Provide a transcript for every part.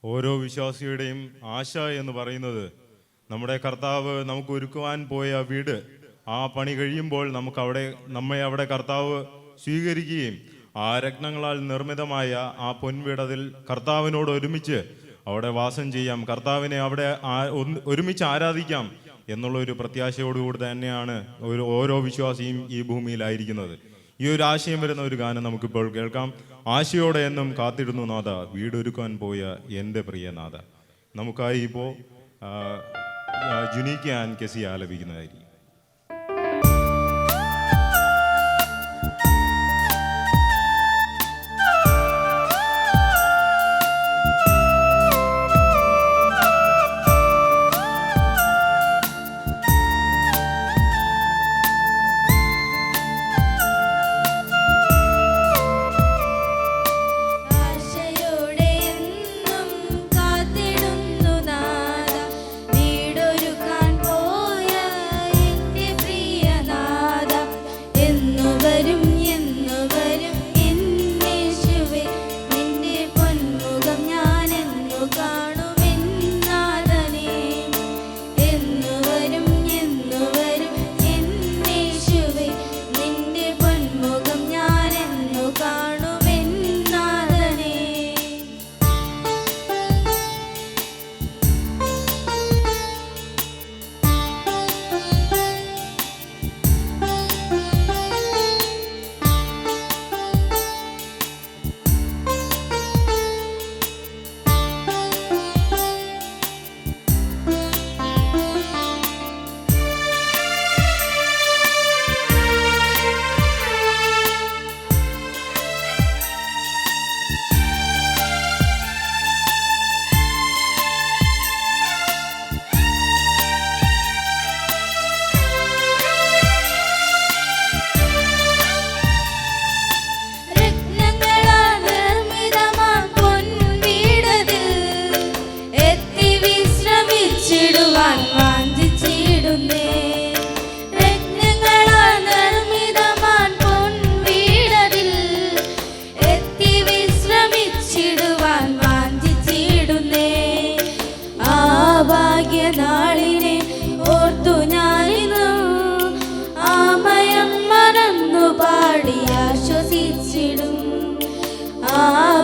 ഓരോ വിശ്വാസിയുടെയും ആശ എന്ന് പറയുന്നത് നമ്മുടെ കർത്താവ് നമുക്ക് ഒരുക്കുവാൻ പോയ വീട് ആ പണി കഴിയുമ്പോൾ നമ്മെ അവിടെ കർത്താവ് സ്വീകരിക്കുകയും ആ രത്നങ്ങളാൽ നിർമ്മിതമായ ആ പൊൻവീട് അതിൽ കർത്താവിനോട് ഒരുമിച്ച് അവിടെ വാസം ചെയ്യാം, കർത്താവിനെ അവിടെ ഒരുമിച്ച് ആരാധിക്കാം എന്നുള്ള ഒരു പ്രത്യാശയോടുകൂടി തന്നെയാണ് ഓരോ വിശ്വാസിയും ഈ ഭൂമിയിലായിരിക്കുന്നത്. ഈ ഒരു ആശയം വരുന്ന ഒരു ഗാനം നമുക്കിപ്പോൾ കേൾക്കാം. ആശയോടെ എന്നും കാത്തിടുന്നു നാഥ, വീടൊരുക്കാൻ പോയ എൻ്റെ പ്രിയ നാഥ. നമുക്കായി ഇപ്പോൾ ജുനീക്ക് ആൻഡ് കെസി ആലപിക്കുന്നതായിരിക്കും.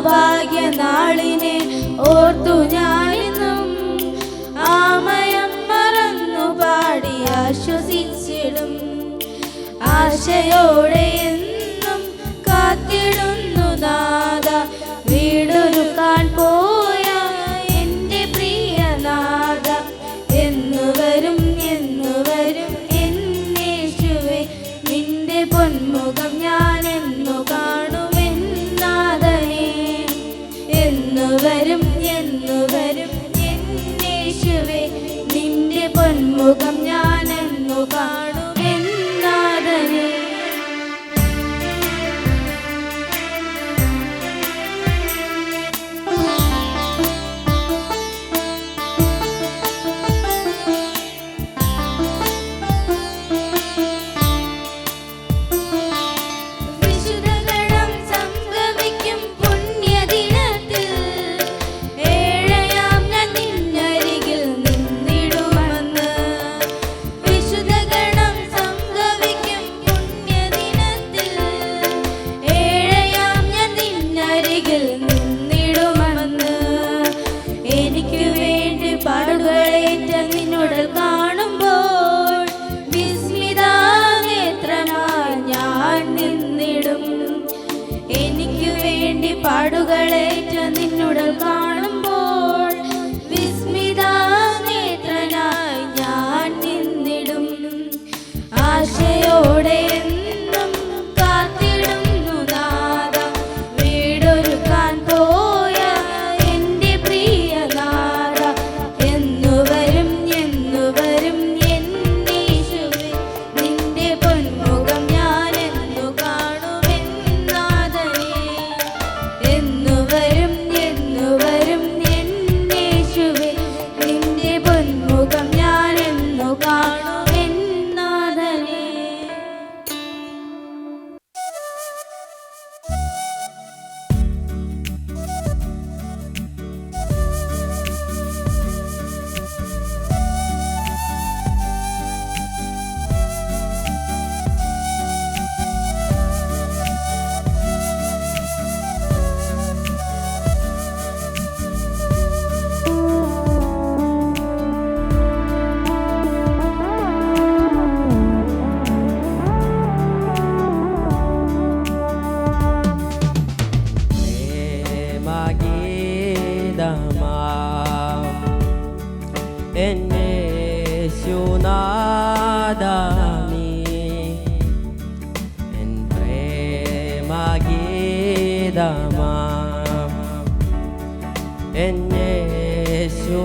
ഭാഗ്യനാളിനെ ഓർത്തു ഞാനിന്നും ആമയം മറന്നു പാടി ആശ്വസിച്ചിടും. ആശയോടെ എന്നും കാത്തിടുന്നു നാഥ, വീടൊരുക്കാൻ പോയ എൻ്റെ പ്രിയ നാഥ. എന്നുവരും എന്നേശുവേ, നിന്റെ പൊന്മുഖം ഞാൻ എന്നു കാണുമെന്നാഥനേ. എന്നുവരും എന്നേശുവേ, നിന്റെ പൊന്മുഖം ഞാൻ എന്നു കാണുമെന്നാഥനേ. വിശുദ്ധഗണം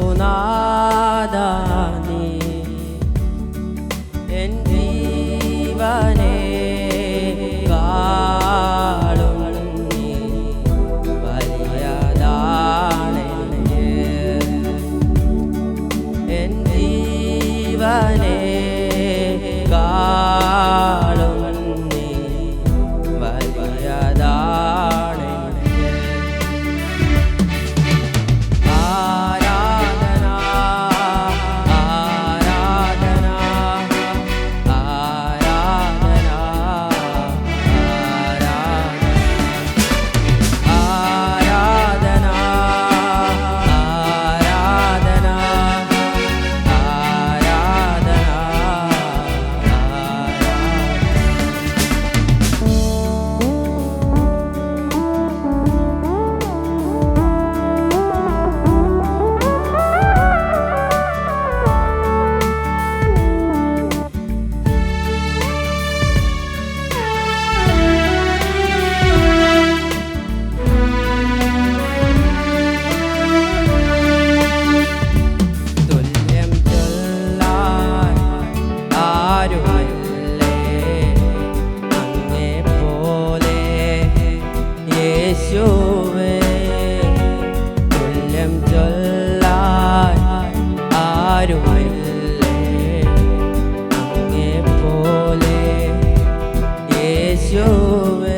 യേശുനാഥാ നീ എൻ ജീവനേക്കാളും നീ വലിയതാണെനിക്ക്. എൻ ജീവനേക്കാളും നീ വലിയതാണെനിക്ക്. ആരാധന ആരാധന ആരാധന ആരാധന ആരാധന തുല്യം ചൊല്ലാൻ ആരുമില്ലേ അങ്ങെപ്പോലെ യേശുവേ. തുല്യം ചൊല്ലാൻ ആരുമില്ലേ അങ്ങെപ്പോലെ യേശുവേ.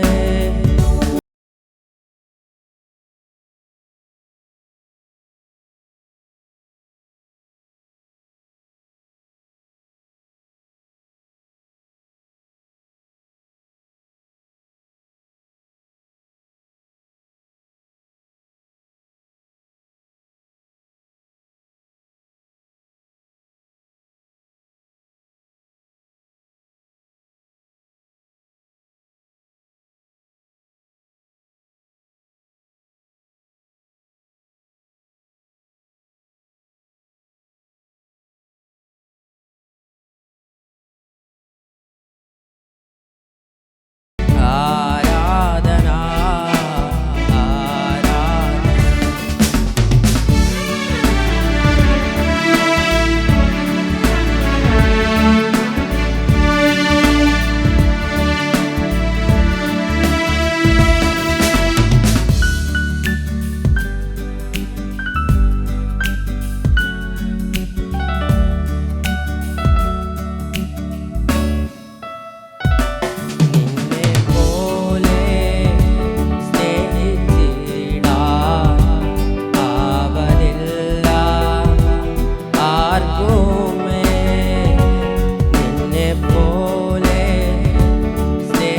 ആരാധന ആരാധന നിന്നെപ്പോലെ സ്നേഹിച്ചിടാൻ ആവതില്ല ആർക്കുമേ. നിന്നെപ്പോലെ സ്നേഹിച്ചിടാൻ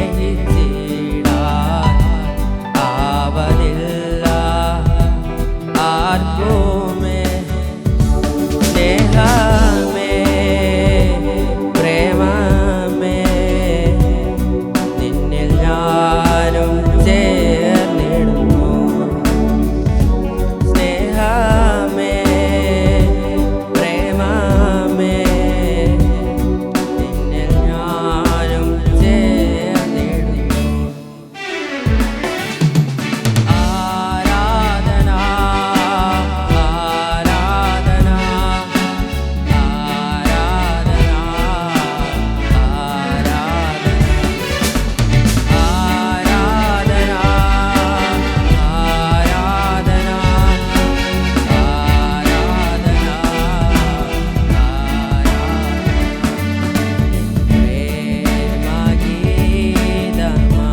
ആവതില്ല ആർക്കുമേ. സ്നേഹമേ പ്രേമമേ നിന്നിൽ ഞാനും ചേർന്നിടുന്നു. സ്നേഹമേ പ്രേമമേ നിന്നിൽ ഞാനും ചേർന്നിടുന്നു. ആരാധന ആരാധന ആരാധന ആരാധന ആരാധന പ്രേമഗീതമാ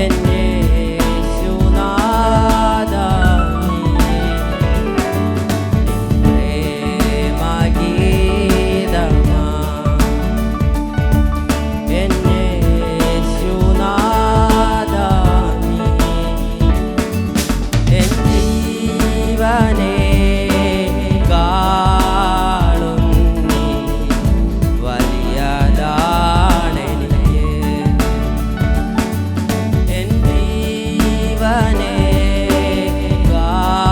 എൻ യേശുനാഥാ നീ. പ്രേമഗീതമാ എൻ യേശുനാഥാ നീ. എൻ ജീവനേക്കാളും നീ വലിയതാണെനിക്ക്. എൻ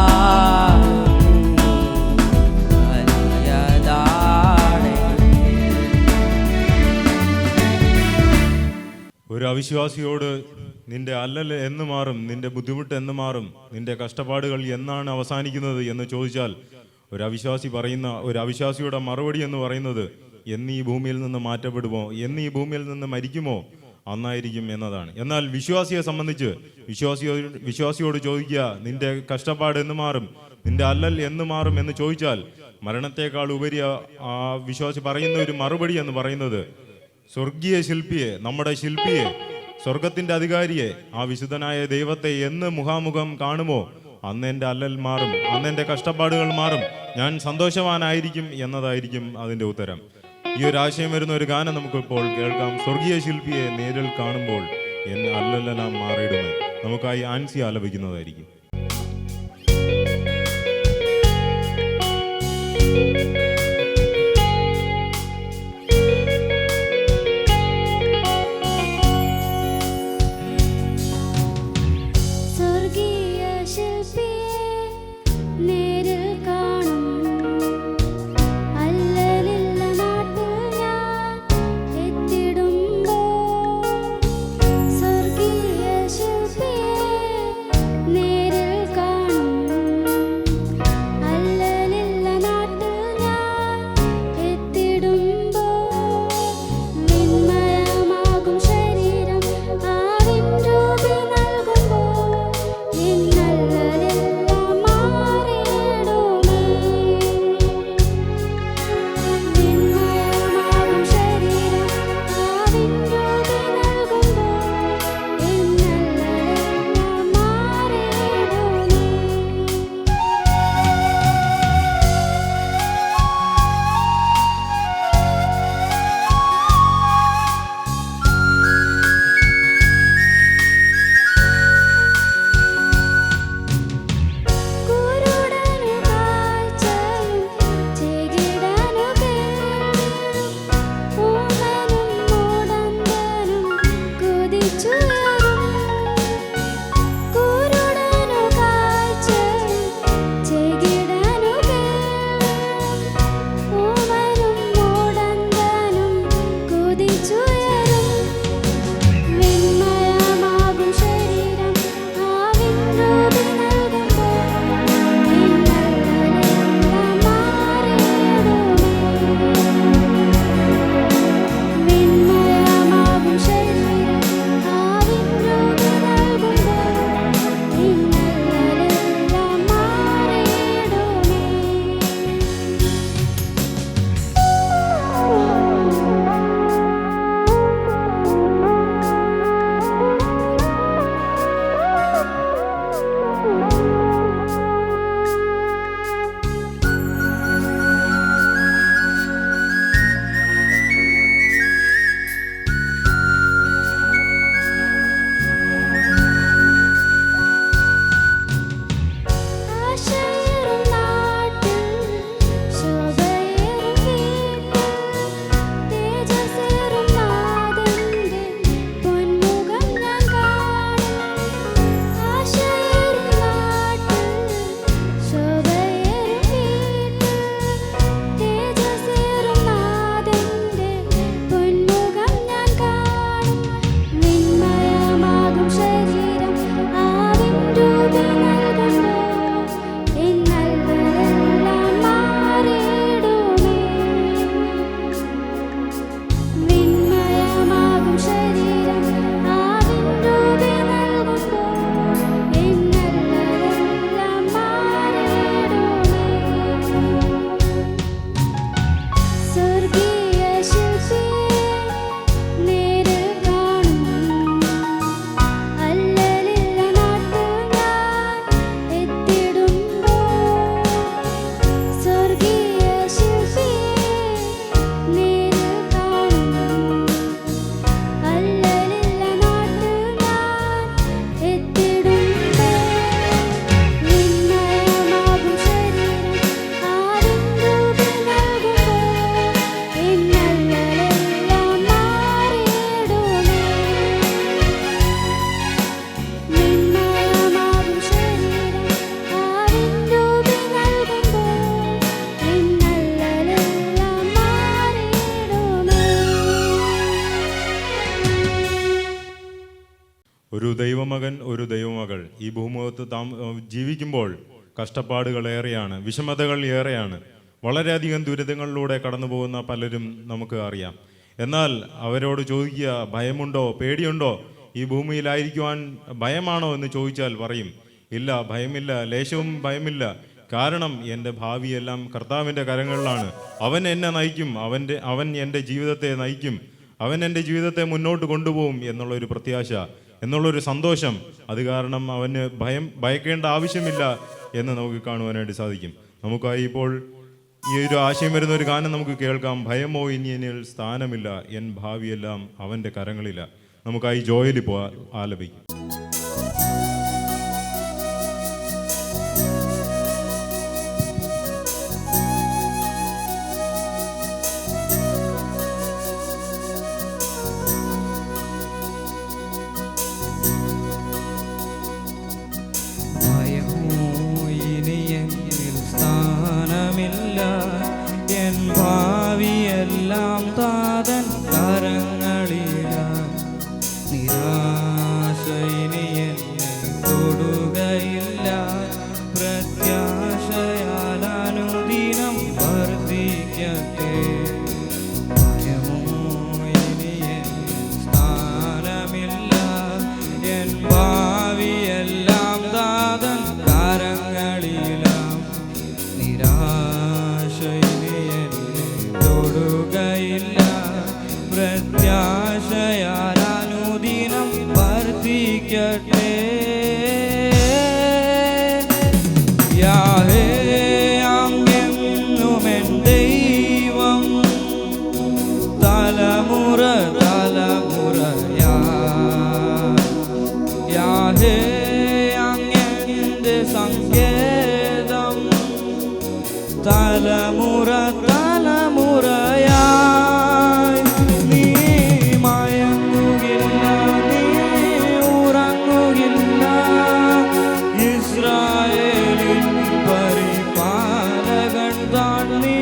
ജീവനേക്കാളും നീ വലിയതാണെനിക്ക്. ഒരു അവിശ്വാസിയോട് നിന്റെ അല്ലൽ എന്ന് മാറും, നിന്റെ ബുദ്ധിമുട്ട് എന്ന് മാറും, നിന്റെ കഷ്ടപ്പാടുകൾ എന്നാണ് അവസാനിക്കുന്നത് എന്ന് ചോദിച്ചാൽ ഒരു അവിശ്വാസിയുടെ മറുപടി എന്ന് പറയുന്നത് എന്ന് ഈ ഭൂമിയിൽ നിന്ന് മാറ്റപ്പെടുമോ, എന്ന് ഈ ഭൂമിയിൽ നിന്ന് മരിക്കുമോ അന്നായിരിക്കും എന്നതാണ്. എന്നാൽ വിശ്വാസിയെ സംബന്ധിച്ച് വിശ്വാസിയോട് ചോദിക്കുക, നിന്റെ കഷ്ടപ്പാട് എന്ന് മാറും, നിന്റെ അല്ലൽ എന്ന് മാറും എന്ന് ചോദിച്ചാൽ മരണത്തെക്കാൾ ഉപരി ആ വിശ്വാസി പറയുന്ന ഒരു മറുപടി എന്ന് പറയുന്നത് സ്വർഗീയ ശില്പിയെ, നമ്മുടെ ശില്പിയെ, സ്വർഗത്തിന്റെ അധികാരിയെ, ആ വിശുദ്ധനായ ദൈവത്തെ എന്ന് മുഖാമുഖം കാണുമോ അന്ന് എൻ്റെ അല്ലൽ മാറും, അന്ന് എൻ്റെ കഷ്ടപ്പാടുകൾ മാറും, ഞാൻ സന്തോഷവാനായിരിക്കും എന്നതായിരിക്കും അതിൻ്റെ ഉത്തരം. ഈ ഒരു ആശയം വരുന്ന ഒരു ഗാനം നമുക്കിപ്പോൾ കേൾക്കാം. സ്വർഗീയ ശില്പിയെ നേരിൽ കാണുമ്പോൾ എൻ അല്ലലെല്ലാം മാറിയിടുമേ. നമുക്കായി ആൻസി ആലപിക്കുന്നതായിരിക്കും. നേരിൽ കാണും ഒരു ദൈവമകൻ, ഒരു ദൈവമകൾ ഈ ഭൂമുഖത്ത് ജീവിക്കുമ്പോൾ കഷ്ടപ്പാടുകൾ ഏറെയാണ്, വിഷമതകൾ ഏറെയാണ്. വളരെയധികം ദുരിതങ്ങളിലൂടെ കടന്നു പോകുന്ന പലരും നമുക്ക് അറിയാം. എന്നാൽ അവരോട് ചോദിക്കുക, ഭയമുണ്ടോ, പേടിയുണ്ടോ, ഈ ഭൂമിയിലായിരിക്കുവാൻ ഭയമാണോ എന്ന് ചോദിച്ചാൽ പറയും, ഇല്ല, ഭയമില്ല, ലേശവും ഭയമില്ല. കാരണം എൻ്റെ ഭാവിയെല്ലാം കർത്താവിൻ്റെ കരങ്ങളിലാണ്. അവൻ എന്നെ നയിക്കും, അവൻ എൻ്റെ ജീവിതത്തെ നയിക്കും, അവൻ എൻ്റെ ജീവിതത്തെ മുന്നോട്ട് കൊണ്ടുപോകും എന്നുള്ളൊരു പ്രത്യാശ, എന്നുള്ളൊരു സന്തോഷം. അത് കാരണം അവന് ഭയക്കേണ്ട ആവശ്യമില്ല എന്ന് നമുക്ക് കാണുവാനായിട്ട് സാധിക്കും. നമുക്കായി ഇപ്പോൾ ഈ ഒരു ആശയം വരുന്ന ഒരു ഗാനം നമുക്ക് കേൾക്കാം. ഭയമോ ഇനി എന്നിൽ സ്ഥാനമില്ല, എൻ ഭാവിയെല്ലാം അവൻ്റെ കരങ്ങളില്ല. നമുക്കായി ജോയൽ ഇപ്പോൾ ആലപിക്കും. ഭാവിയെല്ലാം താതൻ കരങ്ങളിലാം, നിരാശ ഇനി എന്നെ തൊടുകയില്ല, പ്രത്യാശയാൽ അനുദിനം വർദ്ധിക്കട്ടെ. ഭയമോ ഇനി എന്നിൽ സ്ഥാനമില്ല, എൻ ഭാവിയെല്ലാം താതൻ കരങ്ങളിലാം, നിരാശ തൊടുകയില്ല, പ്രത്യാശയാൽ അനുദിനം വർദ്ധിക്കട്ടെ. യാഹേ അങ്ങെന്നുമെൻ ദൈവം, തലമുറ തലമുറയാ. യാഹേ അങ്ങെന്റെ സങ്കേതം, തലമുറ തലമുറയായി. നീ മയങ്ങുകില്ല, നീ ഉറങ്ങുകില്ല, ഇസ്രായേലിൻ പരിപാലകൻ താൻ. നീ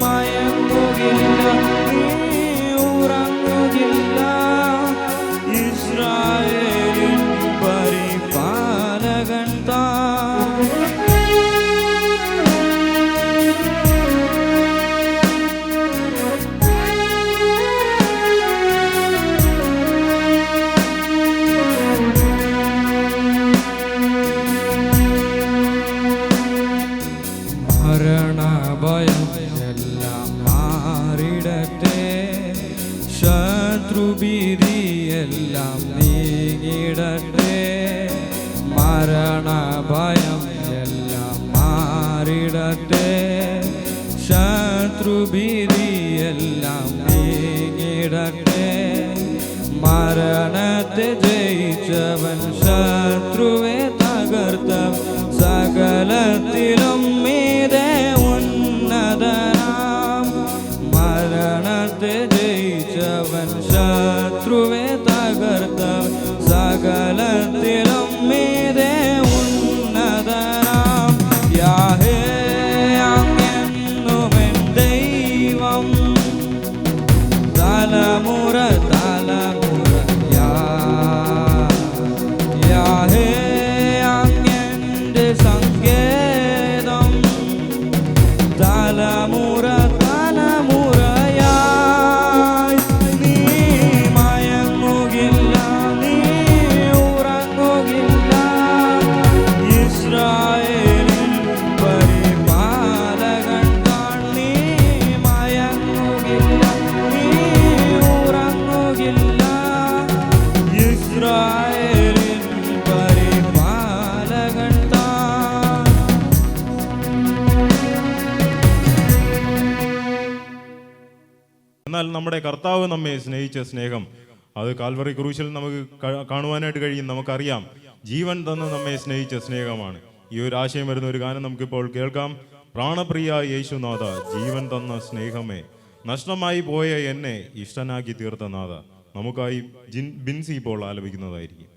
മയങ്ങുകില്ല, നീ ഉറങ്ങുകില്ല, ഇസ്രായേലിൻ പരിപാലകൻ താൻ. ഭയം എല്ലാം മാറിടട്ടെ, ശത്രുഭീതിയെല്ലാം നീങ്ങിടട്ടെ. മരണഭയം എല്ലാം മാറിടട്ടെ, ശത്രുഭീതിയെല്ലാം നീങ്ങിടട്ടെ. മരണത്തെ ജയിച്ചവൻ, ശത്രുവെ തകർത്തവൻ, സകലത്തിലും മീതെ ഉന്നതനാം. മരണത്തെ ജയിച്ചവൻ, ശത്രുവെ തകർത്തവൻ, സകലത്തിലും മീതെ ഉന്നതനാം. യാഹേ അങ്ങെന്നുമെൻ ദൈവം, തലമുറ തലമുറയാ. യാഹേ അങ്ങെന്റെ സങ്കേതം, തലമുറ തലമുറയായി. നീ മയങ്ങുകില്ല, നീ ഉറങ്ങുകില്ല, ഇസ്രായേലിൻ പരിപാലകൻ താൻ. നീ മയങ്ങുകില്ല, നീ ഉറങ്ങുകില്ല, ഇസ്രായേലിൻ പരിപാലകൻ താൻ. എന്നാൽ നമ്മുടെ കർത്താവ് നമ്മെ സ്നേഹിച്ച സ്നേഹം, അത് കാൽവറി ക്രൂശിൽ നമുക്ക് കാണുവാനായിട്ട് കഴിയും. നമുക്കറിയാം, ജീവൻ തന്ന് നമ്മെ സ്നേഹിച്ച സ്നേഹമാണ്. ഈ ഒരു ആശയം വരുന്ന ഒരു ഗാനം നമുക്കിപ്പോൾ കേൾക്കാം. പ്രാണപ്രിയ യേശുനാഥ, ജീവൻ തന്ന സ്നേഹമേ, നഷ്ടമായി പോയ എന്നെ ഇഷ്ടനാക്കി തീർത്ത നാഥ. നമുക്കായി ബിൻസി ഇപ്പോൾ ആലപിക്കുന്നതായിരിക്കും.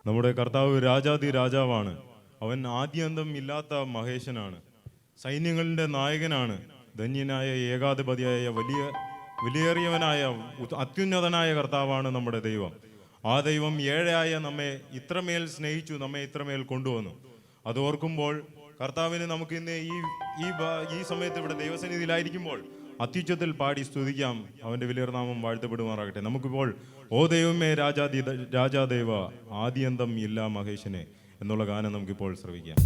നമ്മുടെ കർത്താവ് രാജാതി രാജാവാണ്. അവൻ ആദ്യന്തം ഇല്ലാത്ത മഹേശനാണ്. സൈന്യങ്ങളുടെ നായകനാണ്. ധന്യനായ ഏകാധിപതിയായ വിലയേറിയവനായ അത്യുന്നതനായ കർത്താവാണ് നമ്മുടെ ദൈവം. ആ ദൈവം ഏഴായ നമ്മെ ഇത്രമേൽ സ്നേഹിച്ചു, നമ്മെ ഇത്രമേൽ കൊണ്ടുവന്നു. അത് ഓർക്കുമ്പോൾ കർത്താവിന് നമുക്ക് ഇന്ന് ഈ സമയത്ത് ഇവിടെ ദൈവസന്നിധിയിലായിരിക്കുമ്പോൾ അത്യുച്ചത്തിൽ പാടി സ്തുതിക്കാം. അവൻ്റെ വിലയേറിയ വാഴ്ത്തപ്പെടുമാറാകട്ടെ. നമുക്കിപ്പോൾ ഓ ദൈവമേ രാജാദേവ ആദ്യന്തം ഇല്ല മഹേശനെ എന്നുള്ള ഗാനം നമുക്കിപ്പോൾ ശ്രവിക്കാം.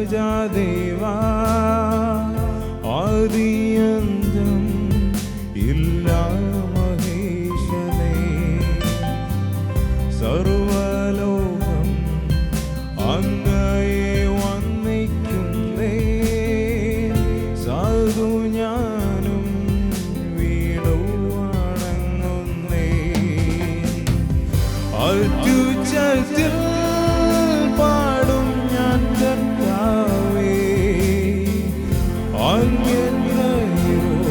രാജാദേവാ ആദിയന്തം ഇല്ല മഹേശനേ, സർവലോകം അങ്ങയെ വന്ദിക്കുന്നേ, സാധു ഞാനും വീണു വണങ്ങുന്നേ. അത്യുച്ചത്തിൽ പാടും ഞാൻ കർത്താവേ, അങ്ങെത്രയോ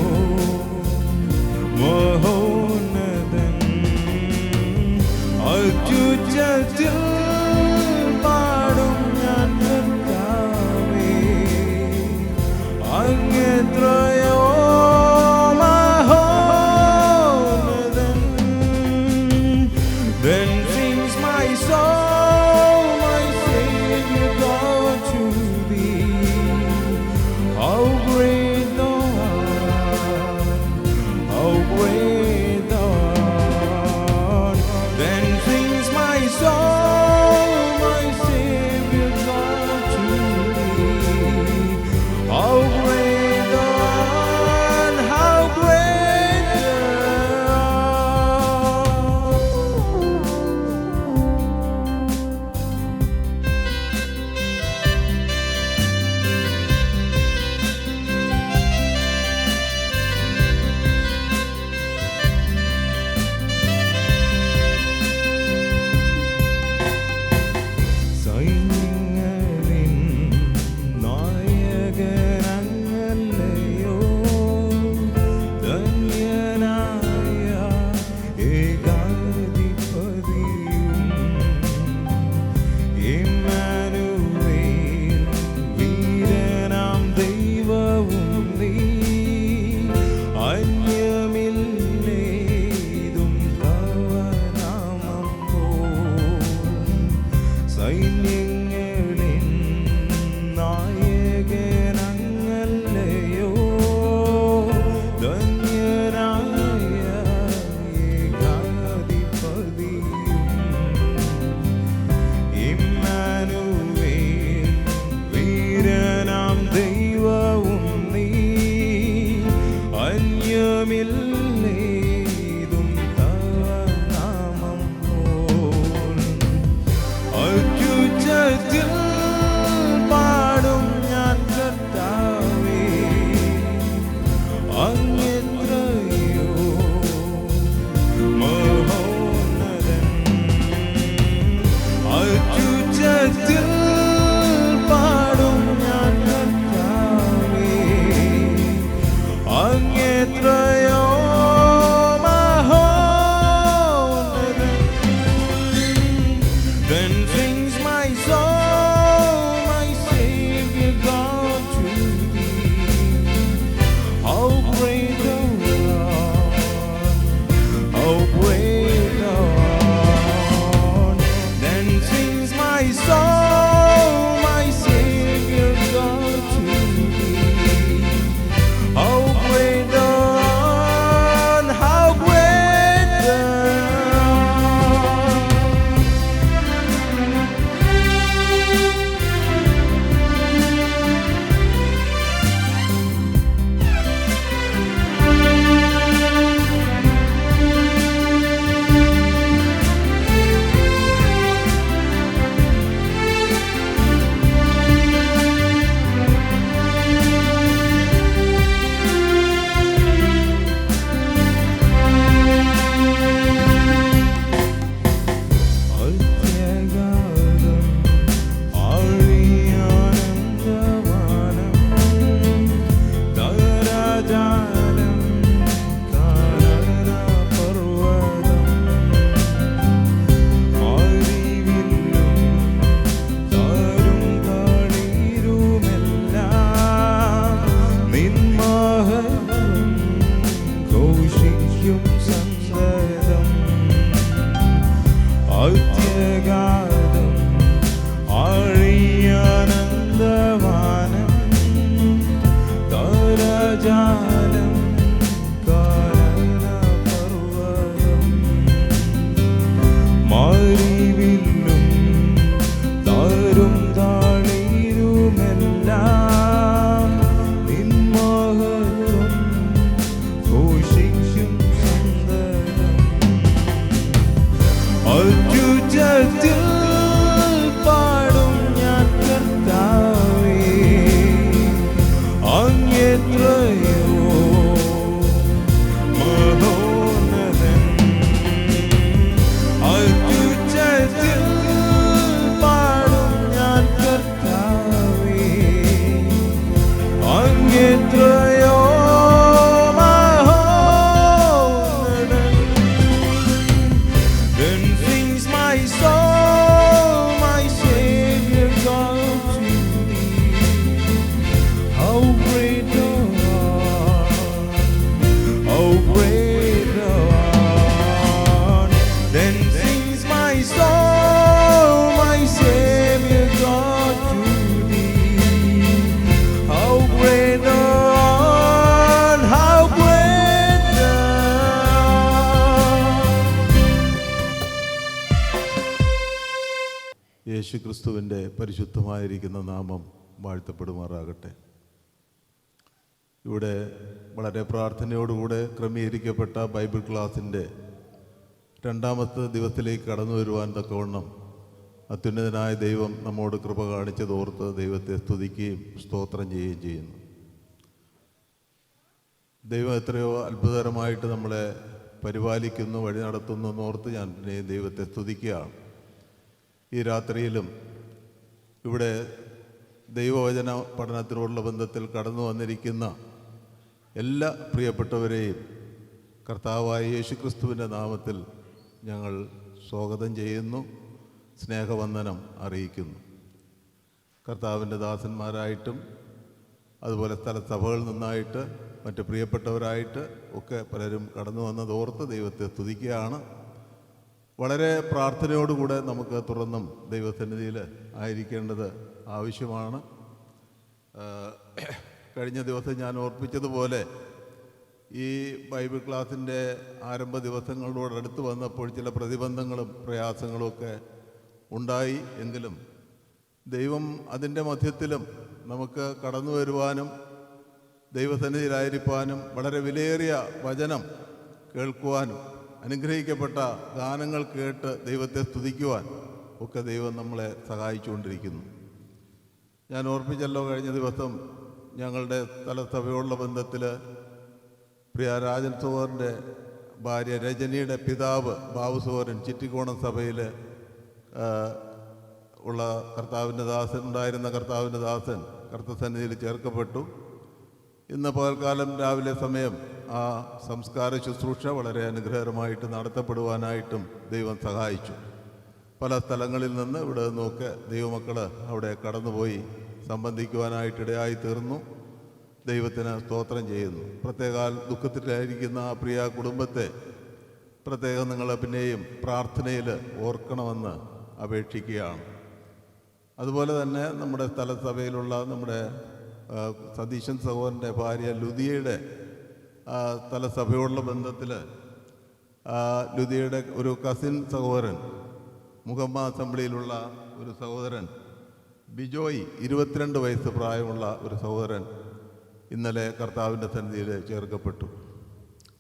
യേശുക്രിസ്തുവിൻ്റെ പരിശുദ്ധമായിരിക്കുന്ന നാമം വാഴ്ത്തപ്പെടുമാറാകട്ടെ. ഇവിടെ വളരെ പ്രാർത്ഥനയോടുകൂടെ ക്രമീകരിക്കപ്പെട്ട ബൈബിൾ ക്ലാസിൻ്റെ രണ്ടാമത്തെ ദിവസത്തിലേക്ക് കടന്നു വരുവാൻ തക്കവണ്ണം അത്യുന്നതനായ ദൈവം നമ്മോട് കൃപ കാണിച്ചതോർത്ത് ദൈവത്തെ സ്തുതിക്കുകയും സ്തോത്രം ചെയ്യുകയും ചെയ്യുന്നു. ദൈവം എത്രയോ അത്ഭുതകരമായിട്ട് നമ്മളെ പരിപാലിക്കുന്നു, വഴി നടത്തുന്നു എന്നോർത്ത് ഞാൻ ദൈവത്തെ സ്തുതിക്കുകയാണ്. ഈ രാത്രിയിലും ഇവിടെ ദൈവവചന പഠനത്തിനോടുള്ള ബന്ധത്തിൽ കടന്നു വന്നിരിക്കുന്ന എല്ലാ പ്രിയപ്പെട്ടവരെയും കർത്താവായ യേശുക്രിസ്തുവിൻ്റെ നാമത്തിൽ ഞങ്ങൾ സ്വാഗതം ചെയ്യുന്നു, സ്നേഹവന്ദനം അറിയിക്കുന്നു. കർത്താവിൻ്റെ ദാസന്മാരായിട്ടും അതുപോലെ സ്ഥലസഭകളിൽ നിന്നായിട്ട് മറ്റ് പ്രിയപ്പെട്ടവരായിട്ട് ഒക്കെ പലരും കടന്നു വന്നതോർത്ത് ദൈവത്തെ സ്തുതിക്കുകയാണ്. വളരെ പ്രാർത്ഥനയോടുകൂടെ നമുക്ക് തുറന്നും ദൈവസന്നിധിയിൽ ആയിരിക്കേണ്ടത് ആവശ്യമാണ്. കഴിഞ്ഞ ദിവസം ഞാൻ ഓർപ്പിച്ചതുപോലെ ഈ ബൈബിൾ ക്ലാസിൻ്റെ ആരംഭ ദിവസങ്ങളോടടുത്ത് വന്നപ്പോൾ ചില പ്രതിബന്ധങ്ങളും പ്രയാസങ്ങളും ഒക്കെ ഉണ്ടായി. എങ്കിലും ദൈവം അതിൻ്റെ മധ്യത്തിലും നമുക്ക് കടന്നു വരുവാനും ദൈവസന്നിധിയിലായിരിക്കാനും വളരെ വിലയേറിയ വചനം കേൾക്കുവാനും അനുഗ്രഹിക്കപ്പെട്ട ഗാനങ്ങൾ കേട്ട് ദൈവത്തെ സ്തുതിക്കുവാൻ ഒക്കെ ദൈവം നമ്മളെ സഹായിച്ചുകൊണ്ടിരിക്കുന്നു. ഞാൻ ഓർപ്പിച്ചല്ലോ, കഴിഞ്ഞ ദിവസം ഞങ്ങളുടെ സ്ഥലസഭയോടുള്ള ബന്ധത്തിൽ പ്രിയ രാജൻ സോഹറിൻ്റെ ഭാര്യ രജനിയുടെ പിതാവ് ബാബു സോഹരൻ ചിറ്റിക്കോണം സഭയിൽ ഉള്ള കർത്താവിൻ്റെ ദാസൻ ഉണ്ടായിരുന്ന കർത്താവിൻ്റെ ദാസൻ കർത്തസന്നിധിയിൽ ചേർക്കപ്പെട്ടു. ഇന്ന് പകൽക്കാലം രാവിലെ സമയം ആ സംസ്കാര ശുശ്രൂഷ വളരെ അനുഗ്രഹകരമായിട്ട് നടത്തപ്പെടുവാനായിട്ടും ദൈവം സഹായിച്ചു. പല സ്ഥലങ്ങളിൽ നിന്ന് ഇവിടെ നിന്നൊക്കെ ദൈവമക്കൾ അവിടെ കടന്നുപോയി സംബന്ധിക്കുവാനായിട്ടിടയായി തീർന്നു. ദൈവത്തിന് സ്തോത്രം ചെയ്യുന്നു. പ്രത്യേകാൽ ദുഃഖത്തിലായിരിക്കുന്ന ആ പ്രിയ കുടുംബത്തെ പ്രത്യേകം നിങ്ങൾ പിന്നെയും പ്രാർത്ഥനയിൽ ഓർക്കണമെന്ന് അപേക്ഷിക്കുകയാണ്. അതുപോലെ തന്നെ നമ്മുടെ സ്ഥലസഭയിലുള്ള നമ്മുടെ സതീശൻ സഹോദരൻ്റെ ഭാര്യ ലുതിയയുടെ സ്ഥലസഭയോടുള്ള ബന്ധത്തിൽ ലുതിയയുടെ ഒരു കസിൻ സഹോദരൻ, മുഹമ്മ അസംബ്ലിയിലുള്ള ഒരു സഹോദരൻ ബിജോയ്, 22 വയസ്സ് പ്രായമുള്ള ഒരു സഹോദരൻ ഇന്നലെ കർത്താവിൻ്റെ സന്നിധിയിൽ ചേർക്കപ്പെട്ടു.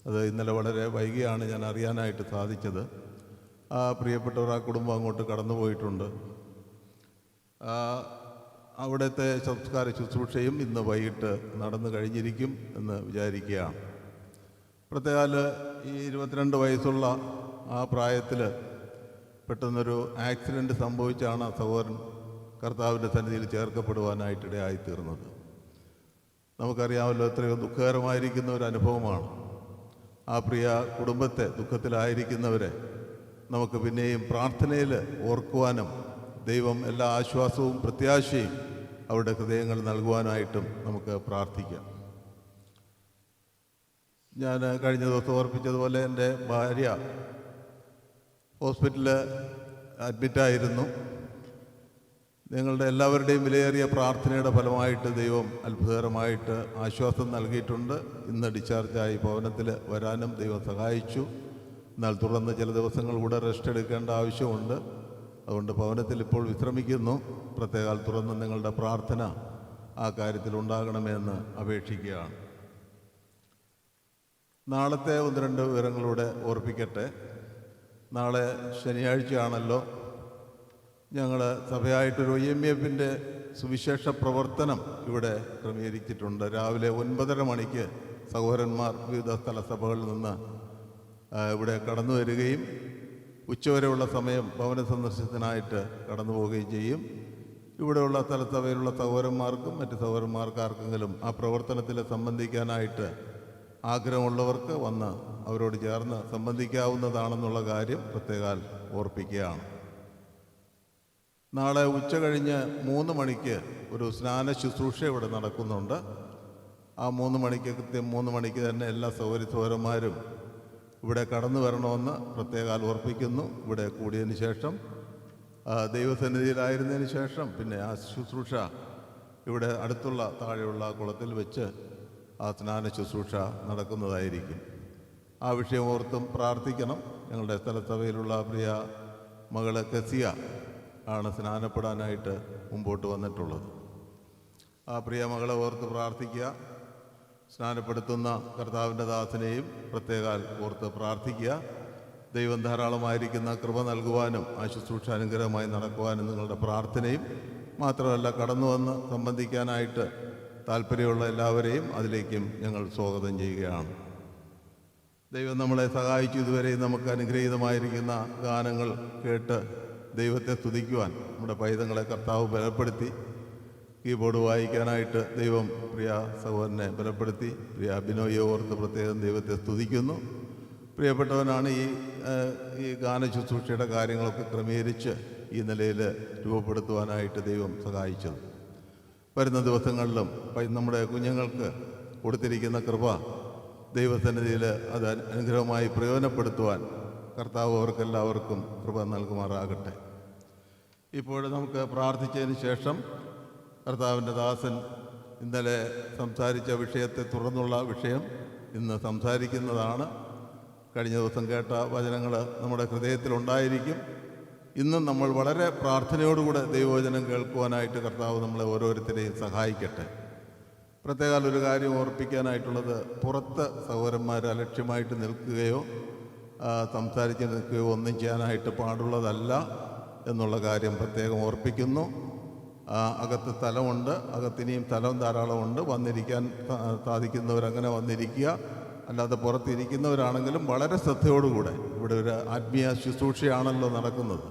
അത് ഇന്നലെ വളരെ വൈകിയാണ് ഞാൻ അറിയാനായിട്ട് സാധിച്ചത്. ആ പ്രിയപ്പെട്ടവർ ആ കുടുംബം അങ്ങോട്ട് കടന്നുപോയിട്ടുണ്ട്. അവിടുത്തെ സംസ്കാര ശുശ്രൂഷയും ഇന്ന് വൈകിട്ട് നടന്നു കഴിഞ്ഞിരിക്കും എന്ന് വിചാരിക്കുകയാണ്. പ്രത്യേകാൽ ഈ 22 വയസ്സുള്ള ആ പ്രായത്തിൽ പെട്ടെന്നൊരു ആക്സിഡൻറ്റ് സംഭവിച്ചാണ് ആ സഹോദരൻ കർത്താവിൻ്റെ സന്നിധിയിൽ ചേർക്കപ്പെടുവാനായിട്ടിടയായിത്തീർന്നത്. നമുക്കറിയാമല്ലോ, എത്രയോ ദുഃഖകരമായിരിക്കുന്ന ഒരു അനുഭവമാണ്. ആ പ്രിയ കുടുംബത്തെ, ദുഃഖത്തിലായിരിക്കുന്നവരെ നമുക്ക് പിന്നെയും പ്രാർത്ഥനയിൽ ഓർക്കുവാനും ദൈവം എല്ലാ ആശ്വാസവും പ്രത്യാശയും അവരുടെ ഹൃദയങ്ങൾ നൽകുവാനായിട്ടും നമുക്ക് പ്രാർത്ഥിക്കാം. ഞാൻ കഴിഞ്ഞ ദിവസം ഓർപ്പിച്ചതുപോലെ എൻ്റെ ഭാര്യ ഹോസ്പിറ്റലിൽ അഡ്മിറ്റായിരുന്നു. നിങ്ങളുടെ എല്ലാവരുടെയും വിലയേറിയ പ്രാർത്ഥനയുടെ ഫലമായിട്ട് ദൈവം അത്ഭുതകരമായിട്ട് ആശ്വാസം നൽകിയിട്ടുണ്ട്. ഇന്ന് ഡിസ്ചാർജായി ഭവനത്തിൽ വരാനും ദൈവം സഹായിച്ചു. എന്നാൽ തുടർന്ന് ചില ദിവസങ്ങൾ കൂടെ റെസ്റ്റ് എടുക്കേണ്ട ആവശ്യമുണ്ട്. അതുകൊണ്ട് ഭവനത്തിൽ ഇപ്പോൾ വിശ്രമിക്കുന്നു. പ്രത്യേകാൽ തുറന്ന് നിങ്ങളുടെ പ്രാർത്ഥന ആ കാര്യത്തിൽ ഉണ്ടാകണമെന്ന് അപേക്ഷിക്കുകയാണ്. നാളത്തെ 1-2 വിവരങ്ങളൂടെ ഓർപ്പിക്കട്ടെ. നാളെ ശനിയാഴ്ചയാണല്ലോ. ഞങ്ങൾ സഭയായിട്ടൊരു IMF-ൻ്റെ സുവിശേഷ പ്രവർത്തനം ഇവിടെ ക്രമീകരിച്ചിട്ടുണ്ട്. രാവിലെ 9:30 മണിക്ക് സഹോദരന്മാർ വിവിധ സ്ഥലസഭകളിൽ നിന്ന് ഇവിടെ കടന്നു വരികയും ഉച്ചവരെയുള്ള സമയം ഭവന സന്ദർശനത്തിനായിട്ട് കടന്നു പോവുകയും ചെയ്യും. ഇവിടെയുള്ള സ്ഥലസഭയിലുള്ള സഹോദരന്മാർക്കും മറ്റ് സഹോദരന്മാർക്കാർക്കെങ്കിലും ആ പ്രവർത്തനത്തിൽ സംബന്ധിക്കാനായിട്ട് ആഗ്രഹമുള്ളവർക്ക് വന്ന് അവരോട് ചേർന്ന് സംബന്ധിക്കാവുന്നതാണെന്നുള്ള കാര്യം പ്രത്യേകം ഓർപ്പിക്കുകയാണ്. നാളെ ഉച്ച കഴിഞ്ഞ് 3 മണിക്ക് ഒരു സ്നാന ശുശ്രൂഷ ഇവിടെ നടക്കുന്നുണ്ട്. ആ 3 മണിക്ക്, കൃത്യം 3 മണിക്ക് തന്നെ എല്ലാ സഹോദരന്മാരും ഇവിടെ കടന്നു വരണമെന്ന് പ്രത്യേകം ഓർപ്പിക്കുന്നു. ഇവിടെ കൂടിയതിന് ശേഷം, ദൈവസന്നിധിയിലായിരുന്നതിന് ശേഷം പിന്നെ ആ ശുശ്രൂഷ ഇവിടെ അടുത്തുള്ള താഴെയുള്ള കുളത്തിൽ വെച്ച് ആ സ്നാന ശുശ്രൂഷ നടക്കുന്നതായിരിക്കും. ആ വിഷയം ഓർത്തും പ്രാർത്ഥിക്കണം. ഞങ്ങളുടെ സ്ഥലസഭയിലുള്ള പ്രിയ മകള് കസിയ ആണ് സ്നാനപ്പെടാനായിട്ട് മുമ്പോട്ട് വന്നിട്ടുള്ളത്. ആ പ്രിയ മകളെ ഓർത്ത് പ്രാർത്ഥിക്കുക. സ്നാനപ്പെടുത്തുന്ന കർത്താവിൻ്റെ ദാസനെയും പ്രത്യേകാൽ ഓർത്ത് പ്രാർത്ഥിക്കുക. ദൈവം ധാരാളമായിരിക്കുന്ന കൃപ നൽകുവാനും ആ ശുശ്രൂഷ അനുഗ്രഹമായി നടക്കുവാനും നിങ്ങളുടെ പ്രാർത്ഥനയും മാത്രമല്ല, കടന്നു വന്ന് സംബന്ധിക്കാനായിട്ട് താല്പര്യമുള്ള എല്ലാവരെയും അതിലേക്കും ഞങ്ങൾ സ്വാഗതം ചെയ്യുകയാണ്. ദൈവം നമ്മളെ സഹായിച്ചു. ഇതുവരെയും നമുക്ക് അനുഗ്രഹീതമായിരിക്കുന്ന ഗാനങ്ങൾ കേട്ട് ദൈവത്തെ സ്തുതിക്കുവാൻ നമ്മുടെ പൈതങ്ങളെ കർത്താവ് ബലപ്പെടുത്തി. കീബോർഡ് വായിക്കാനായിട്ട് ദൈവം പ്രിയ സഹോദരനെ ബലപ്പെടുത്തി. പ്രിയ ബിനോയെ ഓർത്ത് പ്രത്യേകം ദൈവത്തെ സ്തുതിക്കുന്നു. പ്രിയപ്പെട്ടവനാണ് ഈ ഗാന ശുശ്രൂഷയുടെ കാര്യങ്ങളൊക്കെ ക്രമീകരിച്ച് ഈ നിലയിൽ രൂപപ്പെടുത്തുവാനായിട്ട് ദൈവം സഹായിച്ചത്. വരുന്ന ദിവസങ്ങളിലും നമ്മുടെ കുഞ്ഞുങ്ങൾക്ക് കൊടുത്തിരിക്കുന്ന കൃപ ദൈവസന്നിധിയിൽ അത് അനുഗ്രഹമായി പ്രയോജനപ്പെടുത്തുവാൻ കർത്താവ് അവർക്കെല്ലാവർക്കും കൃപ നൽകുമാറാകട്ടെ. ഇപ്പോൾ നമുക്ക് പ്രാർത്ഥിച്ചതിന് ശേഷം കർത്താവിൻ്റെ ദാസൻ ഇന്നലെ സംസാരിച്ച വിഷയത്തെ തുടർന്നുള്ള വിഷയം ഇന്ന് സംസാരിക്കുന്നതാണ്. കഴിഞ്ഞ ദിവസം കേട്ട വചനങ്ങൾ നമ്മുടെ ഹൃദയത്തിലുണ്ടായിരിക്കും. ഇന്നും നമ്മൾ വളരെ പ്രാർത്ഥനയോടുകൂടെ ദൈവവചനം കേൾക്കുവാനായിട്ട് കർത്താവ് നമ്മളെ ഓരോരുത്തരെയും സഹായിക്കട്ടെ. പ്രത്യേകം ഒരു കാര്യം ഓർപ്പിക്കാനായിട്ടുള്ളത്, പുറത്ത് സഹോദരന്മാർ അലക്ഷ്യമായിട്ട് നിൽക്കുകയോ സംസാരിച്ച് നിൽക്കുകയോ ഒന്നും ചെയ്യാനായിട്ട് പാടുള്ളതല്ല എന്നുള്ള കാര്യം പ്രത്യേകം ഓർപ്പിക്കുന്നു. അകത്ത് സ്ഥലമുണ്ട്, അകത്തിനിയും സ്ഥലം ധാരാളമുണ്ട്. വന്നിരിക്കാൻ സാധിക്കുന്നവരങ്ങനെ വന്നിരിക്കുക. അല്ലാതെ പുറത്തിരിക്കുന്നവരാണെങ്കിലും വളരെ ശ്രദ്ധയോടുകൂടെ, ഇവിടെ ഒരു ആത്മീയ ശുശ്രൂഷയാണല്ലോ നടക്കുന്നത്,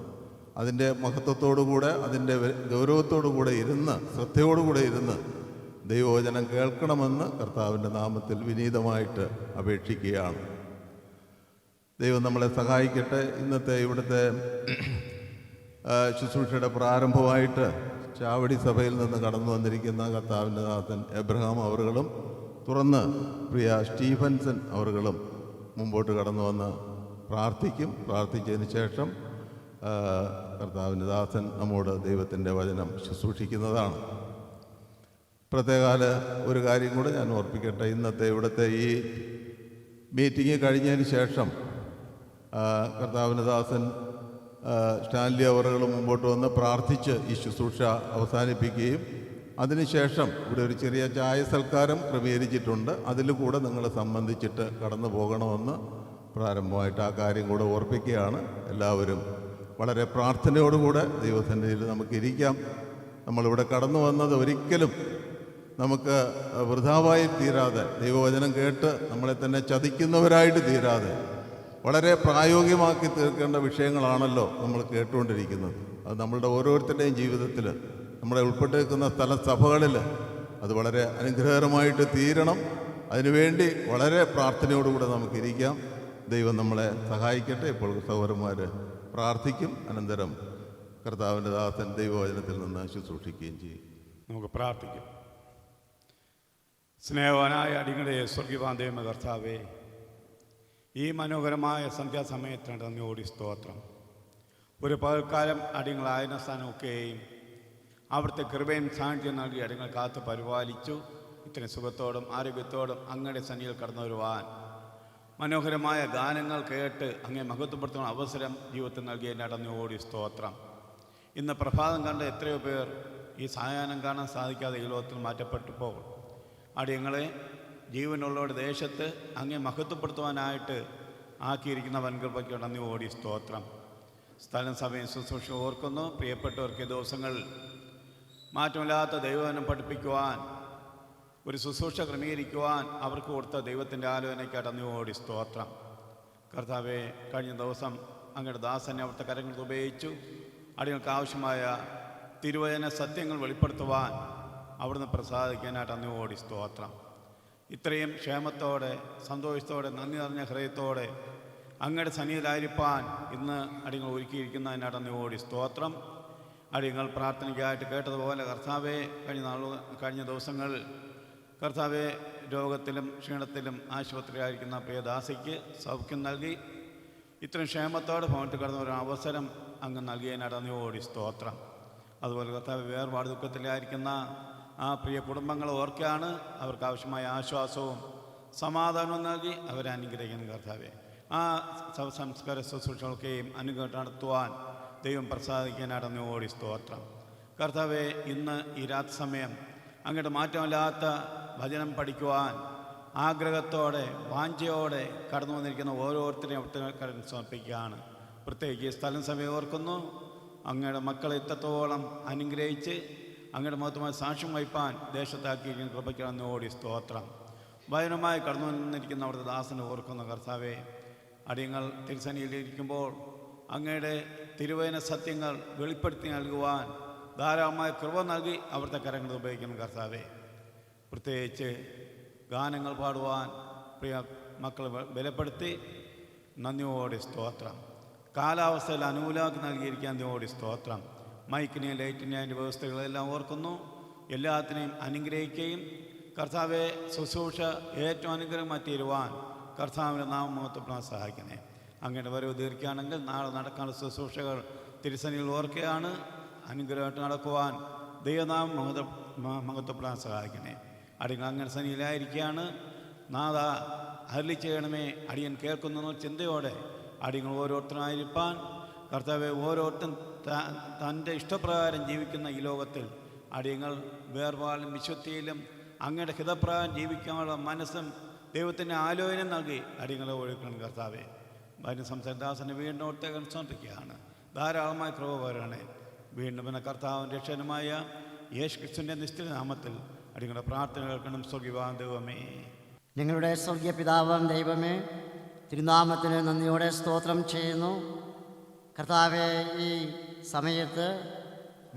അതിൻ്റെ മഹത്വത്തോടുകൂടെ അതിൻ്റെ ഗൗരവത്തോടുകൂടെ ഇരുന്ന് ശ്രദ്ധയോടുകൂടെ ഇരുന്ന് ദൈവവചനം കേൾക്കണമെന്ന് കർത്താവിൻ്റെ നാമത്തിൽ വിനീതമായിട്ട് അപേക്ഷിക്കുകയാണ്. ദൈവം നമ്മളെ സഹായിക്കട്ടെ. ഇന്നത്തെ ഇവിടുത്തെ ശുശ്രൂഷയുടെ പ്രാരംഭമായിട്ട് ചാവടി സഭയിൽ നിന്ന് കടന്നു വന്നിരിക്കുന്ന കർത്താവിൻ്റെ നാഥൻ എബ്രഹാം അവറുകളും തുറന്ന് പ്രിയ സ്റ്റീഫൻസൺ അവറുകളും മുമ്പോട്ട് കടന്നു വന്ന് പ്രാർത്ഥിക്കും. പ്രാർത്ഥിച്ചതിന് ശേഷം കർത്താവിൻ്റെ ദാസൻ നമ്മോട് ദൈവത്തിൻ്റെ വചനം ശുശ്രൂഷിക്കുന്നതാണ്. പ്രത്യേകാല ഒരു കാര്യം കൂടെ ഞാൻ ഓർപ്പിക്കട്ടെ. ഇന്നത്തെ ഇവിടുത്തെ ഈ മീറ്റിംഗ് കഴിഞ്ഞതിന് ശേഷം കർത്താവിൻ്റെ ദാസൻ സ്റ്റാൻലി അവറുകൾ മുമ്പോട്ട് വന്ന് പ്രാർത്ഥിച്ച് ഈ ശുശ്രൂഷ അവസാനിപ്പിക്കുകയും അതിനുശേഷം ഇവിടെ ഒരു ചെറിയ ചായ സൽക്കാരം ക്രമീകരിച്ചിട്ടുണ്ട്. അതിൽ കൂടെ നിങ്ങൾ സംബന്ധിച്ചിട്ട് കടന്നു പോകണമെന്ന് പ്രാരംഭമായിട്ട് ആ കാര്യം കൂടെ ഓർപ്പിക്കുകയാണ്. എല്ലാവരും വളരെ പ്രാർത്ഥനയോടുകൂടെ ദൈവസന്നിധിയിൽ നമുക്കിരിക്കാം. നമ്മളിവിടെ കടന്നു വന്നത് ഒരിക്കലും നമുക്ക് വൃഥാവായി തീരാതെ, ദൈവവചനം കേട്ട് നമ്മളെ തന്നെ ചതിക്കുന്നവരായിട്ട് തീരാതെ വളരെ പ്രായോഗികമാക്കി തീർക്കേണ്ട വിഷയങ്ങളാണല്ലോ നമ്മൾ കേട്ടുകൊണ്ടിരിക്കുന്നത്. അത് നമ്മളുടെ ഓരോരുത്തരുടെയും ജീവിതത്തിൽ, നമ്മുടെ ഉൾപ്പെട്ടിരിക്കുന്ന സഭകളിൽ അത് വളരെ അനുഗ്രഹകരമായിട്ട് തീരണം. അതിനുവേണ്ടി വളരെ പ്രാർത്ഥനയോടുകൂടെ നമുക്കിരിക്കാം. ദൈവം നമ്മളെ സഹായിക്കട്ടെ. ഇപ്പോൾ സഹോദരന്മാർ പ്രാർത്ഥിക്കും. അനന്തരം കർത്താവിൻ്റെ ദാസൻ ദൈവവചനത്തിൽ നിന്ന് ശുശ്രൂഷിക്കുകയും ചെയ്യും. നമുക്ക് പ്രാർത്ഥിക്കാം. സ്നേഹവാനായ അടിങ്ങളുടെ സ്വർഗീയവാൻ ദൈവമേ കർത്താവേ, ഈ മനോഹരമായ സന്ധ്യാസമയത്തിന് നന്ദിയോടി സ്തോത്രം. ഒരു പകൽക്കാലം അടിയങ്ങളായിരുന്ന സ്ഥാനമൊക്കെയും അവിടുത്തെ കൃപയും സാന്നിധ്യം നൽകി അടിയങ്ങൾ കാത്ത് പരിപാലിച്ചു. ഇത്രയും സുഖത്തോടും ആരോഗ്യത്തോടും അങ്ങയുടെ സന്നിധിയിൽ കടന്നു വരുവാൻ മനോഹരമായ ഗാനങ്ങൾ കേട്ട് അങ്ങേ മഹത്വപ്പെടുത്തുന്ന അവസരം ജീവിതത്തിൽ നൽകിയ നന്ദിയോടി സ്തോത്രം. ഇന്ന് പ്രഭാതം കണ്ട എത്രയോ പേർ ഈ സായാഹ്നം കാണാൻ സാധിക്കാതെ ഈ ലോകത്തിൽ മാറ്റപ്പെട്ടപ്പോൾ അടിയങ്ങളെ ജീവനുള്ളവരുടെ ദേശത്ത് അങ്ങേ മഹത്വപ്പെടുത്തുവാനായിട്ട് ആക്കിയിരിക്കുന്ന വൻകൃപയ്ക്ക് നന്ദിയോടി സ്തോത്രം. സ്ഥലം സമയം ശുശ്രൂഷ ഓർക്കുന്നു. പ്രിയപ്പെട്ടവർക്ക് ദിവസങ്ങൾ മാറ്റമില്ലാത്ത ദൈവവചനം പഠിപ്പിക്കുവാൻ, ഒരു ശുശ്രൂഷ ക്രമീകരിക്കുവാൻ അവർക്ക് കൊടുത്ത ദൈവത്തിൻ്റെ ആലോചനയ്ക്ക് നന്ദിയോടി സ്തോത്രം. കർത്താവെ, കഴിഞ്ഞ ദിവസം അങ്ങയുടെ ദാസനെ അവിടുത്തെ കരങ്ങൾ ഉപയോഗിച്ചു അടിയങ്ങൾക്ക് ആവശ്യമായ തിരുവചന സത്യങ്ങൾ വെളിപ്പെടുത്തുവാൻ അവിടുന്ന് പ്രസാദിക്കാനായിട്ട് നന്ദിയോടി സ്തോത്രം. ഇത്രയും ക്ഷേമത്തോടെ സന്തോഷത്തോടെ നന്ദി നിറഞ്ഞ ഹൃദയത്തോടെ അങ്ങയുടെ സന്നിധിയിലായിരിക്കാൻ ഇന്ന് അടിയങ്ങൾ ഒരുക്കിയിരിക്കുന്നതിനായിട്ട് നന്ദിയോടി സ്തോത്രം. അടിയങ്ങൾ പ്രാർത്ഥനയ്ക്കായിട്ട് കേട്ടതുപോലെ കർത്താവെ, കഴിഞ്ഞ ദിവസങ്ങൾ കർത്താവെ രോഗത്തിലും ക്ഷീണത്തിലും ആശുപത്രിയിലായിരിക്കുന്ന പ്രിയദാസിക്ക് സൗഖ്യം നൽകി ഇത്രയും ക്ഷേമത്തോടെ ഭവനത്തിൽ കടന്ന ഒരു അവസരം അങ്ങ് നൽകിയതിനായിട്ട് നന്ദിയോടി സ്തോത്രം. അതുപോലെ കർത്താവ് വേർപാട് ദുഃഖത്തിലായിരിക്കുന്ന ആ പ്രിയ കുടുംബങ്ങളെ ഓർക്കുകയാണ്. അവർക്ക് ആവശ്യമായ ആശ്വാസവും സമാധാനവും നൽകി അവരെ അനുഗ്രഹിക്കുന്ന കർത്താവെ, ആ സംസ്കാര ശുശ്രൂഷകൾക്കെയും അനുഗ്രഹം നടത്തുവാൻ ദൈവം പ്രസാദിക്കാനായിട്ട് ഓടി സ്തോത്രം. കർത്താവെ, ഇന്ന് ഈ രാത്രി സമയം അങ്ങോട്ട് മാറ്റമില്ലാത്ത ഭജനം പഠിക്കുവാൻ ആഗ്രഹത്തോടെ വാഞ്ചയോടെ കടന്നു വന്നിരിക്കുന്ന ഓരോരുത്തരെയും അവിടുത്തെ സമർപ്പിക്കുകയാണ്. പ്രത്യേകിച്ച് ഈ സ്ഥലം സമയം ഓർക്കുന്നു. അങ്ങയുടെ മക്കളെ ഇത്രത്തോളം അനുഗ്രഹിച്ച് അങ്ങയുടെ മഹത്വമായ സാക്ഷ്യം വഹിപ്പാൻ ദേശത്താക്കിയിരിക്കുന്ന കൃപയ്ക്ക് ഓടി സ്തോത്രം. ഭയനമായി കടന്നു വന്നിരിക്കുന്ന അവിടുത്തെ ദാസനെ ഓർക്കുന്ന കർത്താവെ, അടിയങ്ങൾ തിരുസന്നിധിയിലിരിക്കുമ്പോൾ അങ്ങയുടെ തിരുവചന സത്യങ്ങൾ വെളിപ്പെടുത്തി നൽകുവാൻ ധാരാളമായ കൃപ നൽകി അവിടുത്തെ കരങ്ങൾ ഉപയോഗിക്കുന്ന കർത്താവെ, പ്രത്യേകിച്ച് ഗാനങ്ങൾ പാടുവാൻ പ്രിയ മക്കളെ ബലപ്പെടുത്തി നന്ദിയോടെ സ്തോത്രം. കാലാവസ്ഥയിൽ അനുകൂലമാക്കി നൽകിയിരിക്കാൻ നന്ദിയോടെ സ്തോത്രം. മൈക്കിനെയും ലൈറ്റിനെയും അതിൻ്റെ വ്യവസ്ഥകളെല്ലാം ഓർക്കുന്നു. എല്ലാത്തിനെയും അനുഗ്രഹിക്കുകയും കർത്താവെ ശുശ്രൂഷ ഏറ്റവും അനുഗ്രഹമായി തീരുവാൻ കർത്താവിൻ്റെ നാമമഹത്വപ്പെടാൻ സഹായിക്കണേ. അങ്ങയുടെ വരവ് ദീർഘ്യാണെങ്കിൽ നാളെ നടക്കാനുള്ള ശുശ്രൂഷകൾ തിരുസന്നിധിയിൽ ഓർക്കുകയാണ്. അനുഗ്രഹമായിട്ട് നടക്കുവാൻ ദൈവനാമം മഹത്വപ്പെടാൻ സഹായിക്കണേ. അടിയൻ അങ്ങനെ സന്നിധിയിലായിരിക്കുകയാണ്. നാഥ, അരുളി ചെയ്യണമേ, അടിയൻ കേൾക്കുന്ന ചിന്തയോടെ അടിയങ്ങൾ ഓരോരുത്തരായിരിക്കാൻ കർത്താവെ, ഓരോരുത്തരും തൻ്റെ ഇഷ്ടപ്രകാരം ജീവിക്കുന്ന ഈ ലോകത്തിൽ അടിയങ്ങൾ വേർപാടും വിശുദ്ധിയിലും അങ്ങയുടെ ഹിതപ്രകാരം ജീവിക്കാനുള്ള മനസ്സും ദൈവത്തിൻ്റെ ആലോചന നൽകി അടിയങ്ങളെ ഒഴുക്കണം കർത്താവെ. ഭാര്യ സംസാരദാസനെ വീണ്ടും ഒട്ടേകം സമർപ്പിക്കുകയാണ്. ധാരാളമായ കൃപ വരണേ. വീണ്ടും പിന്നെ കർത്താവിൻ്റെ രക്ഷകനുമായ യേശു ക്രിസ്തുവിൻ്റെ നിശ്ചിത നാമത്തിൽ അടിയങ്ങളുടെ പ്രാർത്ഥന കേൾക്കണം. സ്വർഗീയവാൻ ദൈവമേ, ഞങ്ങളുടെ സ്വർഗീയ പിതാവാം ദൈവമേ, തിരുനാമത്തിന് നന്ദിയോടെ സ്തോത്രം ചെയ്യുന്നു. കർത്താവെ, ഈ സമയത്ത്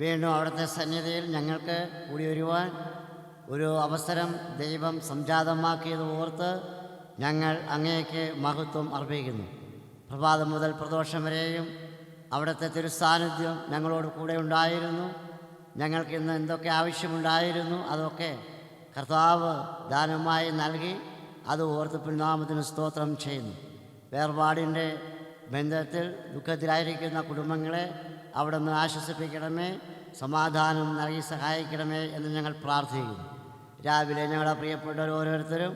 വീണ്ടും അവിടുത്തെ സന്നിധിയിൽ ഞങ്ങൾക്ക് കൂടി വരുവാൻ ഒരു അവസരം ദൈവം സംജാതമാക്കിയത് ഓർത്ത് ഞങ്ങൾ അങ്ങേക്ക് മഹത്വം അർപ്പിക്കുന്നു. പ്രഭാതം മുതൽ പ്രദോഷം വരെയും അവിടുത്തെ തിരുസാന്നിധ്യം ഞങ്ങളോട് കൂടെ ഉണ്ടായിരുന്നു. ഞങ്ങൾക്ക് ഇന്ന് എന്തൊക്കെ ആവശ്യമുണ്ടായിരുന്നു അതൊക്കെ കർത്താവ് ദാനമായി നൽകി. അത് ഓർത്ത് പിന്നാമത്തിന് സ്തോത്രം ചെയ്യുന്നു. വേർപാടിൻ്റെ ബന്ധത്തിൽ ദുഃഖത്തിലായിരിക്കുന്ന കുടുംബങ്ങളെ അവിടെ നിന്ന് ആശ്വസിപ്പിക്കണമേ, സമാധാനം നൽകി സഹായിക്കണമേ എന്ന് ഞങ്ങൾ പ്രാർത്ഥിക്കുന്നു. രാവിലെ ഞങ്ങളുടെ പ്രിയപ്പെട്ടവർ ഓരോരുത്തരും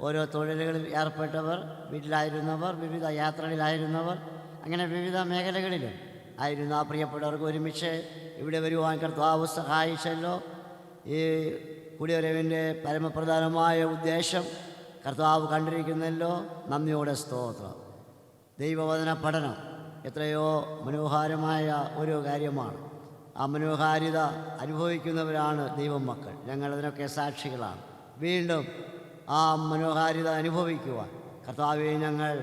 ഓരോ തൊഴിലുകളിൽ ഏർപ്പെട്ടവർ, വീട്ടിലായിരുന്നവർ, വിവിധ യാത്രകളിലായിരുന്നവർ, അങ്ങനെ വിവിധ മേഖലകളിലും ആയിരുന്ന ആ പ്രിയപ്പെട്ടവർക്ക് ഒരുമിച്ച് ഇവിടെ വരുവാൻ കർത്താവ് സഹായിച്ചല്ലോ. ഈ കുടിവരവിൻ്റെ പരമപ്രധാനമായ ഉദ്ദേശം കർത്താവ് കണ്ടിരിക്കുന്നല്ലോ. നന്ദിയോടെ സ്തോത്രം. ദൈവവചന പഠനം എത്രയോ മനോഹരമായ ഒരു കാര്യമാണ്. ആ മനോഹാരിത അനുഭവിക്കുന്നവരാണ് ദൈവമക്കൾ. ഞങ്ങളതിനൊക്കെ സാക്ഷികളാണ്. വീണ്ടും ആ മനോഹാരിത അനുഭവിക്കുവാൻ കർത്താവെ ഞങ്ങൾ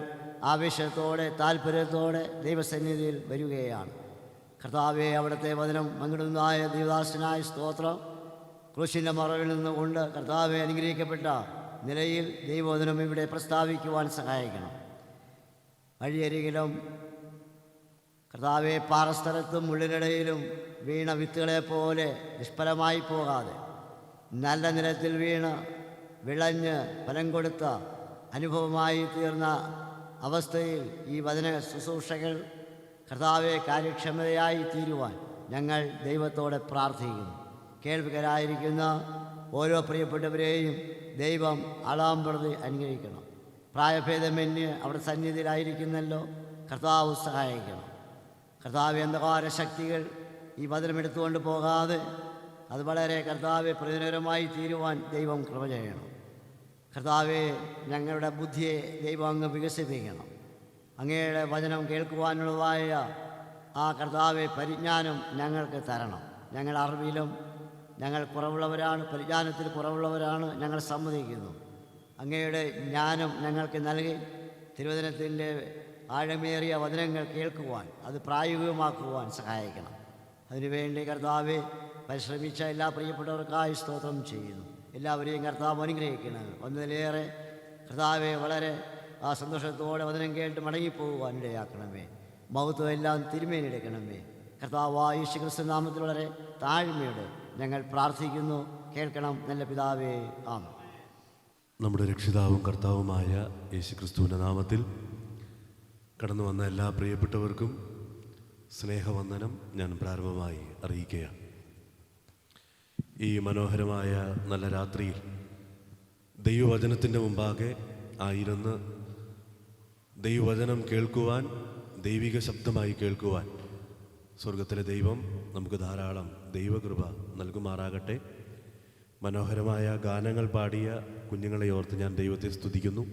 ആവേശത്തോടെ താല്പര്യത്തോടെ ദൈവസന്നിധിയിൽ വരികയാണ്. കർത്താവെ, അവിടുത്തെ വചനം പങ്കിടുന്നതായ ദൈവദാസനായ സ്തോത്രം. ക്രൂശിൻ്റെ മറവിൽ നിന്നുകൊണ്ട് കർത്താവെ അനുഗ്രഹിക്കപ്പെട്ട നിലയിൽ ദൈവവചനം ഇവിടെ പ്രസ്താവിക്കുവാൻ സഹായിക്കണം. വഴിയരികിലും കർത്താവെ പാറസ്ഥലത്തും ഉള്ളിനിടയിലും വീണ വിത്തുകളെപ്പോലെ നിഷ്ഫലമായി പോകാതെ നല്ല നിലത്തിൽ വീണ് വിളഞ്ഞ് ഫലം കൊടുത്ത അനുഭവമായി തീർന്ന അവസ്ഥയിൽ ഈ വചന ശുശ്രൂഷകൾ കർത്താവെ കാര്യക്ഷമതയായി തീരുവാൻ ഞങ്ങൾ ദൈവത്തോടെ പ്രാർത്ഥിക്കുന്നു. കേൾവികരായിരിക്കുന്ന ഓരോ പ്രിയപ്പെട്ടവരെയും ദൈവം അളാമ്പ്രതി അനുഗ്രഹിക്കണം. പ്രായഭേദമന്യേ അവിടെ സന്നിധിയിലായിരിക്കുന്നല്ലോ. കർത്താവ് സഹായിക്കണം. കർത്താവ് അന്ധകാര ശക്തികൾ ഈ വചനമെടുത്തുകൊണ്ട് പോകാതെ അത് വളരെ കർത്താവെ പ്രയോജനകരമായി തീരുവാൻ ദൈവം കൃപ ചെയ്യണം. കർത്താവെ, ഞങ്ങളുടെ ബുദ്ധിയെ ദൈവം അങ്ങ് വികസിപ്പിക്കണം. അങ്ങയുടെ വചനം കേൾക്കുവാനുള്ളതായ ആ കർത്താവെ പരിജ്ഞാനം ഞങ്ങൾക്ക് തരണം. ഞങ്ങൾ അറിവിലും ഞങ്ങൾ കുറവുള്ളവരാണ്, പരിജ്ഞാനത്തിൽ കുറവുള്ളവരാണ്. ഞങ്ങൾ സമ്മതിക്കുന്നു. അങ്ങയുടെ ജ്ഞാനം ഞങ്ങൾക്ക് നൽകി തിരുവചനത്തിൻ്റെ ആഴമേറിയ വചനങ്ങൾ കേൾക്കുവാൻ അത് പ്രായോഗികമാക്കുവാൻ സഹായിക്കണം. അതിനുവേണ്ടി കർത്താവെ പരിശ്രമിച്ച എല്ലാ പ്രിയപ്പെട്ടവർക്കായി സ്തോത്രം ചെയ്യുന്നു. എല്ലാവരെയും കർത്താവ് അനുഗ്രഹിക്കണം. ഒന്നിലേറെ കർത്താവെ വളരെ ആ സന്തോഷത്തോടെ വചനം കേട്ട് മടങ്ങിപ്പോകുവാൻ ഇടയാക്കണമേ. മഹത്വം എല്ലാം തിരുമേനിയെടുക്കണമേ. കർത്താവായ യേശു ക്രിസ്തു നാമത്തിൽ വളരെ താഴ്മയോടെ ഞങ്ങൾ പ്രാർത്ഥിക്കുന്നു. കേൾക്കണം നല്ല പിതാവേ, ആമേൻ. നമ്മുടെ രക്ഷിതാവും കർത്താവുമായ യേശു ക്രിസ്തുവിൻ്റെ നാമത്തിൽ കടന്നു വന്ന എല്ലാ പ്രിയപ്പെട്ടവർക്കും സ്നേഹവന്ദനം ഞാൻ പ്രാരംഭമായി അറിയിക്കുകയാണ്. ഈ മനോഹരമായ നല്ല രാത്രിയിൽ ദൈവവചനത്തിൻ്റെ മുമ്പാകെ ആയിരുന്ന് ദൈവവചനം കേൾക്കുവാൻ, ദൈവിക ശബ്ദമായി കേൾക്കുവാൻ സ്വർഗത്തിലെ ദൈവം നമുക്ക് ധാരാളം ദൈവകൃപ നൽകുമാറാകട്ടെ. മനോഹരമായ ഗാനങ്ങൾ പാടിയ കുഞ്ഞുങ്ങളെ ഓർത്ത് ഞാൻ ദൈവത്തെ സ്തുതിക്കുന്നു.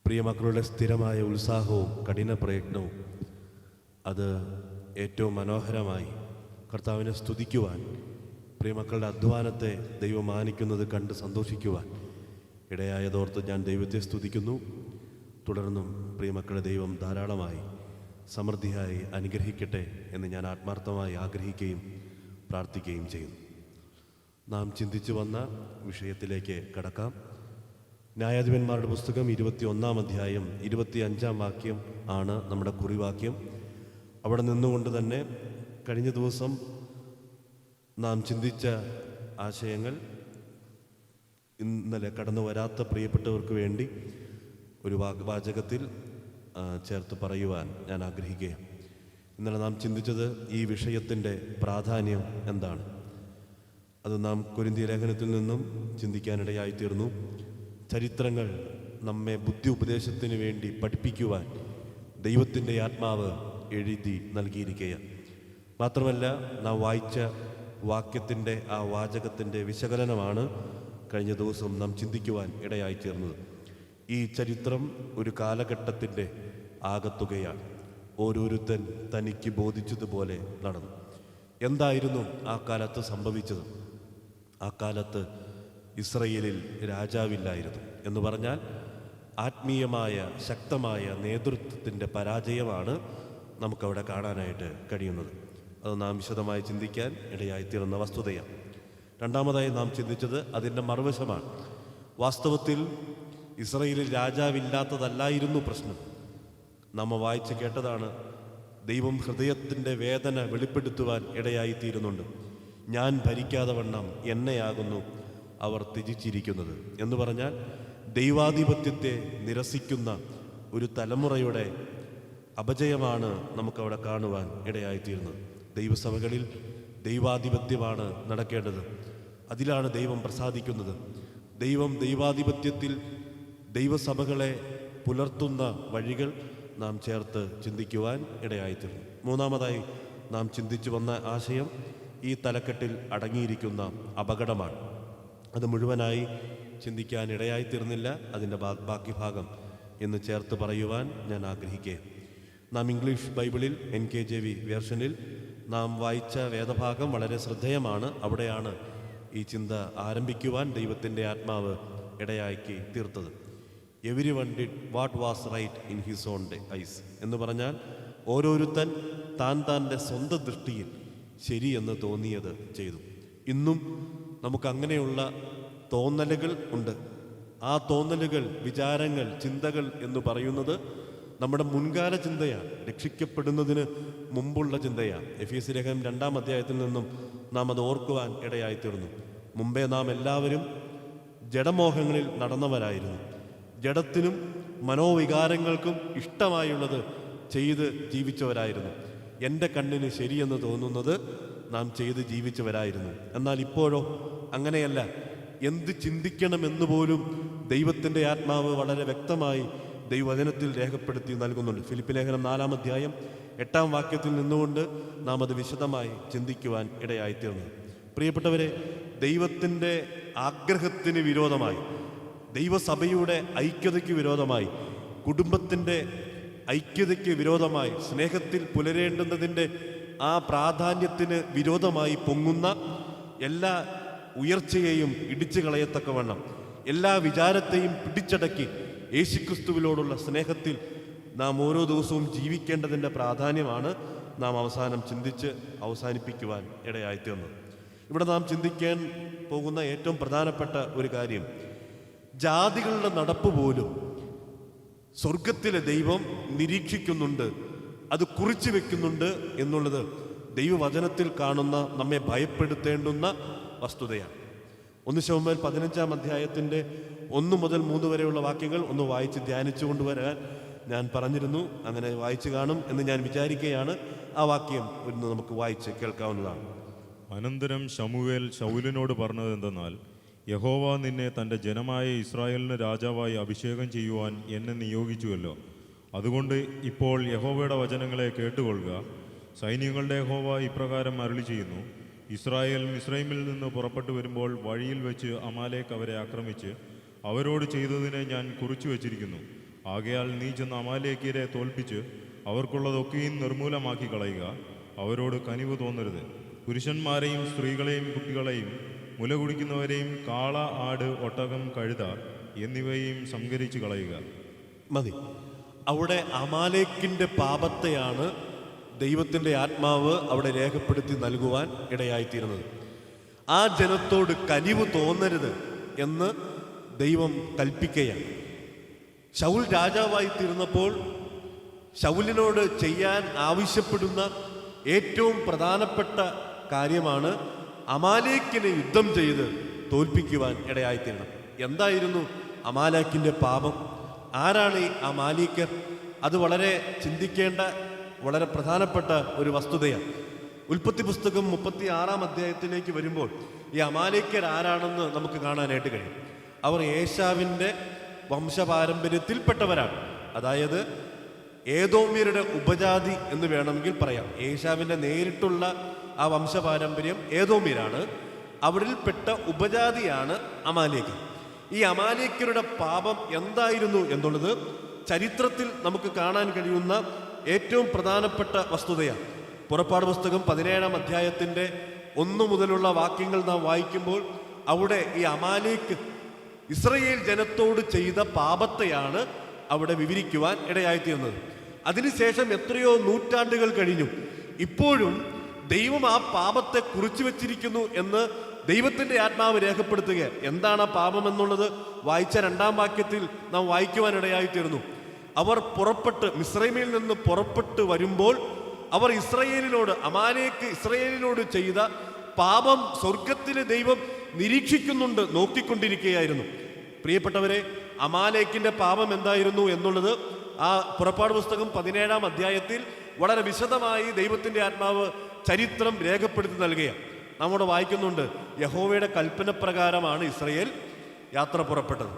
പ്രിയ മക്കളുടെ സ്ഥിരമായ ഉത്സാഹവും കഠിന പ്രയത്നവും അത് ഏറ്റവും മനോഹരമായി കർത്താവിനെ സ്തുതിക്കുവാൻ, പ്രിയമക്കളുടെ അധ്വാനത്തെ ദൈവം മാനിക്കുന്നത് കണ്ട് സന്തോഷിക്കുവാൻ ഇടയായതോർത്ത് ഞാൻ ദൈവത്തെ സ്തുതിക്കുന്നു. തുടർന്നും പ്രിയമക്കളെ ദൈവം ധാരാളമായി സമൃദ്ധിയായി അനുഗ്രഹിക്കട്ടെ എന്ന് ഞാൻ ആത്മാർത്ഥമായി ആഗ്രഹിക്കുകയും പ്രാർത്ഥിക്കുകയും ചെയ്യുന്നു. നാം ചിന്തിച്ചു വന്ന വിഷയത്തിലേക്ക് കടക്കാം. ന്യായാധിപന്മാരുടെ പുസ്തകം 21-ാം അധ്യായം 25-ാം വാക്യം ആണ് നമ്മുടെ കുറിവാക്യം. അവിടെ നിന്നുകൊണ്ട് തന്നെ കഴിഞ്ഞ ദിവസം നാം ചിന്തിച്ച ആശയങ്ങൾ ഇന്നലെ കടന്നു വരാത്ത പ്രിയപ്പെട്ടവർക്ക് വേണ്ടി ഒരു വാചകത്തിൽ ചേർത്ത് പറയുവാൻ ഞാൻ ആഗ്രഹിക്കുകയാണ്. ഇന്നലെ നാം ചിന്തിച്ചത് ഈ വിഷയത്തിൻ്റെ പ്രാധാന്യം എന്താണ്. അത് നാം കൊരിന്ത്യ ലേഖനത്തിൽ നിന്നും ചിന്തിക്കാനിടയായിത്തീർന്നു. ചരിത്രങ്ങൾ നമ്മെ ബുദ്ധി ഉപദേശത്തിന് വേണ്ടി പഠിപ്പിക്കുവാൻ ദൈവത്തിൻ്റെ ആത്മാവ് എഴുതി നൽകിയിരിക്കുകയാണ്. മാത്രമല്ല, നാം വായിച്ച വാക്യത്തിൻ്റെ ആ വാചകത്തിൻ്റെ വിശകലനമാണ് കഴിഞ്ഞ ദിവസം നാം ചിന്തിക്കുവാൻ ഇടയായിത്തീർന്നത്. ഈ ചരിത്രം ഒരു കാലഘട്ടത്തിൻ്റെ ആകത്തുകയാണ്. ഓരോരുത്തൻ തനിക്ക് ബോധിച്ചതുപോലെ നടന്നു. എന്തായിരുന്നു ആ കാലത്ത് സംഭവിച്ചത്? ആ കാലത്ത് ഇസ്രയേലിൽ രാജാവില്ലായിരുന്നു എന്ന് പറഞ്ഞാൽ ആത്മീയമായ ശക്തമായ നേതൃത്വത്തിൻ്റെ പരാജയമാണ് നമുക്കവിടെ കാണാനായിട്ട് കഴിയുന്നത്. അത് നാം വിശദമായി ചിന്തിക്കാൻ ഇടയായിത്തീർന്ന വസ്തുതയാണ്. രണ്ടാമതായി നാം ചിന്തിച്ചത് അതിൻ്റെ മറുവശമാണ്. വാസ്തവത്തിൽ ഇസ്രയേലിൽ രാജാവില്ലാത്തതല്ലായിരുന്നു പ്രശ്നം. നാം വായിച്ച് കേട്ടതാണ്, ദൈവം ഹൃദയത്തിൻ്റെ വേദന വെളിപ്പെടുത്തുവാൻ ഇടയായിത്തീരുന്നുണ്ട്. ഞാൻ ഭരിക്കാതെ വണ്ണം എന്നെയാകുന്നു അവർ ത്യജിച്ചിരിക്കുന്നത് എന്ന് പറഞ്ഞാൽ ദൈവാധിപത്യത്തെ നിരസിക്കുന്ന ഒരു തലമുറയുടെ അപജയമാണ് നമുക്കവിടെ കാണുവാൻ ഇടയായിത്തീരുന്നത്. ദൈവസഭകളിൽ ദൈവാധിപത്യമാണ് നടക്കേണ്ടത്. അതിലാണ് ദൈവം പ്രസാദിക്കുന്നത്. ദൈവാധിപത്യത്തിൽ ദൈവസഭകളെ പുലർത്തുന്ന വഴികൾ നാം ചേർത്ത് ചിന്തിക്കുവാൻ ഇടയായിത്തീർന്നു. മൂന്നാമതായി നാം ചിന്തിച്ചു വന്ന ആശയം ഈ തലക്കെട്ടിൽ അടങ്ങിയിരിക്കുന്ന അപകടമാണ്. അത് മുഴുവനായി ചിന്തിക്കാൻ ഇടയായിത്തീർന്നില്ല. അതിൻ്റെ ബാക്കി ഭാഗം എന്ന് ചേർത്ത് പറയുവാൻ ഞാൻ ആഗ്രഹിക്കുകയാണ്. നാം ഇംഗ്ലീഷ് ബൈബിളിൽ NKJV വേർഷനിൽ നാം വായിച്ച വേദഭാഗം വളരെ ശ്രദ്ധേയമാണ്. അവിടെയാണ് ഈ ചിന്ത ആരംഭിക്കുവാൻ ദൈവത്തിൻ്റെ ആത്മാവ് ഇടയാക്കി തീർത്തത്. Everyone did what was right in his own eyes എന്ന് പറഞ്ഞാൽ ഓരോരുത്തൻ താൻ്റെ സ്വന്തം ദൃഷ്ടിയിൽ ശരിയെന്ന് തോന്നിയത് ചെയ്തു. ഇന്നും നമുക്കങ്ങനെയുള്ള തോന്നലുകൾ ഉണ്ട്. ആ തോന്നലുകൾ, വിചാരങ്ങൾ, ചിന്തകൾ എന്ന് പറയുന്നത് നമ്മുടെ മുൻകാല ചിന്തയാണ്, രക്ഷിക്കപ്പെടുന്നതിന് മുമ്പുള്ള ചിന്തയാണ്. എഫേസ്യ ലേഖനം 2-ാം അധ്യായത്തിൽ നിന്നും നാം അത് ഓർക്കുവാൻ ഇടയായിത്തീർന്നു. മുമ്പേ നാം എല്ലാവരും ജഡമോഹങ്ങളിൽ നടന്നവരായിരുന്നു. ജഡത്തിനും മനോവികാരങ്ങൾക്കും ഇഷ്ടമായുള്ളത് ചെയ്ത് ജീവിച്ചവരായിരുന്നു. എൻ്റെ കണ്ണിന് ശരിയെന്ന് തോന്നുന്നത് നാം ചെയ്ത് ജീവിച്ചവരായിരുന്നു. എന്നാൽ ഇപ്പോഴോ അങ്ങനെയല്ല. എന്ത് ചിന്തിക്കണമെന്ന് പോലും ദൈവത്തിൻ്റെ ആത്മാവ് വളരെ വ്യക്തമായി ദൈവവചനത്തിൽ രേഖപ്പെടുത്തി നൽകുന്നുണ്ട്. ഫിലിപ്പി ലേഖനം 4-ാം അധ്യായം 8-ാം വാക്യത്തിൽ നിന്നുകൊണ്ട് നാം അത് വിശദമായി ചിന്തിക്കുവാൻ ഇടയായിത്തീർന്നു. പ്രിയപ്പെട്ടവരെ, ദൈവത്തിൻ്റെ ആഗ്രഹത്തിന് വിരോധമായി, ദൈവസഭയുടെ ഐക്യതയ്ക്ക് വിരോധമായി, കുടുംബത്തിൻ്റെ ഐക്യതയ്ക്ക് വിരോധമായി, സ്നേഹത്തിൽ പുലരേണ്ടുന്നതിൻ്റെ ആ പ്രാധാന്യത്തിന് വിരോധമായി പൊങ്ങുന്ന എല്ലാ ഉയർച്ചയെയും ഇടിച്ചു കളയത്തക്കവണ്ണം എല്ലാ വിചാരത്തെയും പിടിച്ചടക്കി യേശുക്രിസ്തുവിനോടുള്ള സ്നേഹത്തിൽ നാം ഓരോ ദിവസവും ജീവിക്കേണ്ടതിൻ്റെ പ്രാധാന്യമാണ് നാം അവസാനം ചിന്തിച്ച് അവസാനിപ്പിക്കുവാൻ ഇടയായിത്തീർന്നത്. ഇവിടെ നാം ചിന്തിക്കാൻ പോകുന്ന ഏറ്റവും പ്രധാനപ്പെട്ട ഒരു കാര്യം, ജാതികളുടെ നടപ്പ് പോലും സ്വർഗത്തിലെ ദൈവം നിരീക്ഷിക്കുന്നുണ്ട്, അത് കുറിച്ചു വെക്കുന്നുണ്ട് എന്നുള്ളത് ദൈവവചനത്തിൽ കാണുന്ന നമ്മെ ഭയപ്പെടുത്തേണ്ടുന്ന വസ്തുതയാണ്. 1 ശമൂവേൽ 15-ാം അധ്യായത്തിൻ്റെ 1 മുതൽ 3 വരെയുള്ള വാക്യങ്ങൾ ഒന്ന് വായിച്ച് ധ്യാനിച്ചു കൊണ്ടുവരാൻ ഞാൻ പറഞ്ഞിരുന്നു. അങ്ങനെ വായിച്ചു കാണും എന്ന് ഞാൻ വിചാരിക്കുകയാണ്. ആ വാക്യം ഒന്ന് നമുക്ക് വായിച്ച് കേൾക്കാവുന്നതാണ്. അനന്തരം ശമൂവേൽ ശൗലിനോട് പറഞ്ഞത് എന്തെന്നാൽ, യഹോവ നിന്നെ തൻ്റെ ജനമായ ഇസ്രായേലിന് രാജാവായി അഭിഷേകം ചെയ്യുവാൻ എന്നെ നിയോഗിച്ചുവല്ലോ. അതുകൊണ്ട് ഇപ്പോൾ യഹോവയുടെ വചനങ്ങളെ കേട്ടുകൊള്ളുക. സൈന്യങ്ങളുടെ യഹോവ ഇപ്രകാരം അരുളി ചെയ്യുന്നു: ഇസ്രായേൽ മിസ്രൈമിൽ നിന്ന് പുറപ്പെട്ടു വരുമ്പോൾ വഴിയിൽ വെച്ച് അമാലേക്ക് അവരെ ആക്രമിച്ച് അവരോട് ചെയ്തതിനെ ഞാൻ കുറിച്ചു വച്ചിരിക്കുന്നു. ആകയാൽ നീ ചെന്ന് അമാലേക്യരെ തോൽപ്പിച്ച് അവർക്കുള്ളതൊക്കെയും നിർമൂലമാക്കി കളയുക. അവരോട് കനിവ് തോന്നരുത്. പുരുഷന്മാരെയും സ്ത്രീകളെയും കുട്ടികളെയും മുല കുടിക്കുന്നവരെയും കാള, ആട്, ഒട്ടകം, കഴുത എന്നിവയെയും സംഹരിച്ചു കളയുക. മതി. അവിടെ അമാലേക്കിൻ്റെ പാപത്തെയാണ് ദൈവത്തിൻ്റെ ആത്മാവ് അവിടെ രേഖപ്പെടുത്തി നൽകുവാൻ ഇടയായിത്തീരുന്നത്. ആ ജനത്തോട് കനിവ് തോന്നരുത് എന്ന് ദൈവം കൽപ്പിക്കുകയാണ്. ശൗൽ രാജാവായി തീർന്നപ്പോൾ ശൗലിനോട് ചെയ്യാൻ ആവശ്യപ്പെടുന്ന ഏറ്റവും പ്രധാനപ്പെട്ട കാര്യമാണ് അമാലേക്കിനെ യുദ്ധം ചെയ്ത് തോൽപ്പിക്കുവാൻ ഇടയായിത്തീരണം. എന്തായിരുന്നു അമാലേക്കിൻ്റെ പാപം? ആരാണ് ഈ അമാലേക്കർ? അത് വളരെ ചിന്തിക്കേണ്ട വളരെ പ്രധാനപ്പെട്ട ഒരു വസ്തുതയാണ്. ഉൽപ്പത്തി പുസ്തകം 36-ാം അധ്യായത്തിലേക്ക് വരുമ്പോൾ ഈ അമാലേക്കർ ആരാണെന്ന് നമുക്ക് കാണാനായിട്ട് കഴിയും. അവർ ഏശാവിൻ്റെ വംശപാരമ്പര്യത്തിൽപ്പെട്ടവരാണ്. അതായത് ഏദോമ്യരുടെ ഉപജാതി എന്ന് വേണമെങ്കിൽ പറയാം. ഏശാവിൻ്റെ നേരിട്ടുള്ള ആ വംശപാരമ്പര്യം ഏദോമ്യരാണ്. അവരിൽപ്പെട്ട ഉപജാതിയാണ് അമാലേക്കർ. ഈ അമാലേക്കരുടെ പാപം എന്തായിരുന്നു എന്നുള്ളത് ചരിത്രത്തിൽ നമുക്ക് കാണാൻ കഴിയുന്ന ഏറ്റവും പ്രധാനപ്പെട്ട വസ്തുതയാണ്. പുറപ്പാട് പുസ്തകം 17-ാം അധ്യായത്തിൻ്റെ 1 മുതലുള്ള വാക്യങ്ങൾ നാം വായിക്കുമ്പോൾ അവിടെ ഈ അമാലേക്ക് ഇസ്രയേൽ ജനത്തോട് ചെയ്ത പാപത്തെയാണ് അവിടെ വിവരിക്കുവാൻ ഇടയായിത്തീർന്നത്. അതിനുശേഷം എത്രയോ നൂറ്റാണ്ടുകൾ കഴിഞ്ഞു. ഇപ്പോഴും ദൈവം ആ പാപത്തെ കുറിച്ചു വച്ചിരിക്കുന്നു എന്ന് ദൈവത്തിൻ്റെ ആത്മാവ് രേഖപ്പെടുത്തുക. എന്താണ് ആ പാപം എന്നുള്ളത് വായിച്ച 2-ാം വാക്യത്തിൽ നാം വായിക്കുവാൻ ഇടയായിത്തീർന്നു. അവർ മിസ്രൈമിൽ നിന്ന് പുറപ്പെട്ട് വരുമ്പോൾ അവർ അമാലേക്ക് ഇസ്രയേലിനോട് ചെയ്ത പാപം സ്വർഗത്തിലെ ദൈവം നിരീക്ഷിക്കുന്നുണ്ട്, നോക്കിക്കൊണ്ടിരിക്കുകയായിരുന്നു. പ്രിയപ്പെട്ടവരെ, അമാലേക്കിൻ്റെ പാപം എന്തായിരുന്നു എന്നുള്ളത് ആ പുറപ്പാട് പുസ്തകം 17-ാം അധ്യായത്തിൽ വളരെ വിശദമായി ദൈവത്തിൻ്റെ ആത്മാവ് ചരിത്രം രേഖപ്പെടുത്തി നൽകുകയാണ്. നമ്മോട് വായിക്കുന്നുണ്ട്, യഹോവയുടെ കൽപ്പന പ്രകാരമാണ് ഇസ്രയേൽ യാത്ര പുറപ്പെട്ടത്.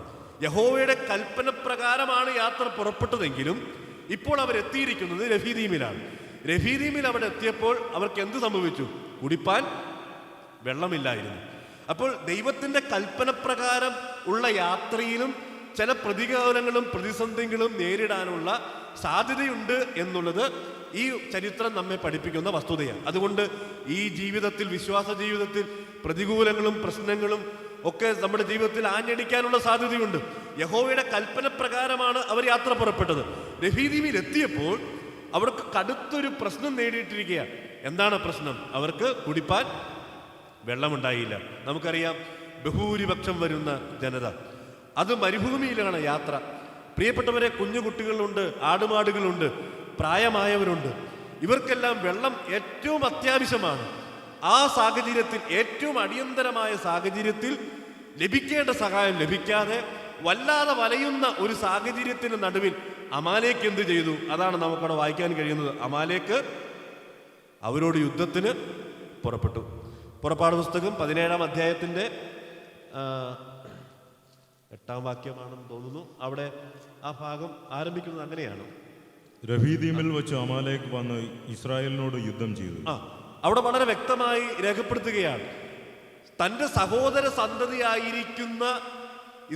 യഹോവയുടെ കൽപ്പന പ്രകാരമാണ് യാത്ര പുറപ്പെട്ടതെങ്കിലും ഇപ്പോൾ അവരെത്തിയിരിക്കുന്നത് രഫീദീമിലാണ്. രഫീദീമിൽ അവിടെ എത്തിയപ്പോൾ അവർക്ക് എന്ത് സംഭവിച്ചു? കുടിപ്പാൻ വെള്ളമില്ലായിരുന്നു. അപ്പോൾ ദൈവത്തിൻ്റെ കൽപ്പന പ്രകാരം ഉള്ള യാത്രയിലും ചില പ്രതികൂലങ്ങളും പ്രതിസന്ധികളും നേരിടാനുള്ള സാധ്യതയുണ്ട് എന്നുള്ളത് ഈ ചരിത്രം നമ്മെ പഠിപ്പിക്കുന്ന വസ്തുതയാണ്. അതുകൊണ്ട് ഈ ജീവിതത്തിൽ, വിശ്വാസ ജീവിതത്തിൽ പ്രതികൂലങ്ങളും പ്രശ്നങ്ങളും ഒക്കെ നമ്മുടെ ജീവിതത്തിൽ ആഞ്ഞടിക്കാനുള്ള സാധ്യതയുണ്ട്. യഹോവയുടെ കൽപ്പന പ്രകാരമാണ് അവർ യാത്ര പുറപ്പെട്ടത്. രഫീദീമിൽ എത്തിയപ്പോൾ അവർക്ക് കടുത്തൊരു പ്രശ്നം നേടിയിട്ടിരിക്കുകയാണ്. എന്താണ് പ്രശ്നം? അവർക്ക് കുടിപ്പാൻ വെള്ളമുണ്ടായില്ല. നമുക്കറിയാം, ബഹുഭൂരിപക്ഷം വരുന്ന ജനത, അത് മരുഭൂമിയിലാണ് യാത്ര. പ്രിയപ്പെട്ടവരെ, കുഞ്ഞുകുട്ടികളുണ്ട്, ആടുമാടുകളുണ്ട്, പ്രായമായവരുണ്ട്. ഇവർക്കെല്ലാം വെള്ളം ഏറ്റവും അത്യാവശ്യമാണ്. ആ സാഹചര്യത്തിൽ, ഏറ്റവും അടിയന്തരമായ സാഹചര്യത്തിൽ ലഭിക്കേണ്ട സഹായം ലഭിക്കാതെ വല്ലാതെ വലയുന്ന ഒരു സാഹചര്യത്തിന് നടുവിൽ അമാലേക്ക് എന്ത് ചെയ്തു? അതാണ് നമുക്കവിടെ വായിക്കാൻ കഴിയുന്നത്. അമാലേക്ക് അവരോട് യുദ്ധത്തിന് പുറപ്പെട്ടു. പുറപ്പാട് പുസ്തകം 17-ാം അധ്യായത്തിൻ്റെ 8-ാം വാക്യമാണെന്ന് തോന്നുന്നു. അവിടെ ആ ഭാഗം ആരംഭിക്കുന്നത് അങ്ങനെയാണ്: രഫീദീമിൽ വെച്ച് അമാലേക്ക് വന്ന് ഇസ്രായേലിനോട് യുദ്ധം ചെയ്തു. അവിടെ വളരെ വ്യക്തമായി രേഖപ്പെടുത്തുകയാണ്, തൻ്റെ സഹോദര സന്തതിയായിരിക്കുന്ന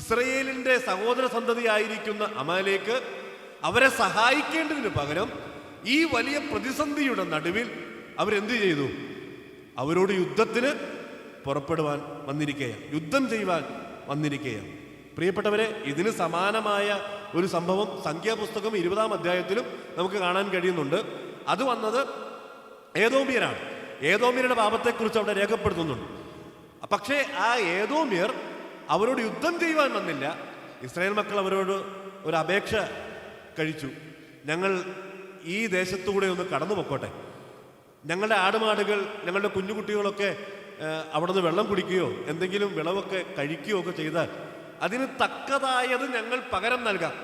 ഇസ്രയേലിൻ്റെ സഹോദര സന്തതിയായിരിക്കുന്ന അമാലേക്ക് അവരെ സഹായിക്കേണ്ടതിന് പകരം ഈ വലിയ പ്രതിസന്ധിയുടെ നടുവിൽ അവരെന്ത് ചെയ്തു? അവരോട് യുദ്ധത്തിന് പുറപ്പെടുവാൻ വന്നിരിക്കുകയാണ്, യുദ്ധം ചെയ്യുവാൻ വന്നിരിക്കുകയാണ്. പ്രിയപ്പെട്ടവരെ, ഇതിന് സമാനമായ ഒരു സംഭവം സംഖ്യാപുസ്തകം 20-ാം അധ്യായത്തിലും നമുക്ക് കാണാൻ കഴിയുന്നുണ്ട്. അത് വന്നത് ഏദോമ്യരാണ്. ഏദോമ്യരുടെ പാപത്തെക്കുറിച്ച് അവിടെ രേഖപ്പെടുത്തുന്നുണ്ട്. പക്ഷേ ആ ഏദോമ്യർ അവരോട് യുദ്ധം ചെയ്യുവാൻ വന്നില്ല. ഇസ്രായേൽ മക്കൾ അവരോട് ഒരു അപേക്ഷ കഴിച്ചു: ഞങ്ങൾ ഈ ദേശത്തുകൂടെ ഒന്ന് കടന്നു പൊക്കോട്ടെ, ഞങ്ങളുടെ ആടുമാടുകൾ, ഞങ്ങളുടെ കുഞ്ഞുകുട്ടികളൊക്കെ അവിടെ നിന്ന് വെള്ളം കുടിക്കുകയോ എന്തെങ്കിലും വിളവൊക്കെ കഴിക്കുകയോ ഒക്കെ ചെയ്താൽ അതിന് തക്കതായത് ഞങ്ങൾ പകരം നൽകാം.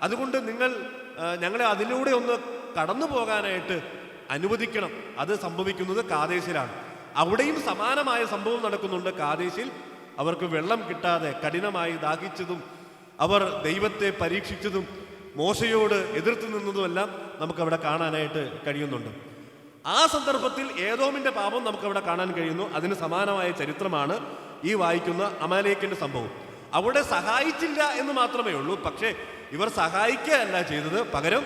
അതുകൊണ്ട് നിങ്ങൾ ഞങ്ങളെ അതിലൂടെ ഒന്ന് കടന്നു പോകാനായിട്ട് അനുവദിക്കണം. അത് സംഭവിക്കുന്നത് കാദേശിലാണ്. അവിടെയും സമാനമായ സംഭവം നടക്കുന്നുണ്ട്. കാദേശിൽ അവർക്ക് വെള്ളം കിട്ടാതെ കഠിനമായി ദാഹിച്ചതും അവർ ദൈവത്തെ പരീക്ഷിച്ചതും മോശയോട് എതിർത്ത് നിന്നതുമെല്ലാം നമുക്കവിടെ കാണാനായിട്ട് കഴിയുന്നുണ്ട്. ആ സന്ദർഭത്തിൽ ഏദോമിന്റെ പാപം നമുക്കവിടെ കാണാൻ കഴിയുന്നു. അതിന് സമാനമായ ചരിത്രമാണ് ഈ വായിക്കുന്ന അമാലേക്കിന്റെ സംഭവം. അവിടെ സഹായിച്ചില്ല എന്ന് മാത്രമേ ഉള്ളൂ. പക്ഷേ ഇവർ സഹായിക്കുകയല്ല ചെയ്തത്, പകരം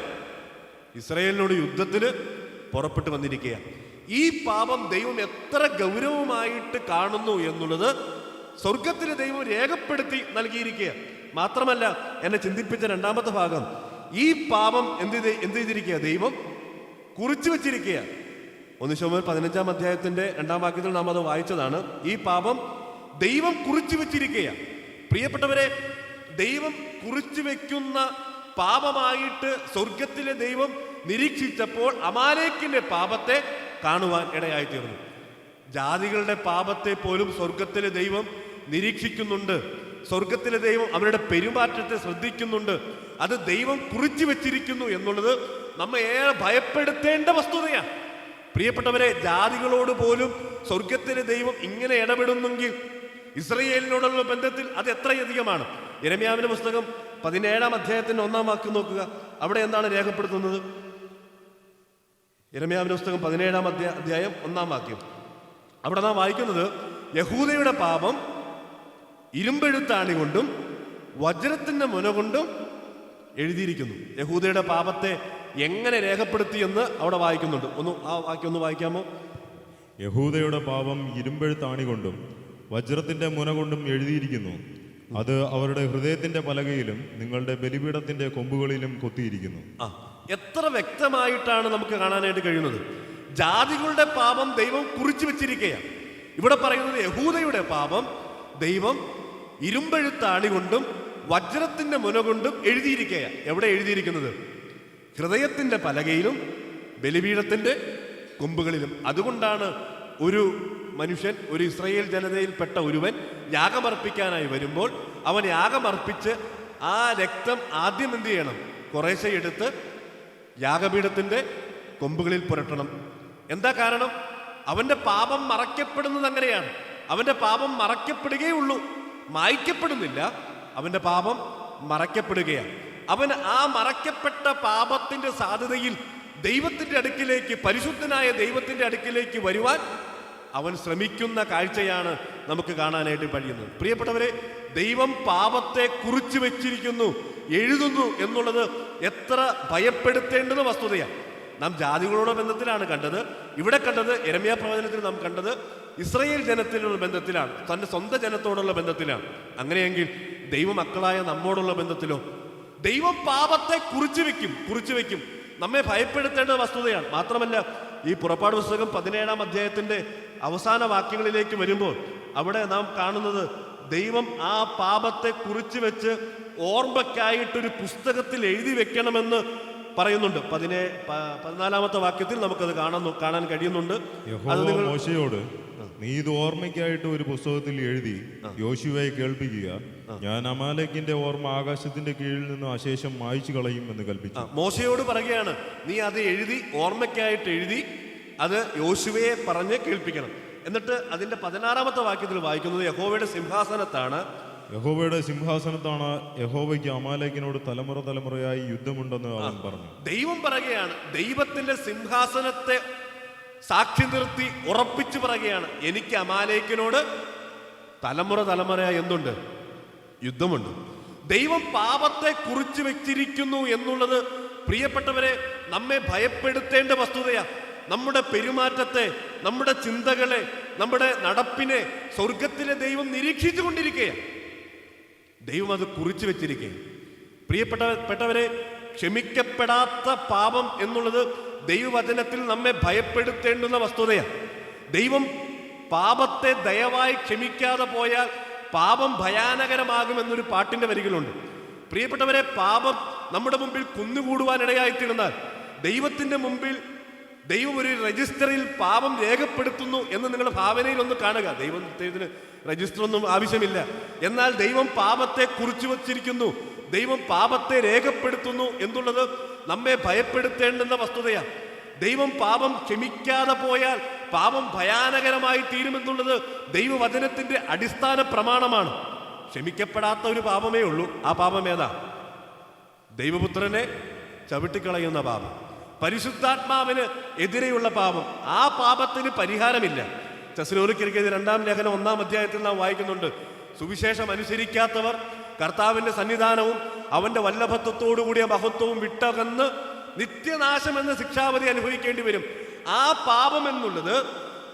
ഇസ്രായേലിനോട് യുദ്ധത്തിന് പുറപ്പെട്ടു വന്നിരിക്കുകയാണ്. ഈ പാപം ദൈവം എത്ര ഗൗരവമായിട്ട് കാണുന്നു എന്നുള്ളത് സ്വർഗത്തിലെ ദൈവം രേഖപ്പെടുത്തി നൽകിയിരിക്കുക. മാത്രമല്ല, എന്നെ ചിന്തിപ്പിച്ച രണ്ടാമത്തെ ഭാഗം, ഈ പാപം എന്ത് ചെയ്തിരിക്കുക? ദൈവം കുറിച്ചു വെച്ചിരിക്കുക. 1 ശമൂവേൽ 15-ാം അധ്യായത്തിന്റെ 2-ാം വാക്യത്തിൽ നാം അത് വായിച്ചതാണ്. ഈ പാപം ദൈവം കുറിച്ചു വെച്ചിരിക്കുക. പ്രിയപ്പെട്ടവരെ, ദൈവം കുറിച്ചു വെക്കുന്ന പാപമായിട്ട് സ്വർഗത്തിലെ ദൈവം നിരീക്ഷിച്ചപ്പോൾ അമാലേക്കിന്റെ പാപത്തെ കാണുവാൻ ഇടയായി തീർന്നു. ജാതികളുടെ പാപത്തെ പോലും സ്വർഗത്തിലെ ദൈവം നിരീക്ഷിക്കുന്നുണ്ട്. സ്വർഗത്തിലെ ദൈവം അവരുടെ പെരുമാറ്റത്തെ ശ്രദ്ധിക്കുന്നുണ്ട്. അത് ദൈവം കുറിച്ചു വെച്ചിരിക്കുന്നു എന്നുള്ളത് നമ്മെ ഏറെ ഭയപ്പെടുത്തേണ്ട വസ്തുതയാണ്. പ്രിയപ്പെട്ടവരെ, ജാതികളോട് പോലും സ്വർഗത്തിലെ ദൈവം ഇങ്ങനെ ഇടപെടുന്നെങ്കിൽ ഇസ്രായേലിനോടുള്ള ബന്ധത്തിൽ അത് എത്രയധികമാണ്. യിരെമ്യാവിന്റെ പുസ്തകം 17-ാം അധ്യായത്തിന്റെ 1-ാം വാക്യം നോക്കുക. അവിടെ എന്താണ് രേഖപ്പെടുത്തുന്നത്? യിരെമ്യാവിന്റെ പുസ്തകം 17-ാം അധ്യായം 1-ാം വാക്യം. അവിടെ നാം വായിക്കുന്നത്, യഹൂദയുടെ പാപം ഇരുമ്പെഴുത്താണി കൊണ്ടും വജ്രത്തിന്റെ മുന കൊണ്ടും എഴുതിയിരിക്കുന്നു. യഹൂദയുടെ പാപത്തെ എങ്ങനെ രേഖപ്പെടുത്തി എന്ന് അവിടെ വായിക്കുന്നുണ്ട്. ആ വാക്യം ഒന്ന് വായിക്കാമോ? യഹൂദയുടെ പാപം ഇരുമ്പെഴുത്താണി കൊണ്ടും വജ്രത്തിന്റെ മുന കൊണ്ടും എഴുതിയിരിക്കുന്നു. അത് അവരുടെ ഹൃദയത്തിന്റെ പലകയിലും നിങ്ങളുടെ ബലിപീഠത്തിന്റെ കൊമ്പുകളിലും കൊത്തിയിരിക്കുന്നു. എത്ര വ്യക്തമായിട്ടാണ് നമുക്ക് കാണാനായിട്ട് കഴിയുന്നത്. ജാതികളുടെ പാപം ദൈവം കുറിച്ചു വെച്ചിരിക്കുകയാണ്. ഇവിടെ പറയുന്നത് യഹൂദയുടെ പാപം ദൈവം ഇരുമ്പെഴുത്താണി കൊണ്ടും വജ്രത്തിന്റെ മുന കൊണ്ടും എഴുതിയിരിക്കുകയാണ്. എവിടെ എഴുതിയിരിക്കുന്നത്? ഹൃദയത്തിന്റെ പലകയിലും ബലിപീഠത്തിന്റെ കൊമ്പുകളിലും. അതുകൊണ്ടാണ് ഒരു മനുഷ്യൻ, ഒരു ഇസ്രായേൽ ജനതയിൽപ്പെട്ട ഒരുവൻ യാഗമർപ്പിക്കാനായി വരുമ്പോൾ അവൻ യാഗമർപ്പിച്ച് ആ രക്തം ആദ്യം എന്ത് ചെയ്യണം? കുറേശ്ശെ എടുത്ത് യാഗപീഠത്തിന്റെ കൊമ്പുകളിൽ പുരട്ടണം. എന്താ കാരണം? അവന്റെ പാപം മറയ്ക്കപ്പെടുന്നത് അങ്ങനെയാണ്. അവന്റെ പാപം മറയ്ക്കപ്പെടുകയുള്ളൂ, മായ്ക്കപ്പെടുന്നില്ല. അവന്റെ പാപം മറയ്ക്കപ്പെടുകയാണ്. അവൻ ആ മറയ്ക്കപ്പെട്ട പാപത്തിന്റെ സാധ്യതയിൽ ദൈവത്തിന്റെ അടുക്കിലേക്ക്, പരിശുദ്ധനായ ദൈവത്തിന്റെ അടുക്കിലേക്ക് വരുവാൻ അവൻ ശ്രമിക്കുന്ന കാഴ്ചയാണ് നമുക്ക് കാണാനായിട്ട് കഴിയുന്നത്. പ്രിയപ്പെട്ടവരെ, ദൈവം പാപത്തെ കുറിച്ചു വെച്ചിരിക്കുന്നു, എഴുതുന്നു എന്നുള്ളത് എത്ര ഭയപ്പെടുത്തേണ്ടുന്ന വസ്തുതയാണ്. നാം ജാതികളോട് ബന്ധത്തിലാണ് കണ്ടത്. ഇവിടെ കണ്ടത് യിരെമ്യാ പ്രവചനത്തിൽ നാം കണ്ടത് ഇസ്രായേൽ ജനത്തിലുള്ള ബന്ധത്തിലാണ്, തൻ്റെ സ്വന്തം ജനത്തോടുള്ള ബന്ധത്തിലാണ്. അങ്ങനെയെങ്കിൽ ദൈവമക്കളായ നമ്മോടുള്ള ബന്ധത്തിലോ? ദൈവം പാപത്തെ കുറിച്ചു വെക്കും. നമ്മെ ഭയപ്പെടുത്തേണ്ട വസ്തുതയാണ്. മാത്രമല്ല, ഈ പുറപ്പാട് പുസ്തകം 17-ാം അധ്യായത്തിന്റെ അവസാന വാക്യങ്ങളിലേക്ക് വരുമ്പോൾ അവിടെ നാം കാണുന്നത് ദൈവം ആ പാപത്തെ കുറിച്ചു വെച്ച് ഓർമ്മയ്ക്കായിട്ടൊരു പുസ്തകത്തിൽ എഴുതി വെക്കണമെന്ന് പറയുന്നുണ്ട്. 14-ാമത്തെ വാക്യത്തിൽ നമുക്കത് കാണാൻ കഴിയുന്നുണ്ട്. യഹോവ മോശെയോട്, നീ ഇത് ഓർമ്മയ്ക്കായിട്ട് ഒരു പുസ്തകത്തിൽ എഴുതി യോശുവയെ കേൾപ്പിക്കുക. ഞാൻ അമാലേക്കിന്റെ ഓർമ്മ ആകാശത്തിന്റെ കീഴിൽ നിന്ന് അശേഷം മായ്ച്ചു കളയും എന്ന് കൽപ്പിച്ചു. മോശയോട് പറയുകയാണ്, നീ അത് എഴുതി, ഓർമ്മയ്ക്കായിട്ട് എഴുതി അത് യോശുവയെ പറഞ്ഞ് കേൾപ്പിക്കണം. എന്നിട്ട് അതിന്റെ 16-ാമത്തെ വാക്യത്തിൽ വായിക്കുന്നത് യഹോവയുടെ സിംഹാസനത്താണ് യഹോവയ്ക്ക് അമാലേക്കിനോട് തലമുറയായി യുദ്ധമുണ്ടെന്ന് അവൻ പറഞ്ഞു. ദൈവം പറയുകയാണ്, ദൈവത്തിന്റെ സിംഹാസനത്തെ സാക്ഷി നിർത്തി ഉറപ്പിച്ചു പറയുകയാണ്, എനിക്ക് അമാലേക്കിനോട് തലമുറയായി എന്തുണ്ട്? യുദ്ധമുണ്ട്. ദൈവം പാപത്തെ കുറിച്ചു വെച്ചിരിക്കുന്നു എന്നുള്ളത് പ്രിയപ്പെട്ടവരെ നമ്മെ ഭയപ്പെടുത്തേണ്ട വസ്തുതയാണ്. നമ്മുടെ പെരുമാറ്റത്തെ, നമ്മുടെ ചിന്തകളെ, നമ്മുടെ നടപ്പിനെ സ്വർഗത്തിലെ ദൈവം നിരീക്ഷിച്ചു കൊണ്ടിരിക്കുകയാണ്. ദൈവം അത് കുറിച്ചു വെച്ചിരിക്കുകയാണ്. പ്രിയപ്പെട്ടവരെ, ക്ഷമിക്കപ്പെടാത്ത പാപം എന്നുള്ളത് ദൈവവചനത്തിൽ നമ്മെ ഭയപ്പെടുത്തേണ്ടുന്ന വസ്തുതയാണ്. ദൈവം പാപത്തെ ദയവായി ക്ഷമിക്കാതെ പോയാൽ പാപം ഭയാനകരമാകുമെന്നൊരു പാട്ടിന്റെ വരികളുണ്ട്. പ്രിയപ്പെട്ടവരെ, പാപം നമ്മുടെ മുമ്പിൽ കുന്നുകൂടുവാനിടയായിത്തീർന്നാൽ ദൈവത്തിന്റെ മുമ്പിൽ ദൈവം ഒരു രജിസ്റ്ററിൽ പാപം രേഖപ്പെടുത്തുന്നു എന്ന് നിങ്ങളുടെ ഭാവനയിൽ ഒന്ന് കാണുക. ദൈവത്തിന് രജിസ്റ്റർ ഒന്നും ആവശ്യമില്ല. എന്നാൽ ദൈവം പാപത്തെ കുറിച്ചു വച്ചിരിക്കുന്നു, ദൈവം പാപത്തെ രേഖപ്പെടുത്തുന്നു എന്നുള്ളത് നമ്മെ ഭയപ്പെടുത്തേണ്ടുന്ന വസ്തുതയാണ്. ദൈവം പാപം ക്ഷമിക്കാതെ പോയാൽ പാപം ഭയാനകരമായി തീരുമെന്നുള്ളത് ദൈവവചനത്തിന്റെ അടിസ്ഥാന പ്രമാണമാണ്. ക്ഷമിക്കപ്പെടാത്ത ഒരു പാപമേ ഉള്ളൂ. ആ പാപം ഏതാ? ദൈവപുത്രനെ ചവിട്ടിക്കളയുന്ന പാപം. പരിശുദ്ധാത്മാവിന് എതിരെയുള്ള പാപം. ആ പാപത്തിന് പരിഹാരമില്ല. തെസ്സലോനിക്കർക്കെതിരെ 2-ാം ലേഖനം 1-ാം അധ്യായത്തിൽ നാം വായിക്കുന്നുണ്ട്, സുവിശേഷം അനുസരിക്കാത്തവർ കർത്താവിന്റെ സന്നിധാനവും അവന്റെ വല്ലഭത്വത്തോടുകൂടിയ മഹത്വവും വിട്ടകന്ന് നിത്യനാശം എന്ന ശിക്ഷാവധി അനുഭവിക്കേണ്ടി വരും. ആ പാപം എന്നുള്ളത്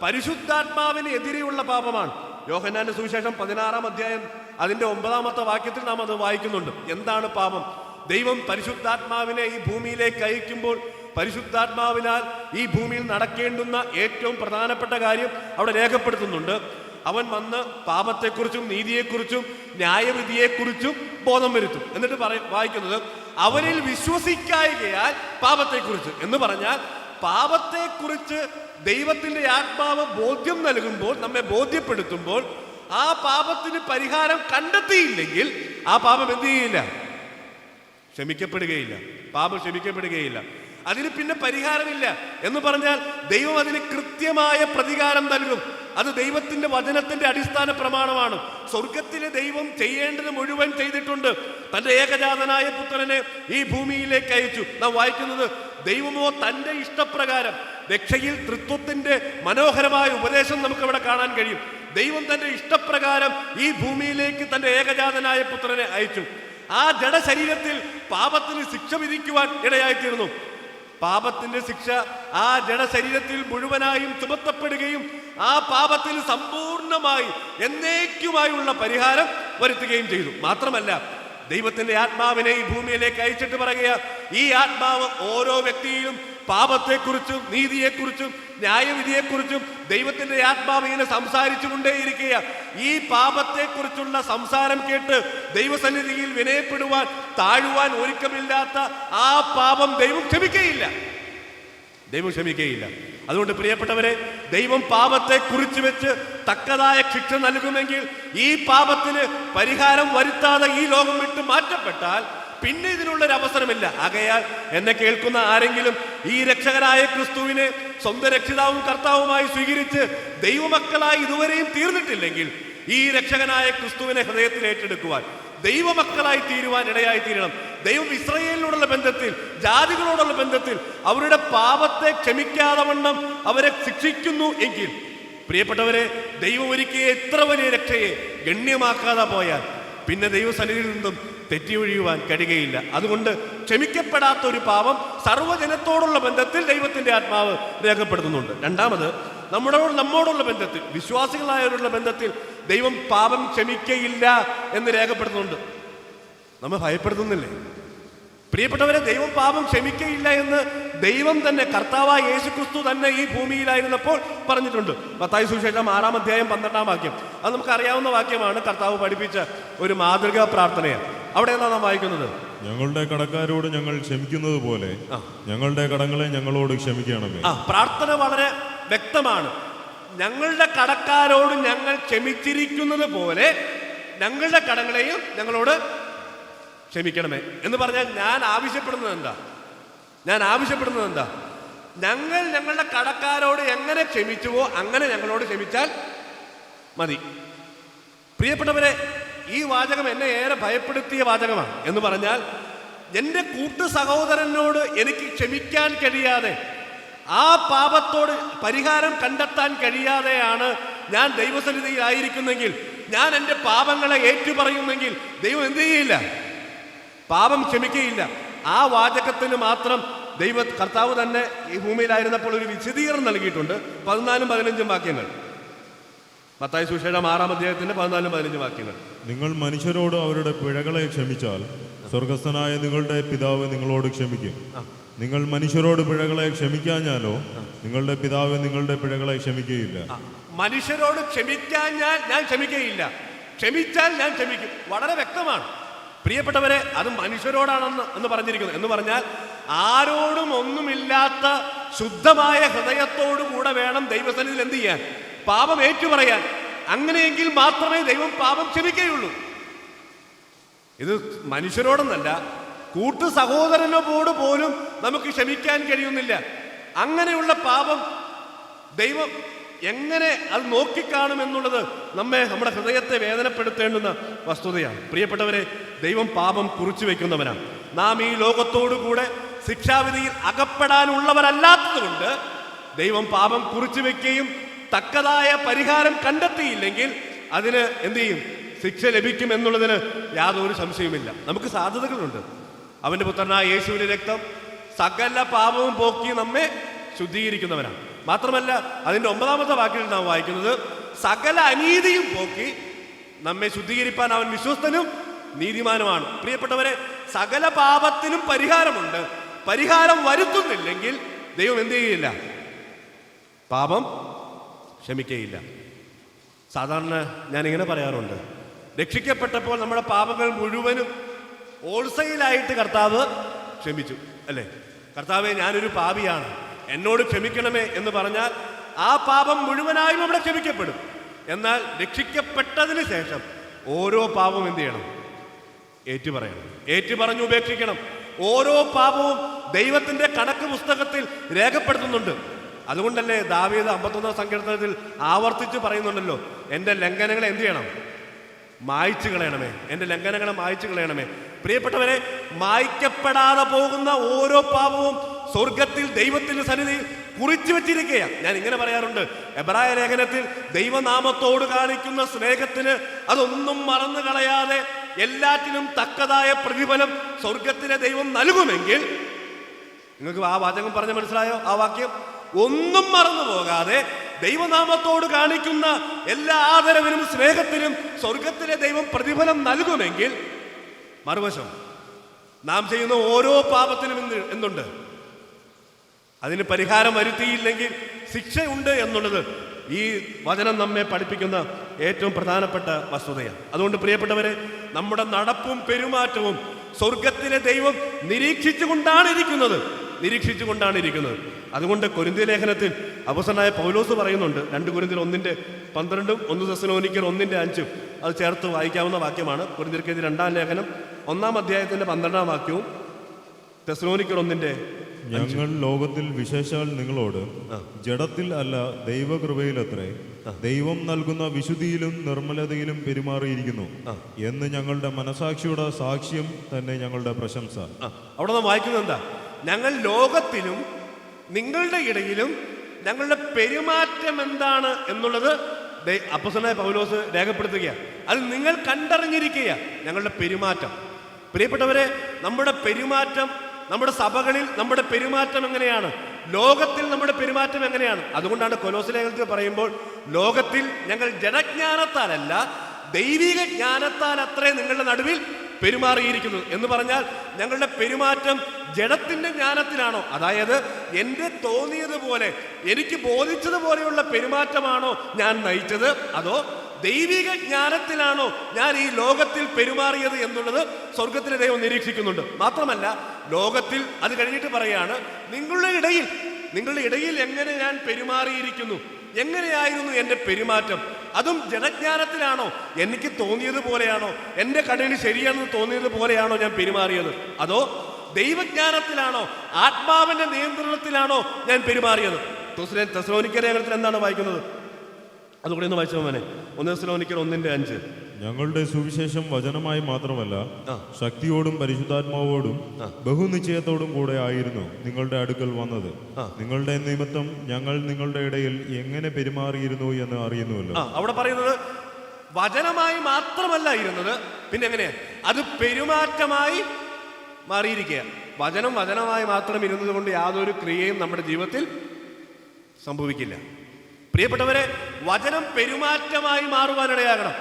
പരിശുദ്ധാത്മാവിന് എതിരെയുള്ള പാപമാണ്. യോഹന്നാന്റെ സുവിശേഷം 16-ാം അധ്യായം അതിന്റെ 9-ാമത്തെ വാക്യത്തിൽ നാം അത് വായിക്കുന്നുണ്ട്. എന്താണ് പാപം? ദൈവം പരിശുദ്ധാത്മാവിനെ ഈ ഭൂമിയിലേക്ക് അയക്കുമ്പോൾ പരിശുദ്ധാത്മാവിനാൽ ഈ ഭൂമിയിൽ നടക്കേണ്ടുന്ന ഏറ്റവും പ്രധാനപ്പെട്ട കാര്യം അവിടെ രേഖപ്പെടുത്തുന്നുണ്ട്. അവൻ വന്ന് പാപത്തെക്കുറിച്ചും നീതിയെക്കുറിച്ചും ന്യായവിധിയെക്കുറിച്ചും ബോധം വരുത്തും. എന്നിട്ട് വായിക്കുന്നത് അവരിൽ വിശ്വസിക്കായികയാൽ പാപത്തെക്കുറിച്ച് എന്ന് പറഞ്ഞാൽ, പാപത്തെക്കുറിച്ച് ദൈവത്തിന്റെ ആത്മാവ് ബോധ്യം നൽകുമ്പോൾ, നമ്മെ ബോധ്യപ്പെടുത്തുമ്പോൾ, ആ പാപത്തിന് പരിഹാരം കണ്ടെത്തിയില്ലെങ്കിൽ ആ പാപം എന്ത് ചെയ്യില്ല? ക്ഷമിക്കപ്പെടുകയില്ല. പാപം ക്ഷമിക്കപ്പെടുകയില്ല. അതിന് പിന്നെ പരിഹാരമില്ല എന്ന് പറഞ്ഞാൽ ദൈവം അതിന് കൃത്യമായ പ്രതികാരം നൽകും. അത് ദൈവത്തിന്റെ വചനത്തിന്റെ അടിസ്ഥാന പ്രമാണമാണ്. സ്വർഗത്തിലെ ദൈവം ചെയ്യേണ്ടത് മുഴുവൻ ചെയ്തിട്ടുണ്ട്. തന്റെ ഏകജാതനായ പുത്രനെ ഈ ഭൂമിയിലേക്ക് അയച്ചു. നാം വായിക്കുന്നത്, ദൈവമോ തന്റെ ഇഷ്ടപ്രകാരം, രക്ഷയിൽ തൃത്വത്തിന്റെ മനോഹരമായ ഉപദേശം നമുക്കവിടെ കാണാൻ കഴിയും. ദൈവം തന്റെ ഇഷ്ടപ്രകാരം ഈ ഭൂമിയിലേക്ക് തന്റെ ഏകജാതനായ പുത്രനെ അയച്ചു. ആ ജഡശരീരത്തിൽ പാപത്തിന് ശിക്ഷ വിധിക്കുവാൻ ഇടയായിത്തീർന്നു. പാപത്തിന്റെ ശിക്ഷ ആ ജഡശരീരത്തിൽ മുഴുവനായും ചുമത്തപ്പെടുകയും ആ പാപത്തിന് സമ്പൂർണമായി എന്നേക്കുമായുള്ള പരിഹാരം വരുത്തുകയും ചെയ്തു. മാത്രമല്ല, ദൈവത്തിന്റെ ആത്മാവിനെ ഈ ഭൂമിയിലേക്ക് അയച്ചിട്ട് പറയുക, ഈ ആത്മാവ് ഓരോ വ്യക്തിയിലും പാപത്തെക്കുറിച്ചും നീതിയെക്കുറിച്ചും ന്യായവിധിയെക്കുറിച്ചും ദൈവത്തിന്റെ ആത്മാവ് ഇങ്ങനെ സംസാരിച്ചു കൊണ്ടേയിരിക്കുക. ഈ പാപത്തെക്കുറിച്ചുള്ള സംസാരം കേട്ട് ദൈവസന്നിധിയിൽ വിനയപ്പെടുവാൻ, താഴുവാൻ ഒരുക്കമില്ലാത്ത ആ പാപം ദൈവം ക്ഷമിക്കുകയില്ല. ദൈവം ക്ഷമിക്കുകയില്ല. അതുകൊണ്ട് പ്രിയപ്പെട്ടവരെ, ദൈവം പാപത്തെ കുറിച്ച് വെച്ച് തക്കതായ ശിക്ഷ നൽകുമെങ്കിൽ ഈ പാപത്തിന് പരിഹാരം വരുത്താതെ ഈ ലോകം വിട്ട് മാറ്റപ്പെട്ടാൽ പിന്നെ ഇതിനുള്ളൊരു അവസരമില്ല. ആകയാൽ എന്നെ കേൾക്കുന്ന ആരെങ്കിലും ഈ രക്ഷകനായ ക്രിസ്തുവിനെ സ്വന്തം രക്ഷിതാവും കർത്താവുമായി സ്വീകരിച്ച് ദൈവമക്കളായി ഇതുവരെയും തീർന്നിട്ടില്ലെങ്കിൽ ഈ രക്ഷകനായ ക്രിസ്തുവിനെ ഹൃദയത്തിൽ ഏറ്റെടുക്കുവാൻ, ദൈവമക്കളായി തീരുവാൻ ഇടയായി തീരണം. ദൈവം ഇസ്രായേലിനോടുള്ള ബന്ധത്തിൽ, ജാതികളോടുള്ള ബന്ധത്തിൽ അവരുടെ പാപത്തെ ക്ഷമിക്കാതെ വണ്ണം അവരെ ശിക്ഷിക്കുന്നു എങ്കിൽ, പ്രിയപ്പെട്ടവരെ, ദൈവം ഒരുക്കിയ എത്ര വലിയ രക്ഷയെ ഗണ്യമാക്കാതെ പോയാൽ പിന്നെ ദൈവസന്നിധിയിൽ നിന്നും തെറ്റിയൊഴിയുവാൻ കഴിയുകയില്ല. അതുകൊണ്ട് ക്ഷമിക്കപ്പെടാത്ത ഒരു പാപം സർവ്വജനത്തോടുള്ള ബന്ധത്തിൽ ദൈവത്തിന്റെ ആത്മാവ് രേഖപ്പെടുത്തുന്നുണ്ട്. രണ്ടാമത്, നമ്മോടുള്ള ബന്ധത്തിൽ, വിശ്വാസികളായവരുള്ള ബന്ധത്തിൽ ദൈവം പാപം ക്ഷമിക്കയില്ല എന്ന് രേഖപ്പെടുത്തുന്നുണ്ട്. നമ്മെ ഭയപ്പെടുത്തുന്നില്ലേ? പ്രിയപ്പെട്ടവരെ, ദൈവം പാപം ക്ഷമിക്കയില്ല എന്ന് ദൈവം തന്നെ, കർത്താവായ യേശുക്രിസ്തു തന്നെ ഈ ഭൂമിയിലായിരുന്നപ്പോൾ പറഞ്ഞിട്ടുണ്ട്. മത്തായി സുവിശേഷം 6-ാം അധ്യായം 12-ാം വാക്യം, അത് നമുക്കറിയാവുന്ന വാക്യമാണ്. കർത്താവ് പഠിപ്പിച്ച ഒരു മാതൃകാ പ്രാർത്ഥനയാണ്. അവിടെ എന്താ നാം വായിക്കുന്നത്? ഞങ്ങളുടെ കടക്കാരോട് ഞങ്ങൾ ക്ഷമിക്കുന്നത് പോലെ ഞങ്ങളുടെ കടങ്ങളെ ഞങ്ങളോട് ക്ഷമിക്കണമേ. പ്രാർത്ഥന വളരെ വ്യക്തമാണ്. ഞങ്ങളുടെ കടക്കാരോട് ഞങ്ങൾ ക്ഷമിച്ചിരിക്കുന്നത് പോലെ ഞങ്ങളുടെ കടങ്ങളെയും ഞങ്ങളോട് ക്ഷമിക്കണമേ എന്ന് പറഞ്ഞാൽ ഞാൻ ആവശ്യപ്പെടുന്നത് എന്താ? ഞങ്ങൾ ഞങ്ങളുടെ കടക്കാരോട് എങ്ങനെ ക്ഷമിച്ചുവോ അങ്ങനെ ഞങ്ങളോട് ക്ഷമിച്ചാൽ മതി. പ്രിയപ്പെട്ടവരെ, ഈ വാചകം എന്നെ ഏറെ ഭയപ്പെടുത്തിയ വാചകമാണ്. എന്ന് പറഞ്ഞാൽ, എൻ്റെ കൂട്ടു സഹോദരനോട് എനിക്ക് ക്ഷമിക്കാൻ കഴിയാതെ, ആ പാപത്തോട് പരിഹാരം കണ്ടെത്താൻ കഴിയാതെയാണ് ഞാൻ ദൈവസന്നിധിയിലായിരിക്കുന്നെങ്കിൽ, ഞാൻ എൻ്റെ പാപങ്ങളെ ഏറ്റുപറയുന്നെങ്കിൽ ദൈവം എന്ത് ചെയ്യില്ല? പാപം ക്ഷമിക്കുകയില്ല. ആ വാചകത്തിന് മാത്രം കർത്താവ് തന്നെ ഈ ഭൂമിയിലായിരുന്നപ്പോൾ ഒരു വിശദീകരണം നൽകിയിട്ടുണ്ട്. 14-15 വാക്യങ്ങൾ. മത്തായി സുവിശേഷം 6-ാം അധ്യായത്തിന്റെ 14-15 വാക്യങ്ങൾ. നിങ്ങൾ മനുഷ്യരോട് അവരുടെ പിഴകളെ ക്ഷമിച്ചാൽ സ്വർഗസ്ഥനായ നിങ്ങളുടെ പിതാവ് നിങ്ങളോട് ക്ഷമിക്കും. നിങ്ങൾ മനുഷ്യരോട് പിഴകളെ ക്ഷമിക്കാഞ്ഞാലോ നിങ്ങളുടെ പിതാവ് നിങ്ങളുടെ പിഴകളെ ക്ഷമിക്കുകയില്ല. മനുഷ്യരോട് ക്ഷമിക്കാൻ ഞാൻ ക്ഷമിക്കുകയില്ല, ക്ഷമിച്ചാൽ ഞാൻ ക്ഷമിക്കും. വളരെ വ്യക്തമാണ് പ്രിയപ്പെട്ടവരെ. അത് മനുഷ്യരോടാണെന്ന് പറഞ്ഞിരിക്കുന്നത്. എന്ന് പറഞ്ഞാൽ ആരോടും ഒന്നുമില്ലാത്ത ശുദ്ധമായ ഹൃദയത്തോടു കൂടെ വേണം ദൈവസന്നിധിയിൽ എന്ത് ചെയ്യാൻ? പാപം ഏറ്റുപറയാൻ. അങ്ങനെയെങ്കിൽ മാത്രമേ ദൈവം പാപം ക്ഷമിക്കുകയുള്ളൂ. ഇത് മനുഷ്യരോടൊന്നല്ല, കൂട്ടു സഹോദരനോട് പോലും നമുക്ക് ക്ഷമിക്കാൻ കഴിയുന്നില്ല. അങ്ങനെയുള്ള പാപം ദൈവം എങ്ങനെ അത് നോക്കിക്കാണുമെന്നുള്ളത് നമ്മുടെ ഹൃദയത്തെ വേദനപ്പെടുത്തേണ്ടുന്ന വസ്തുതയാണ്. പ്രിയപ്പെട്ടവരെ, ദൈവം പാപം കുറിച്ചു വയ്ക്കുന്നവനാണ്. നാം ഈ ലോകത്തോടു കൂടെ ശിക്ഷാവിധിയിൽ അകപ്പെടാനുള്ളവരല്ലാത്തതുകൊണ്ട് ദൈവം പാപം കുറിച്ചു വെക്കുകയും തക്കതായ പരിഹാരം കണ്ടെത്തിയില്ലെങ്കിൽ അതിന് എന്ത് ചെയ്യും? ശിക്ഷ ലഭിക്കും എന്നുള്ളതിന് യാതൊരു സംശയവുമില്ല. നമുക്ക് സാധ്യതകളുണ്ട്. അവൻ്റെ പുത്രനായ യേശുവിൻ്റെ രക്തം സകല പാപവും പോക്കി നമ്മെ ശുദ്ധീകരിക്കുന്നവനാണ്. മാത്രമല്ല അതിൻ്റെ 9-ാമത്തെ വാക്യത്തിൽ നാം വായിക്കുന്നത്, സകല അനീതിയും പോക്കി നമ്മെ ശുദ്ധീകരിപ്പാൻ അവൻ വിശ്വസ്തനും നീതിമാനുമാണ്. പ്രിയപ്പെട്ടവരെ, സകല പാപത്തിനും പരിഹാരമുണ്ട്. പരിഹാരം വരുത്തുന്നില്ലെങ്കിൽ ദൈവം എന്ത് ചെയ്യില്ല? പാപം ക്ഷമിക്കുകയില്ല. സാധാരണ ഞാനിങ്ങനെ പറയാറുണ്ട്, രക്ഷിക്കപ്പെട്ടപ്പോൾ നമ്മുടെ പാപങ്ങൾ മുഴുവനും ഹോൾസെയിലായിട്ട് കർത്താവ് ക്ഷമിച്ചു, അല്ലേ? കർത്താവെ, ഞാനൊരു പാപിയാണ്, എന്നോട് ക്ഷമിക്കണമേ എന്ന് പറഞ്ഞാൽ ആ പാപം മുഴുവനായും അവിടെ ക്ഷമിക്കപ്പെടും. എന്നാൽ രക്ഷിക്കപ്പെട്ടതിന് ശേഷം ഓരോ പാപവും എന്ത് ചെയ്യണം? ഏറ്റുപറയണം, ഏറ്റുപറഞ്ഞ് ഉപേക്ഷിക്കണം. ഓരോ പാപവും ദൈവത്തിന്റെ കണക്ക് പുസ്തകത്തിൽ രേഖപ്പെടുത്തുന്നുണ്ട്. അതുകൊണ്ടല്ലേ ദാവീദ് 51-ാം സങ്കീർത്തനത്തിൽ ആവർത്തിച്ച് പറയുന്നുണ്ടല്ലോ, എൻ്റെ ലംഘനങ്ങളെ എന്ത് ചെയ്യണം? മായ്ച്ചു കളയണമേ, എൻ്റെ ലംഘനങ്ങളെ മായ്ച്ചു കളയണമേ. പ്രിയപ്പെട്ടവരെ, മായ്ക്കപ്പെടാതെ പോകുന്ന ഓരോ പാപവും സ്വർഗത്തിൽ ദൈവത്തിന്റെ സന്നിധിയിൽ കുറിച്ചു വെച്ചിരിക്കുകയാണ്. ഞാൻ ഇങ്ങനെ പറയാറുണ്ട്, എബ്രായ ലേഖനത്തിൽ ദൈവനാമത്തോട് കാണിക്കുന്ന സ്നേഹത്തിന് അതൊന്നും മറന്നു കളയാതെ എല്ലാറ്റിനും തക്കതായ പ്രതിഫലം സ്വർഗത്തിലെ ദൈവം നൽകുമെങ്കിൽ, നിങ്ങൾക്ക് ആ വാചകം പറഞ്ഞ് മനസ്സിലായോ? ആ വാക്യം, ഒന്നും മറന്നു പോകാതെ ദൈവനാമത്തോട് കാണിക്കുന്ന എല്ലാ ആദരവിനും സ്നേഹത്തിനും സ്വർഗത്തിലെ ദൈവം പ്രതിഫലം നൽകുമെങ്കിൽ, മറുവശം നാം ചെയ്യുന്ന ഓരോ പാപത്തിനും എന്തുണ്ട്? അതിന് പരിഹാരം വരുത്തിയില്ലെങ്കിൽ ശിക്ഷയുണ്ട് എന്നുള്ളത് ഈ വചനം നമ്മെ പഠിപ്പിക്കുന്ന ഏറ്റവും പ്രധാനപ്പെട്ട വസ്തുതയാണ്. അതുകൊണ്ട് പ്രിയപ്പെട്ടവരെ, നമ്മുടെ നടപ്പും പെരുമാറ്റവും സ്വർഗത്തിലെ ദൈവം നിരീക്ഷിച്ചുകൊണ്ടാണ് ഇരിക്കുന്നത്. അതുകൊണ്ട് കൊരിന്ത്യ ലേഖനത്തിൽ അപ്പോസ്തലനായ പൗലോസ് പറയുന്നുണ്ട്, 2 കൊരിന്ത്യർ 1:12, 1 തെസ്സലോനിക്കർ 1:5, അത് ചേർത്ത് വായിക്കാവുന്ന വാക്യമാണ്. കൊരിന്ത്യർക്കെതിരെ 2-ാം ലേഖനം 1-ാം അധ്യായത്തിന്റെ 12-ാം വാക്യവും തെസ്സലോനിക്കർ 1:5. ഞങ്ങൾ ലോകത്തിൽ വിശേഷാൽ നിങ്ങളോട് ജഡത്തിൽ അല്ല ദൈവകൃപയിലത്രേ ദൈവം നൽകുന്ന വിശുദ്ധിയിലും നിർമ്മലതയിലും പെരുമാറിയിരിക്കുന്നു എന്ന് ഞങ്ങളുടെ മനസാക്ഷിയുടെ സാക്ഷ്യം തന്നെ ഞങ്ങളുടെ പ്രശംസ. അവിടെ നാം വായിക്കുന്നത് എന്താ? ഞങ്ങൾ ലോകത്തിലും നിങ്ങളുടെ ഇടയിലും ഞങ്ങളുടെ പെരുമാറ്റം എന്താണ് എന്നുള്ളത് അപ്പോസ്തലനായ പൗലോസ് രേഖപ്പെടുത്തുകയാണ്. അത് നിങ്ങൾ കണ്ടറിഞ്ഞിരിക്കുക, ഞങ്ങളുടെ പെരുമാറ്റം. പ്രിയപ്പെട്ടവരെ, നമ്മുടെ പെരുമാറ്റം, നമ്മുടെ സഭകളിൽ നമ്മുടെ പെരുമാറ്റം എങ്ങനെയാണ്? ലോകത്തിൽ നമ്മുടെ പെരുമാറ്റം എങ്ങനെയാണ്? അതുകൊണ്ടാണ് കൊലോസ്യ ലേഖനത്തിൽ പറയുമ്പോൾ, ലോകത്തിൽ ഞങ്ങൾ ജഡജ്ഞാനത്താലല്ല ദൈവിക ജ്ഞാനത്താൽ അത്രേ നിങ്ങളുടെ നടുവിൽ പെരുമാറിയിരിക്കുന്നത് എന്ന് പറഞ്ഞാൽ, ഞങ്ങളുടെ പെരുമാറ്റം ജഡത്തിന്റെ ജ്ഞാനത്തിലാണോ, അതായത് എൻ്റെ തോന്നിയതുപോലെ എനിക്ക് ബോധിച്ചതുപോലെയുള്ള പെരുമാറ്റമാണോ ഞാൻ നയിച്ചത്, അതോ ദൈവിക ജ്ഞാനത്തിലാണോ ഞാൻ ഈ ലോകത്തിൽ പെരുമാറിയത് എന്നുള്ളത് സ്വർഗത്തിലെ ദൈവം നിരീക്ഷിക്കുന്നുണ്ട്. മാത്രമല്ല, ലോകത്തിൽ അത് കഴിഞ്ഞിട്ട് പറയാണ്, നിങ്ങളുടെ ഇടയിൽ എങ്ങനെ ഞാൻ പെരുമാറിയിരിക്കുന്നു, എങ്ങനെയായിരുന്നു എൻ്റെ പെരുമാറ്റം, അതും ജഡജ്ഞാനത്തിലാണോ, എനിക്ക് തോന്നിയതുപോലെയാണോ, എൻ്റെ കണ്ണിന് ശരിയാണെന്ന് തോന്നിയതുപോലെയാണോ ഞാൻ പെരുമാറിയത്, അതോ ദൈവജ്ഞാനത്തിലാണോ, ആത്മാവിന്റെ നിയന്ത്രണത്തിലാണോ ഞാൻ പെരുമാറിയത്? തെസ്സലോനിക്കർ ലേഖനത്തിൽ എന്താണ് വായിക്കുന്നത്? അതുകൂടെ ഒന്ന് വായിച്ചു മോനെ. 1 തെസ്സലോനിക്കർ 1:5. ഞങ്ങളുടെ സുവിശേഷം വചനമായി മാത്രമല്ല ശക്തിയോടും പരിശുദ്ധാത്മാവോടും ബഹുനിശ്ചയത്തോടും കൂടെ ആയിരുന്നു നിങ്ങളുടെ അടുക്കൽ വന്നത്. നിങ്ങളുടെ നിമിത്തം ഞങ്ങൾ നിങ്ങളുടെ ഇടയിൽ എങ്ങനെ പെരുമാറിയിരുന്നു എന്ന് അറിയുന്നുവല്ലോ. അവിടെ പറയുന്നത് വചനമായി മാത്രമല്ല ഇരുന്നത്, പിന്നെ എങ്ങനെയാ? അത് പെരുമാറ്റമായി മാറിയിരിക്കുക. വചനമായി മാത്രം ഇരുന്നത് കൊണ്ട് യാതൊരു ക്രിയയും നമ്മുടെ ജീവിതത്തിൽ സംഭവിക്കില്ല. പ്രിയപ്പെട്ടവരെ, വചനം പെരുമാറ്റമായി മാറുവാനിടയാകണം.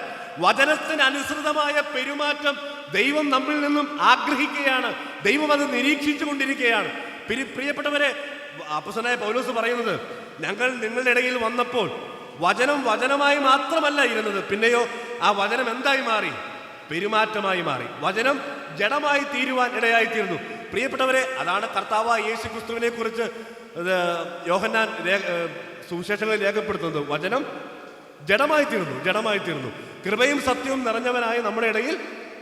വചനത്തിന് അനുസൃതമായ പെരുമാറ്റം ദൈവം നമ്മിൽ നിന്നും ആഗ്രഹിക്കുകയാണ്. ദൈവം അത് നിരീക്ഷിച്ചു കൊണ്ടിരിക്കുകയാണ്. പ്രിയപ്പെട്ടവരെ, അപ്പോസ്തലനായ പൗലോസ് പറയുന്നത്, ഞങ്ങൾ നിങ്ങളുടെ ഇടയിൽ വന്നപ്പോൾ വചനമായി മാത്രമല്ല ഇരുന്നത്, പിന്നെയോ ആ വചനം എന്തായി മാറി? പെരുമാറ്റമായി മാറി. വചനം ജഡമായി തീരുവാൻ ഇടയായിത്തീർന്നു. പ്രിയപ്പെട്ടവരെ, അതാണ് കർത്താവായ യേശു ക്രിസ്തുവിനെ കുറിച്ച് യോഹന്നാൻ സുവിശേഷങ്ങളിൽ രേഖപ്പെടുത്തുന്നത്. വചനം ജഡമായി തീർന്നു, കൃപയും സത്യവും നിറഞ്ഞവനായി നമ്മുടെ ഇടയിൽ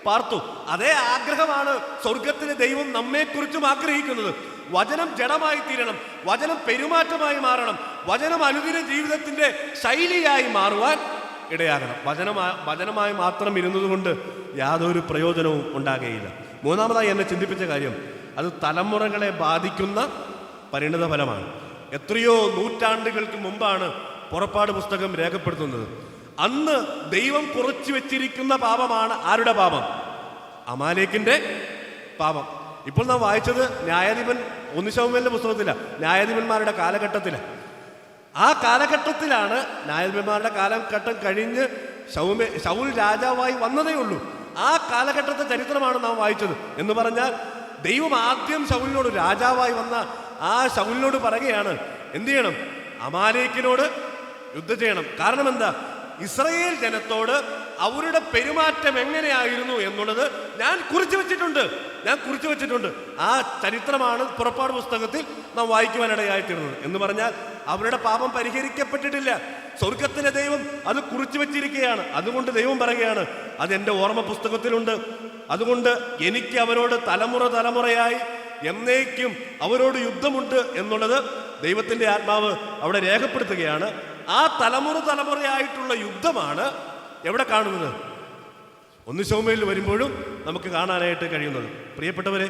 പാർത്തു. അതേ ആഗ്രഹമാണ് സ്വർഗത്തിലെ ദൈവം നമ്മെക്കുറിച്ചും ആഗ്രഹിക്കുന്നത്. വചനം ജഡമായി തീരണം, വചനം പെരുമാറ്റമായി മാറണം, വചനം അനുദിന ജീവിതത്തിന്റെ ശൈലിയായി മാറുവാൻ ഇടയാകണം. വചനമായി മാത്രം ഇരുന്നത് കൊണ്ട് യാതൊരു പ്രയോജനവും ഉണ്ടാകുകയില്ല. മൂന്നാമതായി എന്നെ ചിന്തിപ്പിച്ച കാര്യം, അത് തലമുറകളെ ബാധിക്കുന്ന പരിണിത ഫലമാണ്. എത്രയോ നൂറ്റാണ്ടുകൾക്ക് മുമ്പാണ് പുറപ്പാട് പുസ്തകം രേഖപ്പെടുത്തുന്നത്. അന്ന് ദൈവം കുറച്ചു വെച്ചിരിക്കുന്ന പാപമാണ് ആരുടെ പാപം? അമാലേക്കിന്റെ പാപം. ഇപ്പോൾ നാം വായിച്ചത് ന്യായാധിപൻ 1 ശമൂവേലിന്റെ പുസ്തകത്തില, ന്യായാധിപന്മാരുടെ കാലഘട്ടത്തിലാണ്. ആ കാലഘട്ടത്തിലാണ്, ന്യായാധിപന്മാരുടെ കാലഘട്ടം കഴിഞ്ഞ് ശൗൽ രാജാവായി വന്നതേ ഉള്ളൂ. ആ കാലഘട്ടത്തെ ചരിത്രമാണ് നാം വായിച്ചത്. എന്ന് പറഞ്ഞാൽ ദൈവം ആദ്യം ശൗലിനോട്, രാജാവായി വന്ന ആ ശൗലിനോട് പറയുകയാണ്, എന്ത് ചെയ്യണം? അമാലേക്കിനോട് യുദ്ധം ചെയ്യണം. കാരണം എന്താ? ഇസ്രായേൽ ജനത്തോട് അവരുടെ പെരുമാറ്റം എങ്ങനെയായിരുന്നു എന്നുള്ളത് ഞാൻ കുറിച്ചു വെച്ചിട്ടുണ്ട്. ആ ചരിത്രമാണ് പുറപ്പാട് പുസ്തകത്തിൽ നാം വായിക്കുവാനിടയായിത്തീർന്നത്. എന്ന് പറഞ്ഞാൽ അവരുടെ പാപം പരിഹരിക്കപ്പെട്ടിട്ടില്ല. സ്വർഗത്തിലെ ദൈവം അത് കുറിച്ചു വെച്ചിരിക്കുകയാണ്. അതുകൊണ്ട് ദൈവം പറയുകയാണ്, അതെൻ്റെ ഓർമ്മ പുസ്തകത്തിലുണ്ട്. അതുകൊണ്ട് എനിക്ക് അവരോട് തലമുറയായി എന്നേക്കും അവരോട് യുദ്ധമുണ്ട് എന്നുള്ളത് ദൈവത്തിൻ്റെ ആത്മാവ് അവിടെ രേഖപ്പെടുത്തുകയാണ്. ആ തലമുറയായിട്ടുള്ള യുദ്ധമാണ് എവിടെ കാണുന്നത്? 1 ശമൂവേലിൽ വരുമ്പോഴും നമുക്ക് കാണാനായിട്ട് കഴിയുന്നത്. പ്രിയപ്പെട്ടവരെ,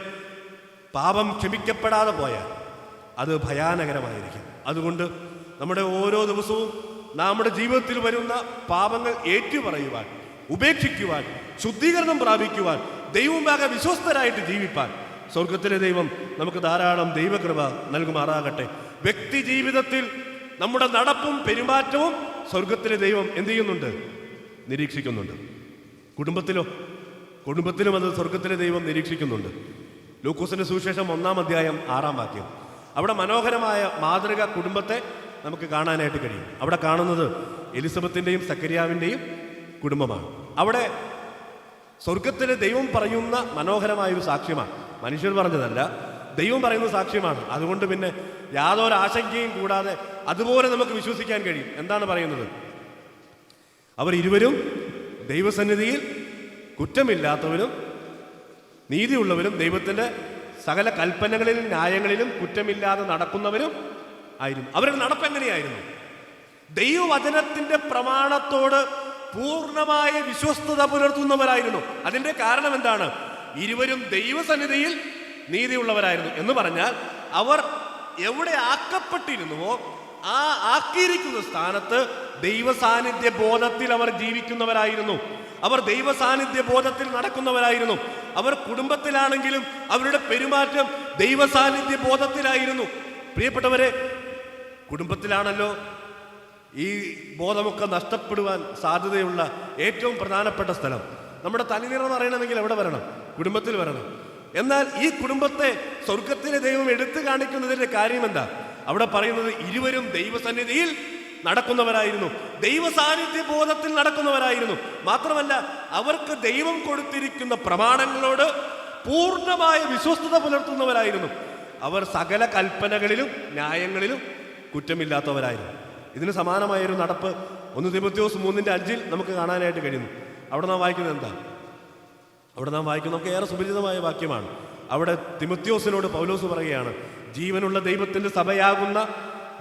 പാപം ക്ഷമിക്കപ്പെടാതെ പോയാൽ അത് ഭയാനകരമായിരിക്കും. അതുകൊണ്ട് നമ്മുടെ ഓരോ ദിവസവും നമ്മുടെ ജീവിതത്തിൽ വരുന്ന പാപങ്ങൾ ഏറ്റുപറയുവാൻ, ഉപേക്ഷിക്കുവാൻ, ശുദ്ധീകരണം പ്രാപിക്കുവാൻ, ദൈവമാകെ വിശ്വസ്തരായിട്ട് ജീവിപ്പാൻ സ്വർഗത്തിലെ ദൈവം നമുക്ക് ധാരാളം ദൈവകൃപ നൽകുമാറാകട്ടെ. വ്യക്തി ജീവിതത്തിൽ നമ്മുടെ നടപ്പും പെരുമാറ്റവും സ്വർഗത്തിലെ ദൈവം എന്ത് ചെയ്യുന്നുണ്ട്? നിരീക്ഷിക്കുന്നുണ്ട്. കുടുംബത്തിലും അത് സ്വർഗത്തിലെ ദൈവം നിരീക്ഷിക്കുന്നുണ്ട്. ലൂക്കോസിന്റെ സുവിശേഷം 1-ാം അധ്യായം 6-ാം വാക്യം, അവിടെ മനോഹരമായ മാതൃക കുടുംബത്തെ നമുക്ക് കാണാനായിട്ട് കഴിയും. അവിടെ കാണുന്നത് എലിസബത്തിൻ്റെയും സക്കരിയാവിൻ്റെയും കുടുംബമാണ്. അവിടെ സ്വർഗത്തിലെ ദൈവം പറയുന്ന മനോഹരമായൊരു സാക്ഷ്യമാണ്. മനുഷ്യർ പറഞ്ഞതല്ല, ദൈവം പറയുന്ന സാക്ഷ്യമാണ്. അതുകൊണ്ട് പിന്നെ യാതൊരു ആശങ്കയും കൂടാതെ അതുപോലെ നമുക്ക് വിശ്വസിക്കാൻ കഴിയും. എന്താണ് പറയുന്നത്? അവർ ഇരുവരും ദൈവസന്നിധിയിൽ കുറ്റമില്ലാത്തവരും നീതിയുള്ളവരും ദൈവത്തിൻ്റെ സകല കൽപ്പനകളിലും ന്യായങ്ങളിലും കുറ്റമില്ലാതെ നടക്കുന്നവരും ആയിരുന്നു. അവരുടെ നടപ്പ് എങ്ങനെയായിരുന്നു? ദൈവവചനത്തിൻ്റെ പ്രമാണത്തോട് പൂർണ്ണമായ വിശ്വസ്തത പുലർത്തുന്നവരായിരുന്നു. അതിൻ്റെ കാരണം എന്താണ്? ഇരുവരും ദൈവസന്നിധിയിൽ നീതിയുള്ളവരായിരുന്നു. എന്ന് പറഞ്ഞാൽ അവർ എവിടെ ആക്കപ്പെട്ടിരുന്നുവോ ആ ആക്കിയിരിക്കുന്ന സ്ഥാനത്ത് ദൈവസാന്നിധ്യ ബോധത്തിൽ അവർ ജീവിക്കുന്നവരായിരുന്നു. അവർ ദൈവസാന്നിധ്യ ബോധത്തിൽ നടക്കുന്നവരായിരുന്നു. അവർ കുടുംബത്തിലാണെങ്കിലും അവരുടെ പെരുമാറ്റം ദൈവസാന്നിധ്യ ബോധത്തിലായിരുന്നു. പ്രിയപ്പെട്ടവരെ, കുടുംബത്തിലാണല്ലോ ഈ ബോധമൊക്കെ നഷ്ടപ്പെടുവാൻ സാധ്യതയുള്ള ഏറ്റവും പ്രധാനപ്പെട്ട സ്ഥലം. നമ്മുടെ തനിനിറം അറിയണമെങ്കിൽ എവിടെ വരണം? കുടുംബത്തിൽ വരണം. എന്നാൽ ഈ കുടുംബത്തെ സ്വർഗത്തിലെ ദൈവം എടുത്തു കാണിക്കുന്നതിന്റെ കാര്യം എന്താ? അവിടെ പറയുന്നത് ഇരുവരും ദൈവസന്നിധിയിൽ നടക്കുന്നവരായിരുന്നു, ദൈവസാന്നിധ്യ ബോധത്തിൽ നടക്കുന്നവരായിരുന്നു. മാത്രമല്ല, അവർക്ക് ദൈവം കൊടുത്തിരിക്കുന്ന പ്രമാണങ്ങളോട് പൂർണ്ണമായ വിശ്വസ്തത പുലർത്തുന്നവരായിരുന്നു. അവർ സകല കൽപ്പനകളിലും ന്യായങ്ങളിലും കുറ്റമില്ലാത്തവരായിരുന്നു. ഇതിന് സമാനമായൊരു നടപ്പ് 1 തിമോഥെയോസ് 3:5 നമുക്ക് കാണാനായിട്ട് കഴിയുന്നു. അവിടെ നാം വായിക്കുന്നത് എന്താ? അവിടെ നാം വായിക്കുന്നത് നമുക്ക് ഏറെ സുപരിചിതമായ വാക്യമാണ്. അവിടെ തിമോഥെയോസിനോട് പൗലോസ് പറയുകയാണ്, ജീവനുള്ള ദൈവത്തിൻ്റെ സഭയാകുന്ന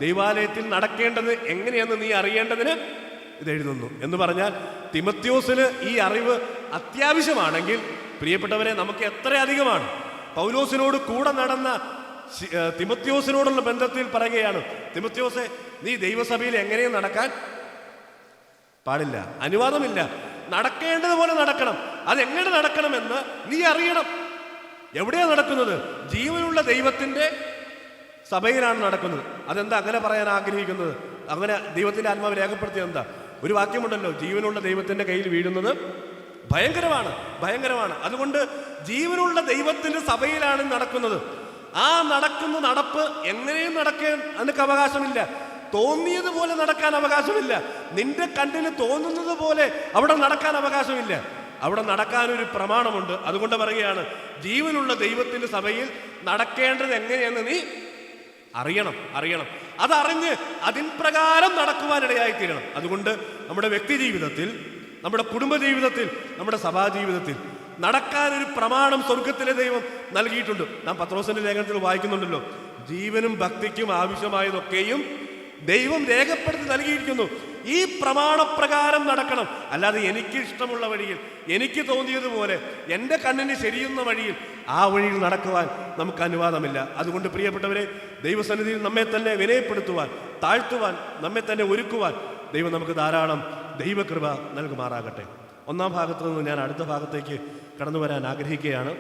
ദൈവാലയത്തിൽ നടക്കേണ്ടത് എങ്ങനെയെന്ന് നീ അറിയേണ്ടതിന് ഇത് എഴുതുന്നു. എന്ന് പറഞ്ഞാൽ തിമോഥെയോസിന് ഈ അറിവ് അത്യാവശ്യമാണെങ്കിൽ പ്രിയപ്പെട്ടവരെ നമുക്ക് എത്ര അധികമാണ്. പൗലോസിനോട് കൂടെ നടന്ന തിമോഥെയോസിനോടുള്ള ബന്ധത്തിൽ പറയുകയാണ്, തിമോഥെയോസെ, നീ ദൈവസഭയിൽ എങ്ങനെയും നടക്കാൻ പാടില്ല, അനുവാദമില്ല. നടക്കേണ്ടതുപോലെ നടക്കണം. അതെങ്ങനെ നടക്കണമെന്ന് നീ അറിയണം. എവിടെയാ നടക്കുന്നത്? ജീവനുള്ള ദൈവത്തിൻ്റെ സഭയിലാണ് നടക്കുന്നത്. അതെന്താ അങ്ങനെ പറയാൻ ആഗ്രഹിക്കുന്നത്? അങ്ങനെ ദൈവത്തിൻ്റെ ആത്മാവ് രേഖപ്പെടുത്തിയത് എന്താ? ഒരു വാക്യമുണ്ടല്ലോ, ജീവനുള്ള ദൈവത്തിൻ്റെ കയ്യിൽ വീഴുന്നത് ഭയങ്കരമാണ്. അതുകൊണ്ട് ജീവനുള്ള ദൈവത്തിൻ്റെ സഭയിലാണ് നടക്കുന്നത്. ആ നടക്കുന്ന നടപ്പ് എങ്ങനെയും നടക്കാൻ നിനക്ക് അവകാശമില്ല. തോന്നിയതുപോലെ നടക്കാൻ അവകാശമില്ല. നിന്റെ കണ്ണിന് തോന്നുന്നത് പോലെ അവിടെ നടക്കാൻ അവകാശമില്ല. അവിടെ നടക്കാനൊരു പ്രമാണമുണ്ട്. അതുകൊണ്ട് പറയുകയാണ്, ജീവനുള്ള ദൈവത്തിൻ്റെ സഭയിൽ നടക്കേണ്ടത് എങ്ങനെയെന്ന് നീ അറിയണം. അതറിഞ്ഞ് അതിൻ പ്രകാരം നടക്കുവാനിടയായിത്തീരണം. അതുകൊണ്ട് നമ്മുടെ വ്യക്തി ജീവിതത്തിൽ, നമ്മുടെ കുടുംബ ജീവിതത്തിൽ, നമ്മുടെ സഭാജീവിതത്തിൽ നടക്കാനൊരു പ്രമാണം സ്വർഗത്തിലെ ദൈവം നൽകിയിട്ടുണ്ട്. നാം പത്രോസിന്റെ ലേഖനത്തിൽ വായിക്കുന്നുണ്ടല്ലോ, ജീവനും ഭക്തിക്കും ആവശ്യമായതൊക്കെയും ദൈവം രേഖപ്പെടുത്തി നൽകിയിരിക്കുന്നു. ഈ പ്രമാണപ്രകാരം നടക്കണം. അല്ലാതെ എനിക്ക് ഇഷ്ടമുള്ള വഴിയിൽ, എനിക്ക് തോന്നിയതുപോലെ, എൻ്റെ കണ്ണിന് ശരിയുന്ന വഴിയിൽ, ആ വഴിയിൽ നടക്കുവാൻ നമുക്ക് അനുവാദമില്ല. അതുകൊണ്ട് പ്രിയപ്പെട്ടവരെ, ദൈവസന്നിധിയിൽ നമ്മെ തന്നെ വിനയപ്പെടുത്തുവാൻ, താഴ്ത്തുവാൻ, നമ്മെ തന്നെ ഒരുക്കുവാൻ ദൈവം നമുക്ക് ധാരാളം ദൈവകൃപ നൽകുമാറാകട്ടെ. ഒന്നാം ഭാഗത്തു നിന്ന് ഞാൻ അടുത്ത ഭാഗത്തേക്ക് കടന്നു വരാൻ ആഗ്രഹിക്കുകയാണ്.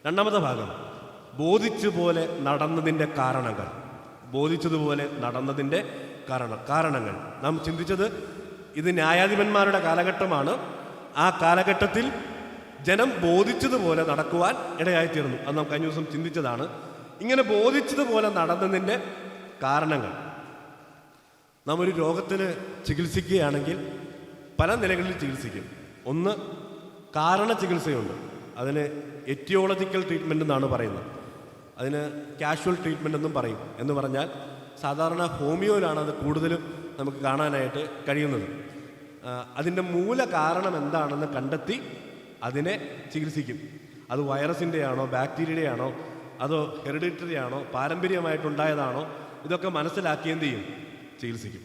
രണ്ടാമത്തെ ഭാഗം, ബോധിച്ചതുപോലെ നടന്നതിൻ്റെ കാരണങ്ങൾ. ബോധിച്ചതുപോലെ നടന്നതിൻ്റെ കാരണങ്ങൾ. നാം ചിന്തിച്ചത് ഇത് ന്യായാധിപന്മാരുടെ കാലഘട്ടമാണ്. ആ കാലഘട്ടത്തിൽ ജനം ബോധിച്ചതുപോലെ നടക്കുവാൻ ഇടയായിത്തീർന്നു. അത് നാം കഴിഞ്ഞ ദിവസം ചിന്തിച്ചതാണ്. ഇങ്ങനെ ബോധിച്ചതുപോലെ നടന്നതിൻ്റെ കാരണങ്ങൾ. നാം ഒരു രോഗത്തിന് ചികിത്സിക്കുകയാണെങ്കിൽ പല നിലകളിൽ ചികിത്സിക്കും. ഒന്ന്, കാരണ ചികിത്സയുണ്ട്. അതിന് എറ്റിയോളജിക്കൽ ട്രീറ്റ്മെൻ്റ് എന്നാണ് പറയുന്നത്. അതിന് കാഷ്വൽ ട്രീറ്റ്മെൻ്റ് എന്നും പറയും. എന്ന് പറഞ്ഞാൽ സാധാരണ ഹോമിയോയിലാണ് അത് കൂടുതലും നമുക്ക് കാണാനായിട്ട് കഴിയുന്നത്. അതിൻ്റെ മൂല കാരണം എന്താണെന്ന് കണ്ടെത്തി അതിനെ ചികിത്സിക്കും. അത് വൈറസിൻ്റെ ആണോ, ബാക്ടീരിയയുടെ ആണോ, അതോ ഹെറിഡിറ്ററി ആണോ, പാരമ്പര്യമായിട്ടുണ്ടായതാണോ, ഇതൊക്കെ മനസ്സിലാക്കി എന്ത് ചെയ്യും? ചികിത്സിക്കും.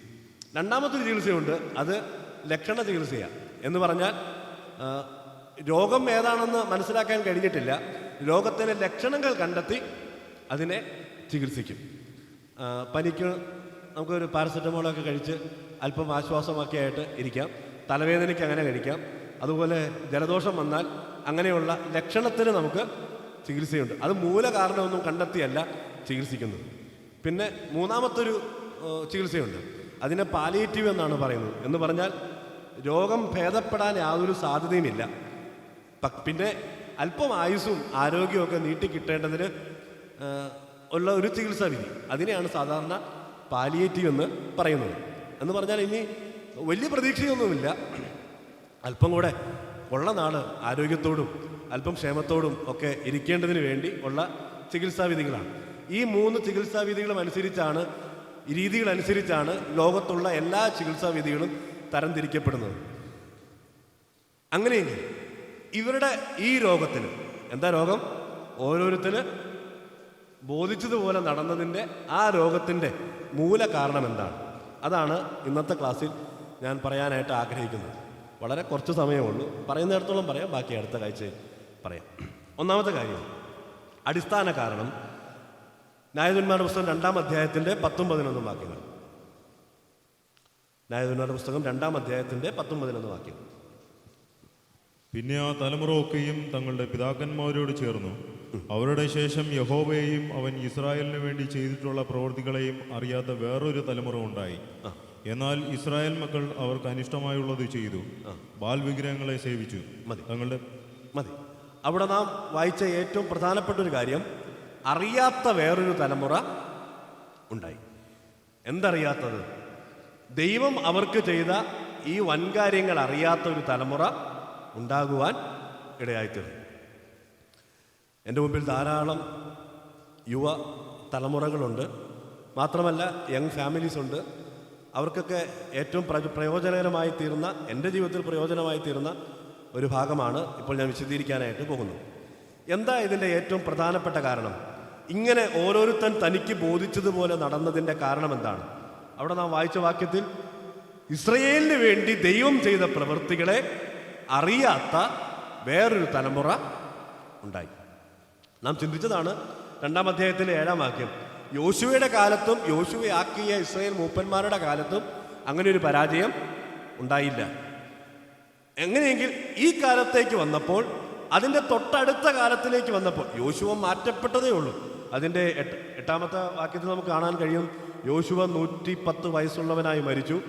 രണ്ടാമത്തൊരു ചികിത്സയുണ്ട്. അത് ലക്ഷണ ചികിത്സയാണ്. എന്ന് പറഞ്ഞാൽ രോഗം ഏതാണെന്ന് മനസ്സിലാക്കാൻ കഴിഞ്ഞിട്ടില്ല, രോഗത്തിൻ്റെ ലക്ഷണങ്ങൾ കണ്ടെത്തി അതിനെ ചികിത്സിക്കും. പനിക്ക് നമുക്കൊരു പാരസെറ്റമോളൊക്കെ കഴിച്ച് അല്പം ആശ്വാസമൊക്കെ ആയിട്ട് ഇരിക്കാം. തലവേദനയ്ക്ക് അങ്ങനെ കഴിക്കാം. അതുപോലെ ജലദോഷം വന്നാൽ അങ്ങനെയുള്ള ലക്ഷണത്തിന് നമുക്ക് ചികിത്സയുണ്ട്. അത് മൂല കാരണമൊന്നും കണ്ടെത്തിയല്ല ചികിത്സിക്കുന്നത്. പിന്നെ മൂന്നാമത്തൊരു ചികിത്സയുണ്ട്. അതിനെ പാലിയേറ്റീവ് എന്നാണ് പറയുന്നത്. എന്ന് പറഞ്ഞാൽ രോഗം ഭേദപ്പെടാൻ യാതൊരു സാധ്യതയുമില്ല, പിന്നെ അല്പം ആയുസ്സും ആരോഗ്യമൊക്കെ നീട്ടിക്കിട്ടേണ്ടതിന് ഉള്ള ഒരു ചികിത്സാ വിധി. അതിനെയാണ് സാധാരണ പാലിയേറ്റീവ് എന്ന് പറയുന്നത്. എന്ന് പറഞ്ഞാൽ ഇനി വലിയ പ്രതീക്ഷയൊന്നുമില്ല, അല്പം കൂടെ ഉള്ള നാള് ആരോഗ്യത്തോടും അല്പം ക്ഷേമത്തോടും ഒക്കെ ഇരിക്കേണ്ടതിന് വേണ്ടി ഉള്ള ചികിത്സാ വിധികളാണ്. ഈ 3 ചികിത്സാ വിധികളും അനുസരിച്ചാണ്, രീതികളനുസരിച്ചാണ് ലോകത്തുള്ള എല്ലാ ചികിത്സാ വിധികളും തരംതിരിക്കപ്പെടുന്നത്. അങ്ങനെയെങ്കിൽ ഇവരുടെ ഈ രോഗത്തിന് എന്താ രോഗം? ഓരോരുത്തര് ബോധിച്ചതുപോലെ നടന്നതിൻ്റെ ആ രോഗത്തിൻ്റെ മൂല കാരണം എന്താണ്? അതാണ് ഇന്നത്തെ ക്ലാസ്സിൽ ഞാൻ പറയാനായിട്ട് ആഗ്രഹിക്കുന്നത്. വളരെ കുറച്ച് സമയമുള്ളൂ, പറയുന്നിടത്തോളം പറയാം, ബാക്കി അടുത്ത കാഴ്ചയിൽ പറയാം. ഒന്നാമത്തെ കാര്യം, അടിസ്ഥാന കാരണം ന്യായാധിപന്മാരുടെ പുസ്തകം 2-ാം അധ്യായത്തിൻ്റെ 10-11 വാക്യങ്ങൾ. ന്യായാധിപന്മാരുടെ പുസ്തകം 2-ാം അധ്യായത്തിൻ്റെ 10-11 വാക്യങ്ങൾ. പിന്നെ ആ തലമുറ ഒക്കെയും തങ്ങളുടെ പിതാക്കന്മാരോട് ചേർന്നു അവരുടെ ശേഷം യഹോവയെയും അവൻ ഇസ്രായേലിന് വേണ്ടി ചെയ്തിട്ടുള്ള പ്രവൃത്തികളെയും അറിയാത്ത വേറൊരു തലമുറ ഉണ്ടായി. എന്നാൽ ഇസ്രായേൽ മക്കൾ അവർക്ക് അനിഷ്ടമായുള്ളത് ചെയ്തു, ബാൽ വിഗ്രഹങ്ങളെ സേവിച്ചു. മതി. അവിടെ നാം വായിച്ച ഏറ്റവും പ്രധാനപ്പെട്ട ഒരു കാര്യം, അറിയാത്ത വേറൊരു തലമുറ ഉണ്ടായി. എന്തറിയാത്തത്? ദൈവം അവർക്ക് ചെയ്ത ഈ വൻകാര്യങ്ങൾ അറിയാത്ത ഒരു തലമുറ ഉണ്ടാകുവാൻ ഇടയായിത്തീർന്നു. എൻ്റെ മുമ്പിൽ ധാരാളം യുവ തലമുറകളുണ്ട്, മാത്രമല്ല യങ് ഫാമിലീസ് ഉണ്ട്. അവർക്കൊക്കെ ഏറ്റവും പ്രയോജനകരമായി തീർന്ന, എൻ്റെ ജീവിതത്തിൽ പ്രയോജനമായി തീർന്ന ഒരു ഭാഗമാണ് ഇപ്പോൾ ഞാൻ വിശദീകരിക്കാനായിട്ട് പോകുന്നത്. എന്താ ഇതിൻ്റെ ഏറ്റവും പ്രധാനപ്പെട്ട കാരണം? ഇങ്ങനെ ഓരോരുത്തൻ തനിക്ക് ബോധിച്ചതുപോലെ നടന്നതിൻ്റെ കാരണം എന്താണ്? അവിടെ നാം വായിച്ച വാക്യത്തിൽ ഇസ്രയേലിന് വേണ്ടി ദൈവം ചെയ്ത പ്രവൃത്തികളെ അറിയാത്ത വേറൊരു തലമുറ ഉണ്ടായി. നാം ചിന്തിച്ചതാണ് 2-ാം അധ്യായത്തിലെ 7-ാം വാക്യം. യോശുവയുടെ കാലത്തും യോശുവയാക്കിയ ഇസ്രായേൽ മൂപ്പന്മാരുടെ കാലത്തും അങ്ങനെ ഒരു പരാജയം ഉണ്ടായില്ല. എങ്ങനെയെങ്കിൽ ഈ കാലത്തേക്ക് വന്നപ്പോൾ, അതിൻ്റെ തൊട്ടടുത്ത കാലത്തിലേക്ക് വന്നപ്പോൾ യോശുവ മാറ്റപ്പെട്ടതേ ഉള്ളൂ. അതിൻ്റെ 8-ാമത്തെ വാക്യത്തിൽ നമുക്ക് കാണാൻ കഴിയും, യോശുവ 110 വയസ്സുള്ളവനായി മരിച്ചു.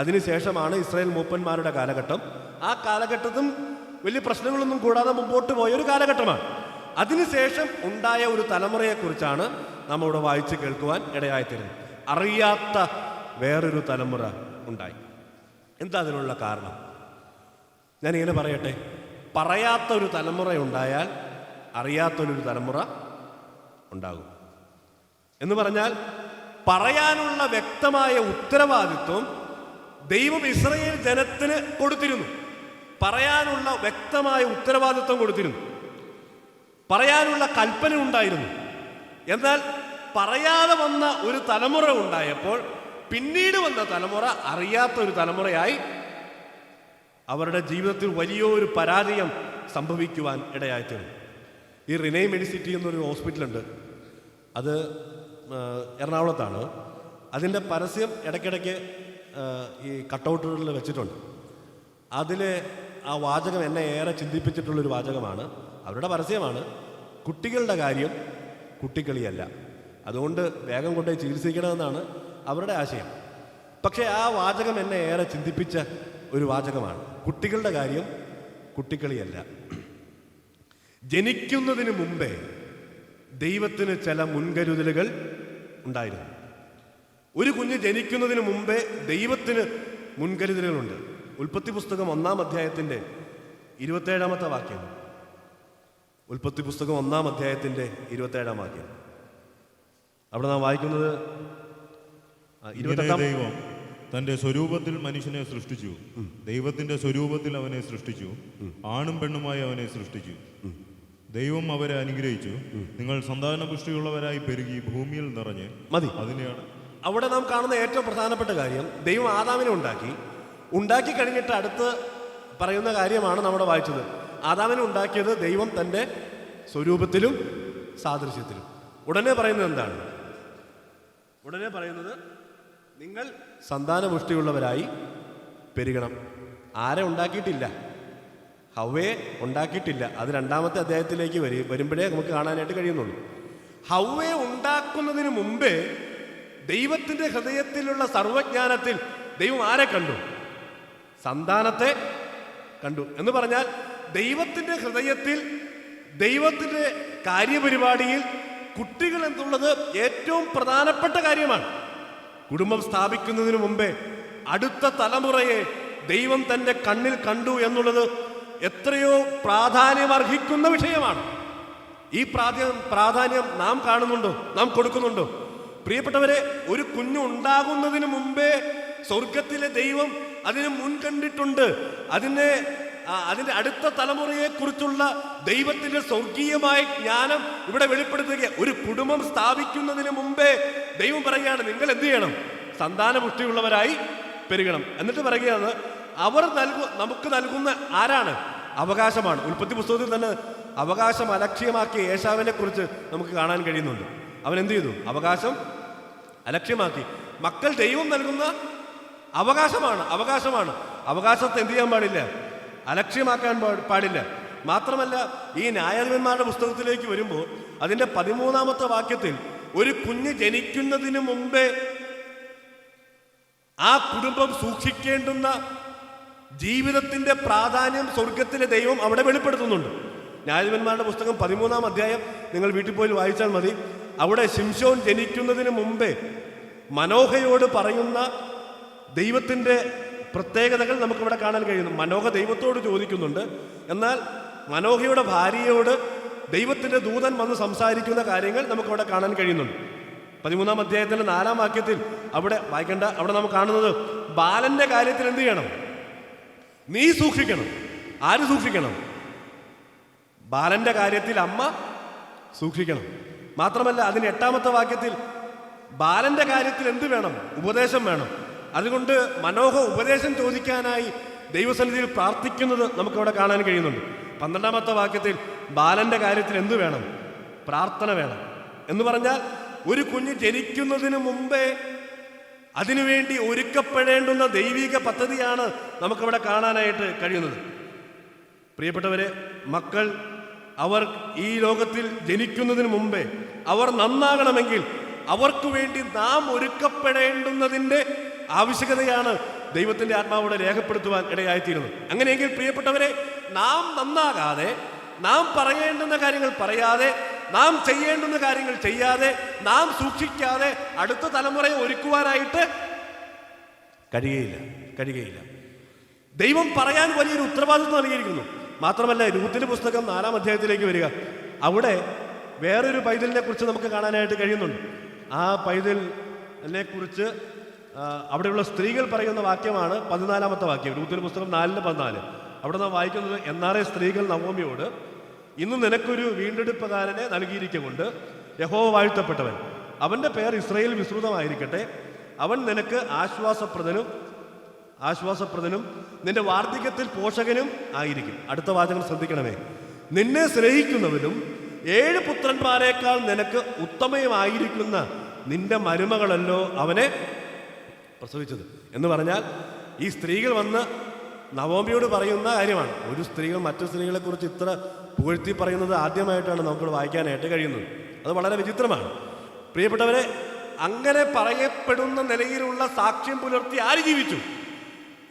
അതിനുശേഷമാണ് ഇസ്രായേൽ മൂപ്പന്മാരുടെ കാലഘട്ടം. ആ കാലഘട്ടത്തും വലിയ പ്രശ്നങ്ങളൊന്നും കൂടാതെ മുമ്പോട്ട് പോയ ഒരു കാലഘട്ടമാണ്. അതിനുശേഷം ഉണ്ടായ ഒരു തലമുറയെക്കുറിച്ചാണ് നാം ഇവിടെ വായിച്ച് കേൾക്കുവാൻ ഇടയായിത്തീരുന്നത്. അറിയാത്ത വേറൊരു തലമുറ ഉണ്ടായി. എന്താ അതിനുള്ള കാരണം? ഞാനിങ്ങനെ പറയട്ടെ, പറയാത്ത ഒരു തലമുറ ഉണ്ടായാൽ അറിയാത്തൊരു തലമുറ ഉണ്ടാകും. എന്ന് പറഞ്ഞാൽ പറയാനുള്ള വ്യക്തമായ ഉത്തരവാദിത്വം ദൈവം ഇസ്രായേൽ ജനത്തിന് കൊടുത്തിരുന്നു. പറയാനുള്ള വ്യക്തമായ ഉത്തരവാദിത്വം കൊടുത്തിരുന്നു, പറയാനുള്ള കൽപ്പന ഉണ്ടായിരുന്നു. എന്നാൽ പറയാതെ വന്ന ഒരു തലമുറ ഉണ്ടായപ്പോൾ പിന്നീട് വന്ന തലമുറ അറിയാത്ത ഒരു തലമുറയായി അവരുടെ ജീവിതത്തിൽ വലിയൊരു പരാജയം സംഭവിക്കുവാൻ ഇടയായിത്തീർന്നു. ഈ റിനൈ മെഡിസിറ്റി എന്നൊരു ഹോസ്പിറ്റലുണ്ട്, അത് എറണാകുളത്താണ്. അതിൻ്റെ പരസ്യം ഇടയ്ക്കിടയ്ക്ക് ഈ കട്ടൗട്ടുകളിൽ വെച്ചിട്ടുണ്ട്. അതിൽ ആ വാചകം എന്നെ ഏറെ ചിന്തിപ്പിച്ചിട്ടുള്ളൊരു വാചകമാണ്. അവരുടെ പരസ്യമാണ്, കുട്ടികളുടെ കാര്യം കുട്ടിക്കളിയല്ല, അതുകൊണ്ട് വേഗം കൊണ്ടുപോയി ചികിത്സിക്കണമെന്നാണ് അവരുടെ ആശയം. പക്ഷേ ആ വാചകം എന്നെ ഏറെ ചിന്തിപ്പിച്ച ഒരു വാചകമാണ്. കുട്ടികളുടെ കാര്യം കുട്ടിക്കളിയല്ല. ജനിക്കുന്നതിന് മുമ്പേ ദൈവത്തിന് ചില മുൻകരുതലുകൾ ഉണ്ടായിരുന്നു. ഒരു കുഞ്ഞ് ജനിക്കുന്നതിന് മുമ്പേ ദൈവത്തിന് മുൻകരുതലുകളുണ്ട്. ഉൽപ്പത്തി പുസ്തകം 1-ാം അധ്യായത്തിൻ്റെ 27-ാമത്തെ വാക്യം. ഉൽപ്പത്തി പുസ്തകം 1-ാം അധ്യായത്തിൻ്റെ 27-ാം വാക്യം. അവിടെ നാം വായിക്കുന്നത് ദൈവം തന്റെ സ്വരൂപത്തിൽ മനുഷ്യനെ സൃഷ്ടിച്ചു, ദൈവത്തിന്റെ സ്വരൂപത്തിൽ അവനെ സൃഷ്ടിച്ചു, ആണും പെണ്ണുമായി അവനെ സൃഷ്ടിച്ചു. ദൈവം അവരെ അനുഗ്രഹിച്ചു, നിങ്ങൾ സന്താനപുഷ്ടിയുള്ളവരായി പെരുകി ഭൂമിയിൽ നിറഞ്ഞ് മതി. അതിനെയാണ് അവിടെ നാം കാണുന്ന ഏറ്റവും പ്രധാനപ്പെട്ട കാര്യം, ദൈവം ആദാമിനെ ഉണ്ടാക്കി കഴിഞ്ഞിട്ട് അടുത്ത് പറയുന്ന കാര്യമാണ് നമ്മുടെ വായിച്ചത്. ആദാമിനെ ഉണ്ടാക്കിയത് ദൈവം തൻ്റെ സ്വരൂപത്തിലും സാദൃശ്യത്തിലും. ഉടനെ പറയുന്നത് എന്താണ്? ഉടനെ പറയുന്നത് നിങ്ങൾ സന്താനപുഷ്ടിയുള്ളവരായി പെരുകണം. ആരെ ഉണ്ടാക്കിയിട്ടില്ല? ഹവ്വയെ ഉണ്ടാക്കിയിട്ടില്ല. അത് 2-ാമത്തെ അധ്യായത്തിലേക്ക് വരുമ്പോഴേ നമുക്ക് കാണാനായിട്ട് കഴിയുന്നുള്ളൂ. ഹവ്വയെ ഉണ്ടാക്കുന്നതിന് മുമ്പേ ദൈവത്തിൻ്റെ ഹൃദയത്തിലുള്ള സർവജ്ഞാനത്തിൽ ദൈവം ആരെ കണ്ടു? സന്താനത്തെ കണ്ടു. എന്ന് പറഞ്ഞാൽ ദൈവത്തിൻ്റെ ഹൃദയത്തിൽ, ദൈവത്തിൻ്റെ കാര്യപരിപാടിയിൽ കുട്ടികൾ എന്നുള്ളത് ഏറ്റവും പ്രധാനപ്പെട്ട കാര്യമാണ്. കുടുംബം സ്ഥാപിക്കുന്നതിന് മുമ്പേ അടുത്ത തലമുറയെ ദൈവം തൻ്റെ കണ്ണിൽ കണ്ടു എന്നുള്ളത് എത്രയോ പ്രാധാന്യമർഹിക്കുന്ന വിഷയമാണ്. ഈ പ്രാധാന്യം നാം കാണുന്നുണ്ടോ? നാം കൊടുക്കുന്നുണ്ടോ? പ്രിയപ്പെട്ടവരെ, ഒരു കുഞ്ഞു ഉണ്ടാകുന്നതിന് മുമ്പേ സ്വർഗത്തിലെ ദൈവം അതിന് മുൻകണ്ടിട്ടുണ്ട്. അതിൻ്റെ അടുത്ത തലമുറയെക്കുറിച്ചുള്ള ദൈവത്തിൻ്റെ സ്വർഗീയമായ ജ്ഞാനം ഇവിടെ വെളിപ്പെടുത്തുക. ഒരു കുടുംബം സ്ഥാപിക്കുന്നതിന് മുമ്പേ ദൈവം പറയുകയാണ്, നിങ്ങൾ എന്ത് ചെയ്യണം? സന്താനപുഷ്ടിയുള്ളവരായി പെരുകണം. എന്നിട്ട് പറയുകയാണ്, അവർ നമുക്ക് നൽകുന്ന ആരാണ്? അവകാശമാണ്. ഉൽപ്പത്തി പുസ്തകത്തിൽ തന്നെ അവകാശം അലക്ഷ്യമാക്കിയ ഏശാവിനെ കുറിച്ച് നമുക്ക് കാണാൻ കഴിയുന്നുണ്ട്. അവൻ എന്ത് ചെയ്തു? അവകാശം അലക്ഷ്യമാക്കി. മക്കൾ ദൈവം നൽകുന്ന അവകാശമാണ്. അവകാശത്തെ എന്ത് ചെയ്യാൻ പാടില്ല? അലക്ഷ്യമാക്കാൻ പാടില്ല. മാത്രമല്ല, ഈ ന്യായാധിപന്മാരുടെ പുസ്തകത്തിലേക്ക് വരുമ്പോൾ അതിൻ്റെ 13-ാമത്തെ വാക്യത്തിൽ ഒരു കുഞ്ഞ് ജനിക്കുന്നതിന് മുമ്പേ ആ കുടുംബം സൂക്ഷിക്കേണ്ടുന്ന ജീവിതത്തിൻ്റെ പ്രാധാന്യം സ്വർഗത്തിലെ ദൈവം അവിടെ വെളിപ്പെടുത്തുന്നുണ്ട്. ന്യായാധിപന്മാരുടെ പുസ്തകം 13-ാം അധ്യായം നിങ്ങൾ വീട്ടിൽ പോയി വായിച്ചാൽ മതി. അവിടെ ശിംശോൻ ജനിക്കുന്നതിന് മുമ്പേ മനോഹയോട് പറയുന്ന ദൈവത്തിൻ്റെ പ്രത്യേകതകൾ നമുക്കിവിടെ കാണാൻ കഴിയുന്നു. മനോഹ ദൈവത്തോട് ചോദിക്കുന്നുണ്ട്, എന്നാൽ മനോഹയുടെ ഭാര്യയോട് ദൈവത്തിൻ്റെ ദൂതൻ വന്ന് സംസാരിക്കുന്ന കാര്യങ്ങൾ നമുക്കവിടെ കാണാൻ കഴിയുന്നുണ്ട്. 13-ാം അധ്യായത്തിൻ്റെ 4-ാം വാക്യത്തിൽ അവിടെ വായിക്കേണ്ട, അവിടെ നമുക്ക് കാണുന്നത് ബാലന്റെ കാര്യത്തിൽ എന്ത് ചെയ്യണം? നീ സൂക്ഷിക്കണം. ആര് സൂക്ഷിക്കണം? ബാലന്റെ കാര്യത്തിൽ അമ്മ സൂക്ഷിക്കണം. മാത്രമല്ല, അതിന് 8-ാമത്തെ വാക്യത്തിൽ ബാലന്റെ കാര്യത്തിൽ എന്ത് വേണം? ഉപദേശം വേണം. അതുകൊണ്ട് മനോഹ ഉപദേശം ചോദിക്കാനായി ദൈവസന്നിധിയിൽ പ്രാർത്ഥിക്കുന്നത് നമുക്കവിടെ കാണാൻ കഴിയുന്നുണ്ട്. 12-ാമത്തെ വാക്യത്തിൽ ബാലന്റെ കാര്യത്തിൽ എന്ത് വേണം? പ്രാർത്ഥന വേണം. എന്ന് പറഞ്ഞാൽ ഒരു കുഞ്ഞ് ജനിക്കുന്നതിന് മുമ്പേ അതിനുവേണ്ടി ഒരുക്കപ്പെടേണ്ടുന്ന ദൈവിക പദ്ധതിയാണ് നമുക്കവിടെ കാണാനായിട്ട് കഴിയുന്നത്. പ്രിയപ്പെട്ടവരെ, മക്കൾ അവർ ഈ ലോകത്തിൽ ജനിക്കുന്നതിന് മുമ്പേ അവർ നന്നാകണമെങ്കിൽ അവർക്ക് വേണ്ടി നാം ഒരുക്കപ്പെടേണ്ടുന്നതിൻ്റെ ആവശ്യകതയാണ് ദൈവത്തിൻ്റെ ആത്മാവോടെ രേഖപ്പെടുത്തുവാൻ ഇടയായിത്തീരുന്നത്. അങ്ങനെയെങ്കിൽ പ്രിയപ്പെട്ടവരെ, നാം നന്നാകാതെ, നാം പറയേണ്ടുന്ന കാര്യങ്ങൾ പറയാതെ, നാം ചെയ്യേണ്ടുന്ന കാര്യങ്ങൾ ചെയ്യാതെ, നാം സൂക്ഷിക്കാതെ അടുത്ത തലമുറയെ ഒരുക്കുവാനായിട്ട് കഴിയുകയില്ല. ദൈവം പറയാൻ വലിയൊരു ഉത്തരവാദിത്വം നൽകിയിരിക്കുന്നു. മാത്രമല്ല, രൂത്തിന്റെ പുസ്തകം 4-ാം അധ്യായത്തിലേക്ക് വരിക. അവിടെ വേറൊരു പൈതലിനെ കുറിച്ച് നമുക്ക് കാണാനായിട്ട് കഴിയുന്നുണ്ട്. ആ പൈതലിനെ കുറിച്ച് അവിടെയുള്ള സ്ത്രീകൾ പറയുന്ന വാക്യമാണ് 14-ാമത്തെ വാക്യം, രൂത്തിന്റെ പുസ്തകം 4:14. അവിടെ നാം വായിക്കുന്നത്, എന്നാറേ സ്ത്രീകൾ നവോമിയോട്, ഇന്ന് നിനക്കൊരു വീണ്ടെടുപ്പുകാരനെ നൽകിയിരിക്കൊണ്ട് യഹോവ വാഴ്ത്തപ്പെട്ടവൻ, അവൻ്റെ പേർ ഇസ്രായേൽ വിസ്തൃതമായിരിക്കട്ടെ, അവൻ നിനക്ക് ആശ്വാസപ്രദനും നിന്റെ വാർദ്ധക്യത്തിൽ പോഷകനും ആയിരിക്കും. അടുത്ത വാചകം ശ്രദ്ധിക്കണമേ. നിന്നെ സ്നേഹിക്കുന്നവനും 7 പുത്രന്മാരെക്കാൾ നിനക്ക് ഉത്തമമായിരിക്കുന്ന നിന്റെ മരുമകളല്ലോ അവനെ പ്രസവിച്ചത്. എന്ന് പറഞ്ഞാൽ ഈ സ്ത്രീകൾ വന്ന് നവോമിയോട് പറയുന്ന കാര്യമാണ്. ഒരു സ്ത്രീകൾ മറ്റു സ്ത്രീകളെ കുറിച്ച് ഇത്ര പുകഴ്ത്തി പറയുന്നത് ആദ്യമായിട്ടാണ് നമുക്കിവിടെ വായിക്കാനായിട്ട് കഴിയുന്നത്. അത് വളരെ വിചിത്രമാണ്. പ്രിയപ്പെട്ടവരെ, അങ്ങനെ പറയപ്പെടുന്ന നിലയിലുള്ള സാക്ഷ്യം പുലർത്തി ആര് ജീവിച്ചു?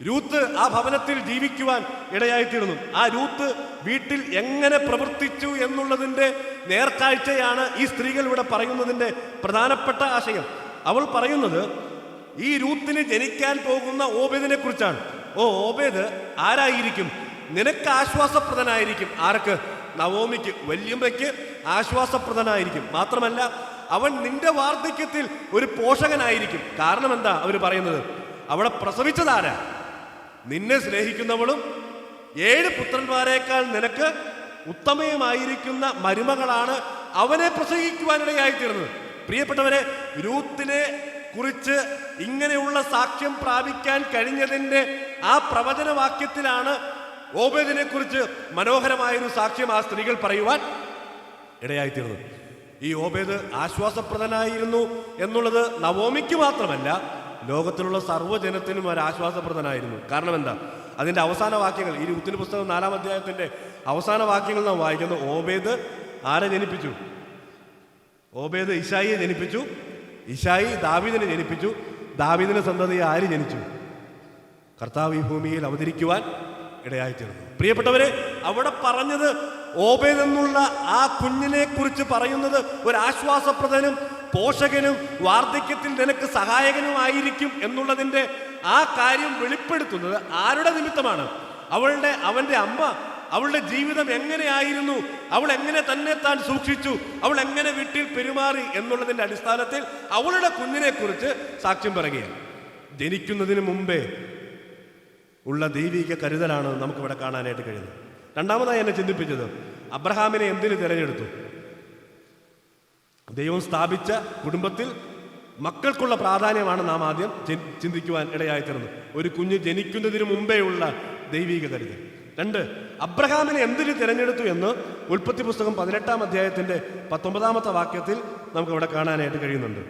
രൂത്ത് ആ ഭവനത്തിൽ ജീവിക്കുവാൻ ഇടയായിത്തീർന്നു. ആ രൂത്ത് വീട്ടിൽ എങ്ങനെ പ്രവർത്തിച്ചു എന്നുള്ളതിൻ്റെ നേർക്കാഴ്ചയാണ് ഈ സ്ത്രീകൾ ഇവിടെ പറയുന്നതിൻ്റെ പ്രധാനപ്പെട്ട ആശയം. അവൾ പറയുന്നത് ഈ രൂത്തിന് ജനിക്കാൻ പോകുന്ന ഓബേദിനെ കുറിച്ചാണ്. ഓബേദ് ആരായിരിക്കും? നിനക്ക് ആശ്വാസപ്രദനായിരിക്കും. ആർക്ക്? നവോമിക്ക്, വല്യമ്മയ്ക്ക് ആശ്വാസപ്രദനായിരിക്കും. മാത്രമല്ല, അവൻ നിന്റെ വാർദ്ധക്യത്തിൽ ഒരു പോഷകനായിരിക്കും. കാരണം എന്താ അവർ പറയുന്നത്? അവളെ പ്രസവിച്ചതാരാ? നിന്നെ സ്നേഹിക്കുന്നവളും 7 പുത്രന്മാരെക്കാൾ നിനക്ക് ഉത്തമമായിരിക്കുന്ന മരുമകളാണ് അവനെ പ്രസവിക്കുവാനിടയായിത്തീർന്നത്. പ്രിയപ്പെട്ടവരെ, രൂത്തിനെ കുറിച്ച് ഇങ്ങനെയുള്ള സാക്ഷ്യം പ്രാപിക്കാൻ കഴിഞ്ഞതിൻ്റെ ആ പ്രവചനവാക്യത്തിലാണ് ഓബേദിനെ കുറിച്ച് മനോഹരമായൊരു സാക്ഷ്യം ആ സ്ത്രീകൾ പറയുവാൻ ഇടയായിത്തീർന്നത്. ഈ ഓബേദ് ആശ്വാസപ്രദനായിരുന്നു എന്നുള്ളത് നവോമിക്ക് മാത്രമല്ല, ലോകത്തിലുള്ള സർവ്വജനത്തിനും ഒരു ആശ്വാസപ്രദനായിരുന്നു. കാരണം എന്താ? അതിൻ്റെ അവസാന വാക്യങ്ങൾ, ഈ രൂത്തിന്റെ പുസ്തകം 4-ാം അധ്യായത്തിൻ്റെ അവസാന വാക്യങ്ങൾ നാം വായിക്കുന്നു. ഓബേദ് ആരെ ജനിപ്പിച്ചു? ഓബേദ് ഇശായിയെ ജനിപ്പിച്ചു. ഇശായി ദാവീദിനെ ജനിപ്പിച്ചു. ദാവീദിന്റെ സന്തതിയെ ആര് ജനിച്ചു? കർത്താവ് ഈ ഭൂമിയിൽ അവതരിക്കുവാൻ ഇടയായിത്തീർന്നു. പ്രിയപ്പെട്ടവരെ, അവിടെ പറഞ്ഞത് ഓബേദ് എന്നുള്ള ആ കുഞ്ഞിനെ കുറിച്ച് പറയുന്നത് ഒരു ആശ്വാസപ്രദനും പോഷകനും വാർദ്ധക്യത്തിൽ നിനക്ക് സഹായകനുമായിരിക്കും എന്നുള്ളതിൻ്റെ ആ കാര്യം വെളിപ്പെടുത്തുന്നത് ആരുടെ നിമിത്തമാണ്? അവൻ്റെ അമ്മ, അവളുടെ ജീവിതം എങ്ങനെയായിരുന്നു, അവൾ എങ്ങനെ തന്നെ താൻ സൂക്ഷിച്ചു, അവൾ എങ്ങനെ വീട്ടിൽ പെരുമാറി എന്നുള്ളതിൻ്റെ അടിസ്ഥാനത്തിൽ അവളുടെ കുഞ്ഞിനെ കുറിച്ച് സാക്ഷ്യം പറയുകയാണ്. ജനിക്കുന്നതിന് മുമ്പേ ഉള്ള ദൈവിക കരുതലാണ് നമുക്കിവിടെ കാണാനായിട്ട് കഴിയുന്നത്. രണ്ടാമതായി എന്നെ ചിന്തിപ്പിച്ചത്, അബ്രഹാമിനെ എന്തിന് തിരഞ്ഞെടുത്തു? ദൈവം സ്ഥാപിച്ച കുടുംബത്തിൽ മക്കൾക്കുള്ള പ്രാധാന്യമാണ് നാം ആദ്യം ചിന്തിക്കുവാൻ ഇടയായിത്തീർന്നത്. ഒരു കുഞ്ഞ് ജനിക്കുന്നതിന് മുമ്പേ ഉള്ള ദൈവിക കരുതൽ. 2, അബ്രഹാമിനെ എന്തിന് തിരഞ്ഞെടുത്തു എന്ന് ഉൽപ്പത്തി പുസ്തകം 18-ാം അധ്യായത്തിൻ്റെ 19-ാമത്തെ വാക്യത്തിൽ നമുക്കിവിടെ കാണാനായിട്ട് കഴിയുന്നുണ്ട്.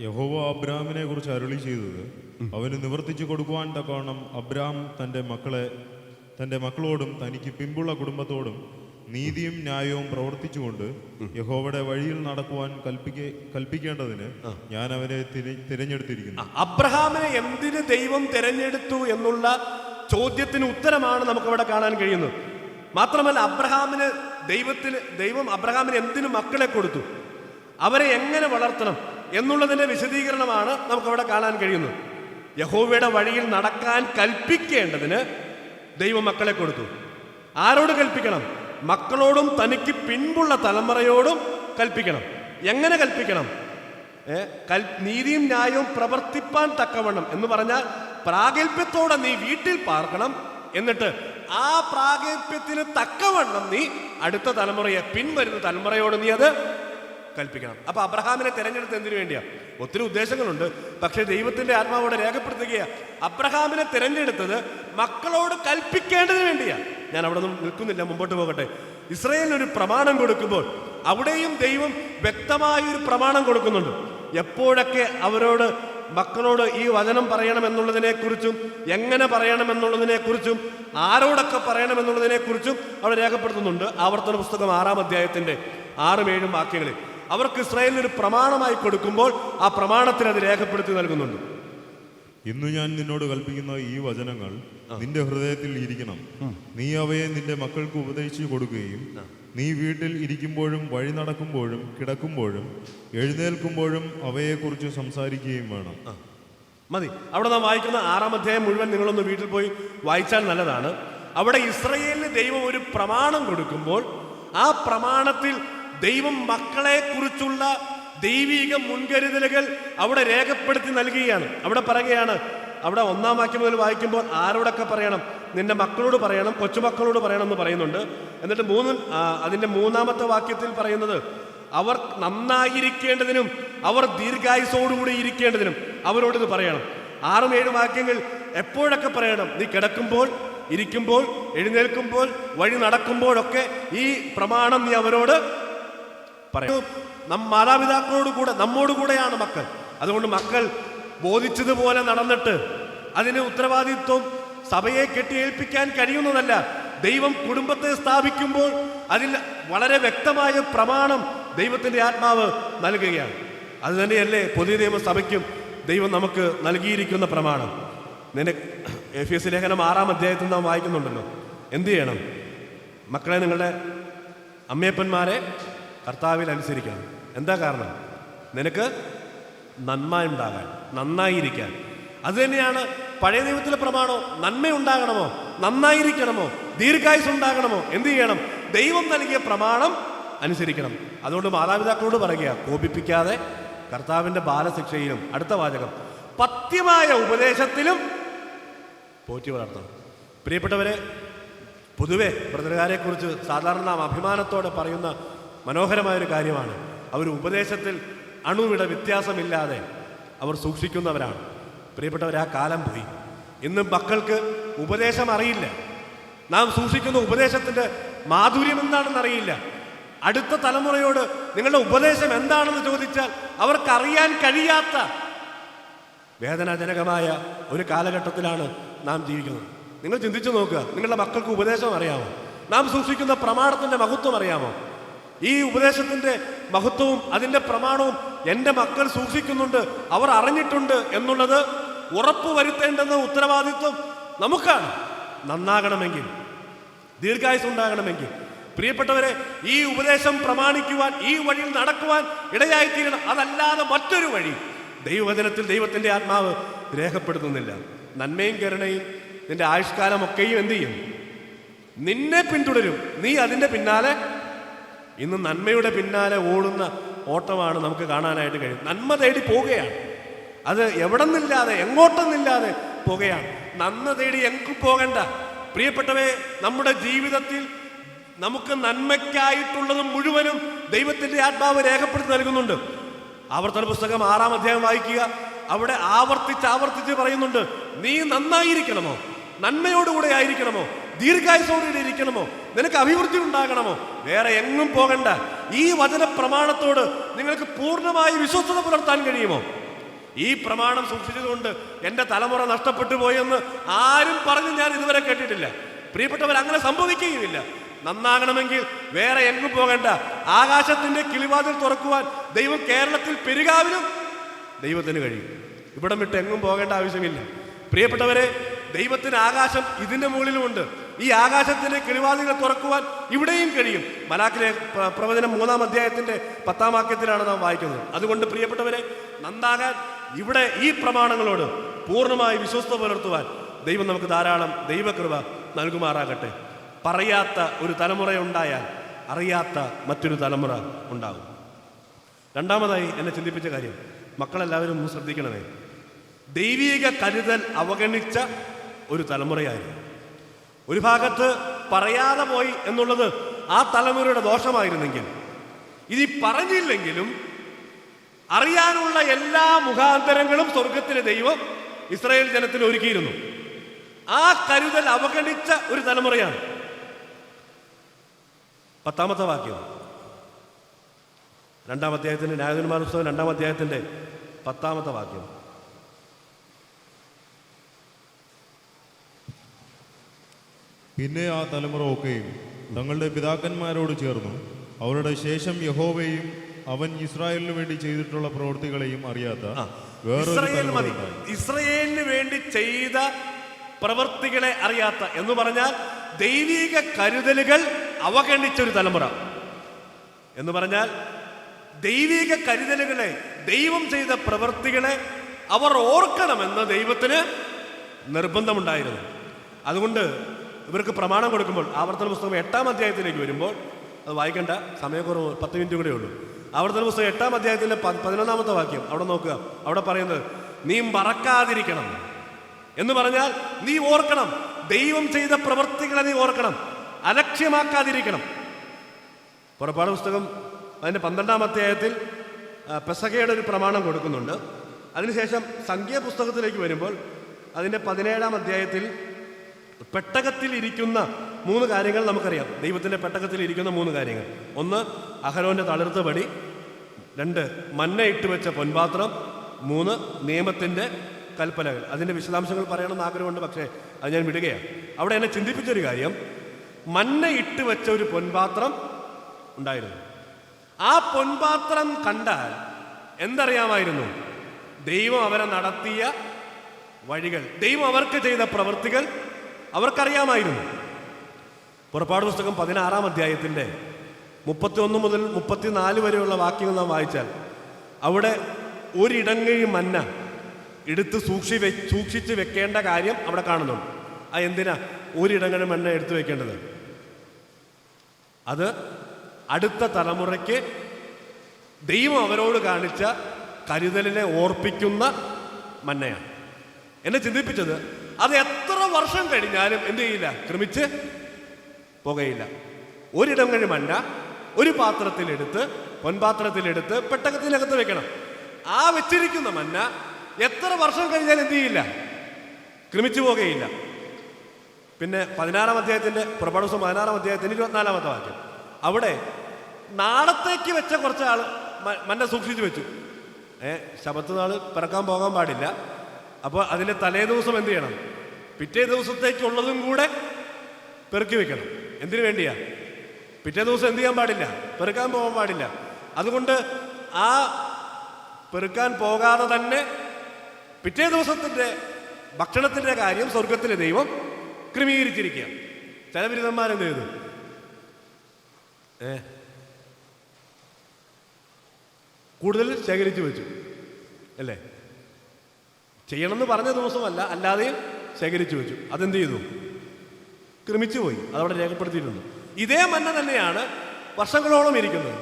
യഹോവ അബ്രാമിനെ കുറിച്ച് അരുളി ചെയ്തത്, അവന് നിവർത്തിച്ചു കൊടുക്കുവാൻ തക്കവണ്ണം അബ്രാം തൻ്റെ മക്കളോടും തനിക്ക് പിമ്പുള്ള കുടുംബത്തോടും നീതിയും ന്യായവും പ്രവർത്തിച്ചുകൊണ്ട് യഹോവയുടെ വഴിയിൽ നടക്കുവാൻ കൽപ്പിക്കേണ്ടതിന് ഞാൻ അവനെ തിരഞ്ഞെടുത്തിരിക്കുന്നു. അബ്രഹാമിനെ എന്തിന് ദൈവം തിരഞ്ഞെടുത്തു എന്നുള്ള ചോദ്യത്തിന് ഉത്തരമാണ് നമുക്കവിടെ കാണാൻ കഴിയുന്നത്. മാത്രമല്ല, ദൈവം അബ്രഹാമിന് എന്തിനു മക്കളെ കൊടുത്തു, അവരെ എങ്ങനെ വളർത്തണം എന്നുള്ളതിൻ്റെ വിശദീകരണമാണ് നമുക്കവിടെ കാണാൻ കഴിയുന്നത്. യഹോവയുടെ വഴിയിൽ നടക്കാൻ കൽപ്പിക്കേണ്ടതിന് ദൈവം മക്കളെ കൊടുത്തു. ആരോട് കൽപ്പിക്കണം? മക്കളോടും തനിക്ക് പിൻപുള്ള തലമുറയോടും കൽപ്പിക്കണം. എങ്ങനെ കൽപ്പിക്കണം? നീതിയും ന്യായവും പ്രവർത്തിപ്പാൻ തക്കവണ്ണം എന്ന് പറഞ്ഞാൽ പ്രാഗൽഭ്യത്തോടെ നീ വീട്ടിൽ പാർക്കണം. എന്നിട്ട് ആ പ്രാഗൽഭ്യത്തിന് തക്കവണ്ണം നീ അടുത്ത തലമുറയെ, പിൻവരുന്ന തലമുറയോട് നീ അത് കൽപ്പിക്കണം. അപ്പൊ അബ്രഹാമിനെ തിരഞ്ഞെടുത്ത് എന്തിനു വേണ്ടിയാ? ഒത്തിരി ഉദ്ദേശങ്ങളുണ്ട്. പക്ഷെ ദൈവത്തിന്റെ ആത്മാവോടെ രേഖപ്പെടുത്തുകയാണ്, അബ്രഹാമിനെ തിരഞ്ഞെടുത്തത് മക്കളോട് കൽപ്പിക്കേണ്ടതിന് വേണ്ടിയാ. ഞാൻ അവിടെ നിന്നും നിൽക്കുന്നില്ല, മുമ്പോട്ട് പോകട്ടെ. ഇസ്രായേലിനൊരു പ്രമാണം കൊടുക്കുമ്പോൾ അവിടെയും ദൈവം വ്യക്തമായൊരു പ്രമാണം കൊടുക്കുന്നുണ്ട്. എപ്പോഴൊക്കെ അവരോട് മക്കളോട് ഈ വചനം പറയണമെന്നുള്ളതിനെക്കുറിച്ചും എങ്ങനെ പറയണമെന്നുള്ളതിനെക്കുറിച്ചും ആരോടൊക്കെ പറയണമെന്നുള്ളതിനെക്കുറിച്ചും അവിടെ രേഖപ്പെടുത്തുന്നുണ്ട്. ആവർത്തന പുസ്തകം 6-ാം അധ്യായത്തിൻ്റെ 6-7 വാക്യങ്ങളിൽ അവർക്ക് ഇസ്രായേലിനൊരു പ്രമാണമായി കൊടുക്കുമ്പോൾ ആ പ്രമാണത്തിൽ അത് രേഖപ്പെടുത്തി നൽകുന്നുണ്ട്. ഇന്നു ഞാൻ നിന്നോട് കൽപ്പിക്കുന്ന ഈ വചനങ്ങൾ നിന്റെ ഹൃദയത്തിൽ ഇരിക്കണം. നീ അവയെ നിന്റെ മക്കൾക്ക് ഉപദേശിച്ചു കൊടുക്കുകയും നീ വീട്ടിൽ ഇരിക്കുമ്പോഴും വഴി നടക്കുമ്പോഴും കിടക്കുമ്പോഴും എഴുന്നേൽക്കുമ്പോഴും അവയെക്കുറിച്ച് സംസാരിക്കുകയും വേണം. മതി. അവിടെ നാം വായിക്കുന്ന 6-ാം അധ്യായം മുഴുവൻ നിങ്ങളൊന്ന് വീട്ടിൽ പോയി വായിച്ചാൽ നല്ലതാണ്. അവിടെ ഇസ്രായേലിന് ദൈവം ഒരു പ്രമാണം കൊടുക്കുമ്പോൾ ആ പ്രമാണത്തിൽ ദൈവം മക്കളെ കുറിച്ചുള്ള ദൈവിക മുൻകരുതലുകൾ അവിടെ രേഖപ്പെടുത്തി നൽകുകയാണ്. അവിടെ പറയുകയാണ്, അവിടെ 1-ാം വാക്യം മുതൽ വായിക്കുമ്പോൾ ആരോടൊക്കെ പറയണം? നിന്റെ മക്കളോട് പറയണം, കൊച്ചുമക്കളോട് പറയണം എന്ന് പറയുന്നുണ്ട്. എന്നിട്ട് അതിൻ്റെ 3-ാമത്തെ വാക്യത്തിൽ പറയുന്നത് അവർ നന്നായിരിക്കേണ്ടതിനും അവർ ദീർഘായുസോടുകൂടി ഇരിക്കേണ്ടതിനും അവരോട് ഇത് പറയണം. 6-7 വാക്യങ്ങൾ എപ്പോഴൊക്കെ പറയണം? നീ കിടക്കുമ്പോൾ, ഇരിക്കുമ്പോൾ, എഴുന്നേൽക്കുമ്പോൾ, വഴി നടക്കുമ്പോഴൊക്കെ ഈ പ്രമാണം നീ അവരോട് പറയണം. മാതാപിതാക്കളോട് കൂടെ, നമ്മോട് കൂടെയാണ് മക്കൾ. അതുകൊണ്ട് മക്കൾ ബോധിച്ചതുപോലെ നടന്നിട്ട് അതിന് ഉത്തരവാദിത്വം സഭയെ കെട്ടിയേൽപ്പിക്കാൻ കഴിയുന്നതല്ല. ദൈവം കുടുംബത്തെ സ്ഥാപിക്കുമ്പോൾ അതിൽ വളരെ വ്യക്തമായ പ്രമാണം ദൈവത്തിൻ്റെ ആത്മാവ് നൽകുകയാണ്. അതുതന്നെയല്ലേ പുതിയ നിയമസഭയ്ക്കും ദൈവം നമുക്ക് നൽകിയിരിക്കുന്ന പ്രമാണം. എഫേസ്യ ലേഖനം 6-ാം അധ്യായത്തിൽ നാം വായിക്കുന്നുണ്ടല്ലോ. എന്ത് ചെയ്യണം? മക്കളെ, നിങ്ങളുടെ അമ്മയപ്പന്മാരെ കർത്താവിൽ അനുസരിക്കണം. എന്താ കാരണം? നിനക്ക് നന്മ ഉണ്ടാകാൻ, നന്നായിരിക്കാൻ. അതുതന്നെയാണ് പഴയ നിയമത്തിലെ പ്രമാണം. നന്മയുണ്ടാകണമോ, നന്നായിരിക്കണമോ, ദീർഘായുസ് ഉണ്ടാകണമോ, എന്ത് ചെയ്യണം? ദൈവം നൽകിയ പ്രമാണം അനുസരിക്കണം. അതുകൊണ്ട് മാതാപിതാക്കളോട് പറയുക, കോപിപ്പിക്കാതെ കർത്താവിൻ്റെ ബാലശിക്ഷയിലും, അടുത്ത വാചകം, പഥ്യമായ ഉപദേശത്തിലും പോറ്റി വളർത്തണം. പ്രിയപ്പെട്ടവരെ, പൊതുവെ ബ്രദറുകാരെക്കുറിച്ച് സാധാരണ നാം അഭിമാനത്തോടെ പറയുന്ന മനോഹരമായൊരു കാര്യമാണ്, അവർ ഉപദേശത്തിൽ അണുവിട വ്യത്യാസമില്ലാതെ അവർ സൂക്ഷിക്കുന്നവരാണ്. പ്രിയപ്പെട്ടവർ, ആ കാലം പോയി. ഇന്ന് മക്കൾക്ക് ഉപദേശം അറിയില്ല. നാം സൂക്ഷിക്കുന്ന ഉപദേശത്തിൻ്റെ മാധുര്യം എന്താണെന്ന് അറിയില്ല. അടുത്ത തലമുറയോട് നിങ്ങളുടെ ഉപദേശം എന്താണെന്ന് ചോദിച്ചാൽ അവർക്കറിയാൻ കഴിയാത്ത വേദനാജനകമായ ഒരു കാലഘട്ടത്തിലാണ് നാം ജീവിക്കുന്നത്. നിങ്ങൾ ചിന്തിച്ചു നോക്കുക, നിങ്ങളുടെ മക്കൾക്ക് ഉപദേശം അറിയാമോ? നാം സൂക്ഷിക്കുന്ന പ്രമാണത്തിൻ്റെ മഹത്വം അറിയാമോ? ഈ ഉപദേശത്തിൻ്റെ മഹത്വവും അതിൻ്റെ പ്രമാണവും എൻ്റെ മക്കൾ സൂക്ഷിക്കുന്നുണ്ട്, അവർ അറിഞ്ഞിട്ടുണ്ട് എന്നുള്ളത് ഉറപ്പുവരുത്തേണ്ടുന്ന ഉത്തരവാദിത്വം നമുക്കാണ്. നന്നാകണമെങ്കിൽ, ദീർഘായുസ് ഉണ്ടാകണമെങ്കിൽ, പ്രിയപ്പെട്ടവരെ, ഈ ഉപദേശം പ്രമാണിക്കുവാൻ, ഈ വഴിയിൽ നടക്കുവാൻ ഇടയായിത്തീരണം. അതല്ലാതെ മറ്റൊരു വഴി ദൈവവചനത്തിൽ ദൈവത്തിൻ്റെ ആത്മാവ് രേഖപ്പെടുത്തുന്നില്ല. നന്മയും കരുണയും നിന്റെ ആയുഷ്കാലമൊക്കെയും എന്ത് ചെയ്യും? നിന്നെ പിന്തുടരും. നീ അതിൻ്റെ പിന്നാലെ, ഇന്ന് നന്മയുടെ പിന്നാലെ ഓടുന്ന ഓട്ടമാണ് നമുക്ക് കാണാനായിട്ട് കഴിയും. നന്മ തേടി പോവുകയാണ്. അത് എവിടെ നിന്നില്ലാതെ, എങ്ങോട്ടൊന്നില്ലാതെ പോകുകയാണ്. നന്മ തേടി എങ്ങും പോകണ്ട. പ്രിയപ്പെട്ടവരെ, നമ്മുടെ ജീവിതത്തിൽ നമുക്ക് നന്മയ്ക്കായിട്ടുള്ളത് മുഴുവനും ദൈവത്തിൻ്റെ ആത്മാവ് രേഖപ്പെടുത്തി നൽകുന്നുണ്ട്. ആവർത്തന പുസ്തകം 6-ാം അധ്യായം വായിക്കുക. അവിടെ ആവർത്തിച്ച് പറയുന്നുണ്ട്, നീ നന്നായിരിക്കണമോ, നന്മയോടുകൂടെ ആയിരിക്കണമോ, ദീർഘായുസോടുകൂടി ഇരിക്കണമോ, നിനക്ക് അഭിവൃദ്ധി ഉണ്ടാകണമോ, വേറെ എങ്ങും പോകണ്ട. ഈ വചന പ്രമാണത്തോട് നിങ്ങൾക്ക് പൂർണ്ണമായി വിശ്വസ്തത പുലർത്താൻ കഴിയുമോ? ഈ പ്രമാണം സൂക്ഷിച്ചതുകൊണ്ട് എൻ്റെ തലമുറ നഷ്ടപ്പെട്ടു പോയെന്ന് ആരും പറഞ്ഞ് ഞാൻ ഇതുവരെ കേട്ടിട്ടില്ല. പ്രിയപ്പെട്ടവർ, അങ്ങനെ സംഭവിക്കുകയുമില്ല. നന്നാകണമെങ്കിൽ വേറെ എങ്ങും പോകണ്ട. ആകാശത്തിൻ്റെ കിളിവാതിൽ തുറക്കുവാൻ ദൈവം കേരളത്തിൽ പെരുകാവിലും ദൈവത്തിന് കഴിയും. ഇവിടം വിട്ട് എങ്ങും പോകേണ്ട ആവശ്യമില്ല. പ്രിയപ്പെട്ടവരെ, ദൈവത്തിന് ആകാശം ഇതിൻ്റെ മുകളിലുമുണ്ട്. ഈ ആകാശത്തിൻ്റെ കിളിവാതിൽ തുറക്കുവാൻ ഇവിടെയും കഴിയും. മലാക്കിലെ പ്രവചനം 3-ാം അധ്യായത്തിൻ്റെ 10-ാം വാക്യത്തിലാണ് നാം വായിക്കുന്നത്. അതുകൊണ്ട് പ്രിയപ്പെട്ടവരെ, നന്നാകാൻ ഇവിടെ ഈ പ്രമാണങ്ങളോട് പൂർണ്ണമായി വിശ്വസ്ത പുലർത്തുവാൻ ദൈവം നമുക്ക് ധാരാളം ദൈവകൃപ നൽകുമാറാകട്ടെ. പറയാത്ത ഒരു തലമുറയുണ്ടായാൽ അറിയാത്ത മറ്റൊരു തലമുറ ഉണ്ടാകും. രണ്ടാമതായി എന്നെ ചിന്തിപ്പിച്ച കാര്യം, മക്കളെല്ലാവരും ശ്രദ്ധിക്കണമേ, ദൈവീക കരുതൽ അവഗണിച്ച ഒരു തലമുറയായിരുന്നു. ഒരു ഭാഗത്ത് പറയാതെ പോയി എന്നുള്ളത് ആ തലമുറയുടെ ദോഷമായിരുന്നെങ്കിൽ, ഇനി പറഞ്ഞില്ലെങ്കിലും അറിയാനുള്ള എല്ലാ മുഖാന്തരങ്ങളും സ്വർഗത്തിലെ ദൈവം ഇസ്രായേൽ ജനത്തിന് ഒരുക്കിയിരുന്നു. ആ കരുതൽ അവഗണിച്ച ഒരു തലമുറയാണ്. 10-ാമത്തെ വാക്യം, 2-ാം അധ്യായത്തിൻ്റെ ന്യായാധിപന്മാരുടെ പുസ്തകം 2-ാം അധ്യായത്തിൻ്റെ 10-ാമത്തെ വാക്യം. പിന്നെ ആ തലമുറ ഒക്കെയും തങ്ങളുടെ പിതാക്കന്മാരോട് ചേർന്നു അവരുടെ ശേഷം യഹോവയെയും അവൻ ഇസ്രായേലിന് വേണ്ടി ചെയ്തിട്ടുള്ള പ്രവൃത്തികളെയും അറിയാത്ത ഇസ്രായേലിന് വേണ്ടി ചെയ്ത പ്രവൃത്തികളെ അറിയാത്ത എന്ന് പറഞ്ഞാൽ ദൈവിക കരുതലുകൾ അവഗണിച്ചൊരു തലമുറ എന്ന് പറഞ്ഞാൽ ദൈവിക കരുതലുകളെ, ദൈവം ചെയ്ത പ്രവൃത്തികളെ അവർ ഓർക്കണമെന്ന് ദൈവത്തിന് നിർബന്ധമുണ്ടായിരുന്നു. അതുകൊണ്ട് ഇവർക്ക് പ്രമാണം കൊടുക്കുമ്പോൾ, ആവർത്തന പുസ്തകം 8-ാം അധ്യായത്തിലേക്ക് വരുമ്പോൾ, അത് വായിക്കേണ്ട, സമയക്കുറവ് 10 മിനിറ്റ് കൂടെ ഉള്ളൂ. ആവർത്തന പുസ്തകം 8-ാം അധ്യായത്തിലെ 11-ാമത്തെ വാക്യം അവിടെ നോക്കുക. അവിടെ പറയുന്നത്, നീ മറക്കാതിരിക്കണം എന്ന് പറഞ്ഞാൽ നീ ഓർക്കണം, ദൈവം ചെയ്ത പ്രവൃത്തികളെ നീ ഓർക്കണം, അലക്ഷ്യമാക്കാതിരിക്കണം. പുറപ്പാട് പുസ്തകം അതിൻ്റെ 12-ാം അധ്യായത്തിൽ പെസഹയുടെ ഒരു പ്രമാണം കൊടുക്കുന്നുണ്ട്. അതിനുശേഷം സംഖ്യാപുസ്തകത്തിലേക്ക് വരുമ്പോൾ അതിൻ്റെ 17-ാം അധ്യായത്തിൽ പെട്ടകത്തിൽ ഇരിക്കുന്ന 3 കാര്യങ്ങൾ നമുക്കറിയാം. ദൈവത്തിൻ്റെ പെട്ടകത്തിൽ ഇരിക്കുന്ന 3 കാര്യങ്ങൾ. 1 അഹരോൻ്റെ തളിർത്ത പടി, 2 മന്ന ഇട്ട് വെച്ച പൊൻപാത്രം, 3 നിയമത്തിൻ്റെ കൽപ്പനകൾ. അതിൻ്റെ വിശദാംശങ്ങൾ പറയണമെന്ന് ആഗ്രഹമുണ്ട്, പക്ഷേ അത് ഞാൻ വിടുകയാണ്. അവിടെ എന്നെ ചിന്തിപ്പിച്ചൊരു കാര്യം, മന്ന ഇട്ട് വെച്ച ഒരു പൊൻപാത്രം ഉണ്ടായിരുന്നു. ആ പൊൻപാത്രം കണ്ടാൽ എന്തറിയാമായിരുന്നു? ദൈവം അവരെ നടത്തിയ വഴികൾ, ദൈവം അവർക്ക് ചെയ്ത പ്രവൃത്തികൾ അവർക്കറിയാമായിരുന്നു. പുറപ്പാട് പുസ്തകം 16-ാം അധ്യായത്തിൻ്റെ 31 മുതൽ 34 വരെയുള്ള വാക്യങ്ങൾ നാം വായിച്ചാൽ അവിടെ ഒരിടങ്ങഴി മന്ന എടുത്ത് സൂക്ഷിച്ച് വെക്കേണ്ട കാര്യം അവിടെ കാണുന്നുണ്ട്. ആ എന്തിനാ ഒരിടങ്ങഴി മന്ന എടുത്തു വെക്കേണ്ടത്? അത് അടുത്ത തലമുറയ്ക്ക് ദൈവം അവരോട് കാണിച്ച കരുതലിനെ ഓർപ്പിക്കുന്ന മന്നയാണ്. എന്നെ ചിന്തിപ്പിച്ചത്, അത് എത്ര വർഷം കഴിഞ്ഞാലും എന്ത് ചെയ്യില്ല, ക്രമിച്ച് പോകുകയില്ല. ഒരിടം കഴിഞ്ഞ് മന്ന ഒരു പാത്രത്തിലെടുത്ത്, പൊൻപാത്രത്തിലെടുത്ത് പെട്ടകത്തിനകത്ത് വെക്കണം. ആ വെച്ചിരിക്കുന്ന മന്ന എത്ര വർഷം കഴിഞ്ഞാൽ എന്ത് ചെയ്യില്ല, ക്രമിച്ചു പോകുകയില്ല. പിന്നെ 16-ാം അധ്യായത്തിൻ്റെ പുറപ്പാട് ദിവസം 16-ാം അധ്യായത്തിൻ്റെ 24-ാമത്തെ വാക്യം, അവിടെ നാളത്തേക്ക് വെച്ച കുറച്ച് ആൾ മന്ന സൂക്ഷിച്ചു വെച്ചു. ശബത്ത് നാൾ പിറക്കാൻ പോകാൻ പാടില്ല. അപ്പോൾ അതിൻ്റെ തലേ ദിവസം എന്ത് ചെയ്യണം? പിറ്റേ ദിവസത്തേക്കുള്ളതും കൂടെ പെറുക്കി വെക്കണം. എന്തിനു വേണ്ടിയാ? പിറ്റേ ദിവസം എന്ത് ചെയ്യാൻ പാടില്ല, പെറുക്കാൻ പോകാൻ പാടില്ല. അതുകൊണ്ട് ആ പെറുക്കാൻ പോകാതെ തന്നെ പിറ്റേ ദിവസത്തിൻ്റെ ഭക്ഷണത്തിൻ്റെ കാര്യം സ്വർഗത്തിലെ ദൈവം ക്രമീകരിച്ചിരിക്കുക. ചില ബിരുദന്മാരെന്ത് ചെയ്തു? കൂടുതൽ ശേഖരിച്ചു വെച്ചു അല്ലേ? ചെയ്യണമെന്ന് പറഞ്ഞ ദിവസമല്ല, അല്ലാതെയും ശേഖരിച്ചു വെച്ചു. അതെന്ത് ചെയ്തു? ക്രമിച്ചു പോയി. അതവിടെ രേഖപ്പെടുത്തിയിട്ടുണ്ട്. ഇതേ മന്ന തന്നെയാണ് വർഷങ്ങളോളം ഇരിക്കുന്നത്.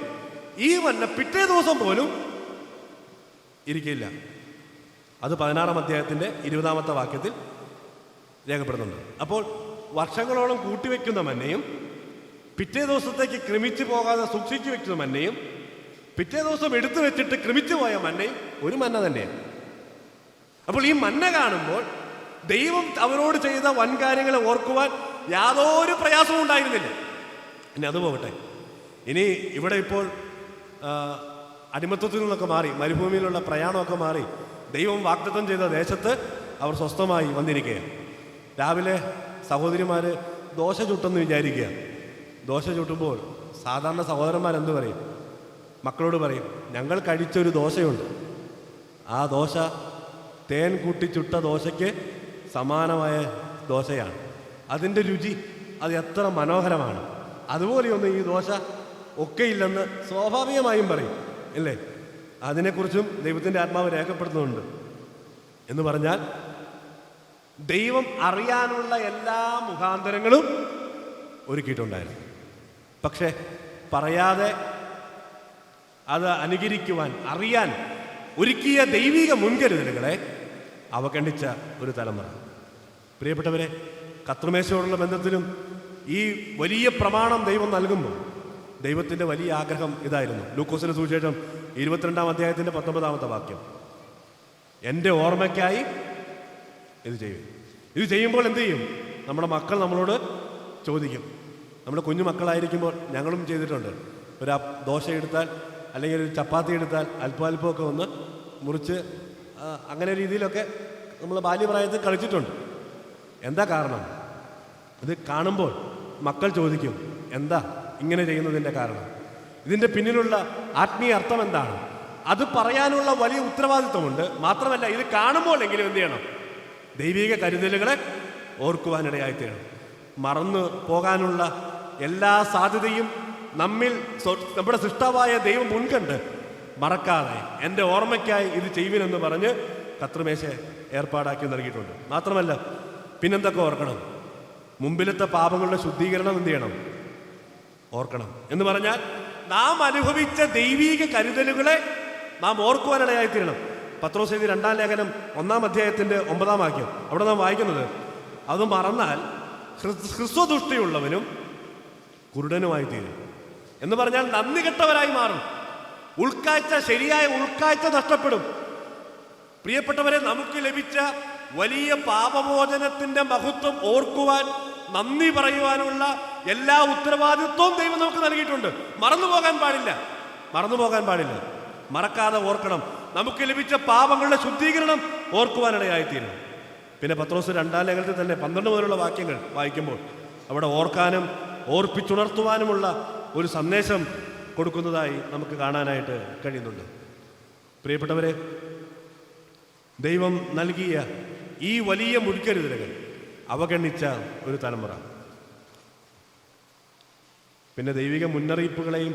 ഈ മന്ന പിറ്റേ ദിവസം പോലും ഇരിക്കില്ല. അത് 16-ാം അധ്യായത്തിൻ്റെ 20-ാമത്തെ വാക്യത്തിൽ രേഖപ്പെടുന്നുണ്ട്. അപ്പോൾ വർഷങ്ങളോളം കൂട്ടിവെക്കുന്ന മന്നയും പിറ്റേ ദിവസത്തേക്ക് ക്രമിച്ചു പോകാതെ സൂക്ഷിച്ചു വെക്കുന്ന മന്നയും പിറ്റേ ദിവസം എടുത്തു വെച്ചിട്ട് ക്രമിച്ചു പോയ മന്നയും ഒരു മന്ന തന്നെയാണ്. അപ്പോൾ ഈ മന്ന കാണുമ്പോൾ ദൈവം അവരോട് ചെയ്ത വൻകാര്യങ്ങളെ ഓർക്കുവാൻ യാതൊരു പ്രയാസവും ഉണ്ടായിരുന്നില്ല. ഇനി അത് പോകട്ടെ. ഇനി ഇവിടെ ഇപ്പോൾ അടിമത്തത്തിൽ നിന്നൊക്കെ മാറി, മരുഭൂമിയിലുള്ള പ്രയാണമൊക്കെ മാറി ദൈവം വാഗ്ദത്തം ചെയ്ത ദേശത്ത് അവർ സ്വസ്ഥമായി വന്നിരിക്കുകയാണ്. രാവിലെ സഹോദരിമാർ ദോശ ചുട്ടെന്ന് വിചാരിക്കുക. ദോശ ചുട്ടുമ്പോൾ സാധാരണ സഹോദരന്മാരെന്ത് പറയും? മക്കളോട് പറയും, ഞങ്ങൾ കഴിച്ചൊരു ദോശയുണ്ട്, ആ ദോശ തേൻ കൂട്ടി ചുട്ട ദോശയ്ക്ക് സമാനമായ ദോശയാണ്, അതിൻ്റെ രുചി അത് എത്ര മനോഹരമാണ്, അതുപോലെയൊന്നും ഈ ദോശ ഒക്കെ ഇല്ലെന്ന് സ്വാഭാവികമായും പറയും അല്ലേ? അതിനെക്കുറിച്ചും ദൈവത്തിൻ്റെ ആത്മാവ് രേഖപ്പെടുത്തുന്നുണ്ട്. എന്ന് പറഞ്ഞാൽ ദൈവം അറിയാനുള്ള എല്ലാ മുഖാന്തരങ്ങളും ഒരുക്കിയിട്ടുണ്ടായിരുന്നു. പക്ഷേ പറയാതെ അത് അനുകരിക്കുവാൻ, അറിയാൻ ഒരുക്കിയ ദൈവിക മുൻകരുതലുകളെ അവഗണിച്ച ഒരു തലമുറ. പ്രിയപ്പെട്ടവരെ, കർത്തൃമേശയോടുള്ള ബന്ധത്തിലും ഈ വലിയ പ്രമാണം ദൈവം നൽകുമ്പോൾ ദൈവത്തിൻ്റെ വലിയ ആഗ്രഹം ഇതായിരുന്നു. ലൂക്കോസിന്റെ സുവിശേഷം 22-ാം അധ്യായത്തിൻ്റെ 19-ാമത്തെ വാക്യം, എൻ്റെ ഓർമ്മയ്ക്കായി ഇത് ചെയ്യും. ഇത് ചെയ്യുമ്പോൾ എന്ത് ചെയ്യും? നമ്മുടെ മക്കൾ നമ്മളോട് ചോദിക്കും. നമ്മുടെ കുഞ്ഞു മക്കളായിരിക്കുമ്പോൾ ഞങ്ങളും ചെയ്തിട്ടുണ്ട്. ഒരു ദോശ എടുത്താൽ അല്ലെങ്കിൽ ഒരു ചപ്പാത്തി എടുത്താൽ അല്പാൽപ്പമൊക്കെ ഒന്ന് മുറിച്ച് അങ്ങനെ രീതിയിലൊക്കെ നമ്മൾ ബാല്യപ്രായത്തിൽ കളിച്ചിട്ടുണ്ട്. എന്താ കാരണം? ഇത് കാണുമ്പോൾ മക്കൾ ചോദിക്കും, എന്താ ഇങ്ങനെ ചെയ്യുന്നതിൻ്റെ കാരണം? ഇതിൻ്റെ പിന്നിലുള്ള ആത്മീയ അർത്ഥം എന്താണ്? അത് പറയാനുള്ള വലിയ ഉത്തരവാദിത്വമുണ്ട്. മാത്രമല്ല, ഇത് കാണുമ്പോൾ എങ്കിലും എന്ത് ചെയ്യണം? ദൈവിക കരുതലുകളെ ഓർക്കുവാനിടയായിത്തീരണം. മറന്നു പോകാനുള്ള എല്ലാ സാധ്യതയും നമ്മുടെ സൃഷ്ടാവായ ദൈവം മുൻകണ്ട് മറക്കാതെ എൻ്റെ ഓർമ്മയ്ക്കായി ഇത് ചെയ്യുവിനെന്ന് പറഞ്ഞ് കർത്തൃമേശ ഏർപ്പാടാക്കി നൽകിയിട്ടുണ്ട്. മാത്രമല്ല, പിന്നെന്തൊക്കെ ഓർക്കണം? മുമ്പിലത്തെ പാപങ്ങളുടെ ശുദ്ധീകരണം എന്ത് ചെയ്യണം? ഓർക്കണം. എന്ന് പറഞ്ഞാൽ നാം അനുഭവിച്ച ദൈവീക കരുതലുകളെ നാം ഓർക്കുവാനിടയായിത്തീരണം. പത്രോസ് എഴുതിയ 2-ാം ലേഖനം 1-ാം അധ്യായത്തിൻ്റെ 9-ാം വാക്യം, അവിടെ നാം വായിക്കുന്നത്, അത് മറന്നാൽ ഹ്രസ്വദൃഷ്ടിയുള്ളവനും കുരുടനുമായി തീരും. എന്ന് പറഞ്ഞാൽ നന്ദി കെട്ടവരായി മാറും. ശരിയായ ഉൾക്കാഴ്ച നഷ്ടപ്പെടും. പ്രിയപ്പെട്ടവരെ, നമുക്ക് ലഭിച്ച വലിയ പാപമോചനത്തിന്റെ മഹത്വം ഓർക്കുവാൻ, നന്ദി പറയുവാനുള്ള എല്ലാ ഉത്തരവാദിത്വവും ദൈവം നമുക്ക് നൽകിയിട്ടുണ്ട്. മറന്നു പോകാൻ പാടില്ല. മറക്കാതെ ഓർക്കണം. നമുക്ക് ലഭിച്ച പാപങ്ങളുടെ ശുദ്ധീകരണം ഓർക്കുവാനിടയായിത്തീരും. പിന്നെ പത്രോസ് 2-ാം ലേഖനത്തിൽ തന്നെ 12 മുതലുള്ള വാക്യങ്ങൾ വായിക്കുമ്പോൾ അവിടെ ഓർക്കാനും ഓർപ്പിച്ചുണർത്തുവാനുമുള്ള ഒരു സന്ദേശം കൊടുക്കുന്നതായി നമുക്ക് കാണാനായിട്ട് കഴിയുന്നുണ്ട്. പ്രിയപ്പെട്ടവരെ, ദൈവം നൽകിയ ഈ വലിയ മുൻകരുതലുകൾ അവഗണിച്ച ഒരു തലമുറ, പിന്നെ ദൈവിക മുന്നറിയിപ്പുകളെയും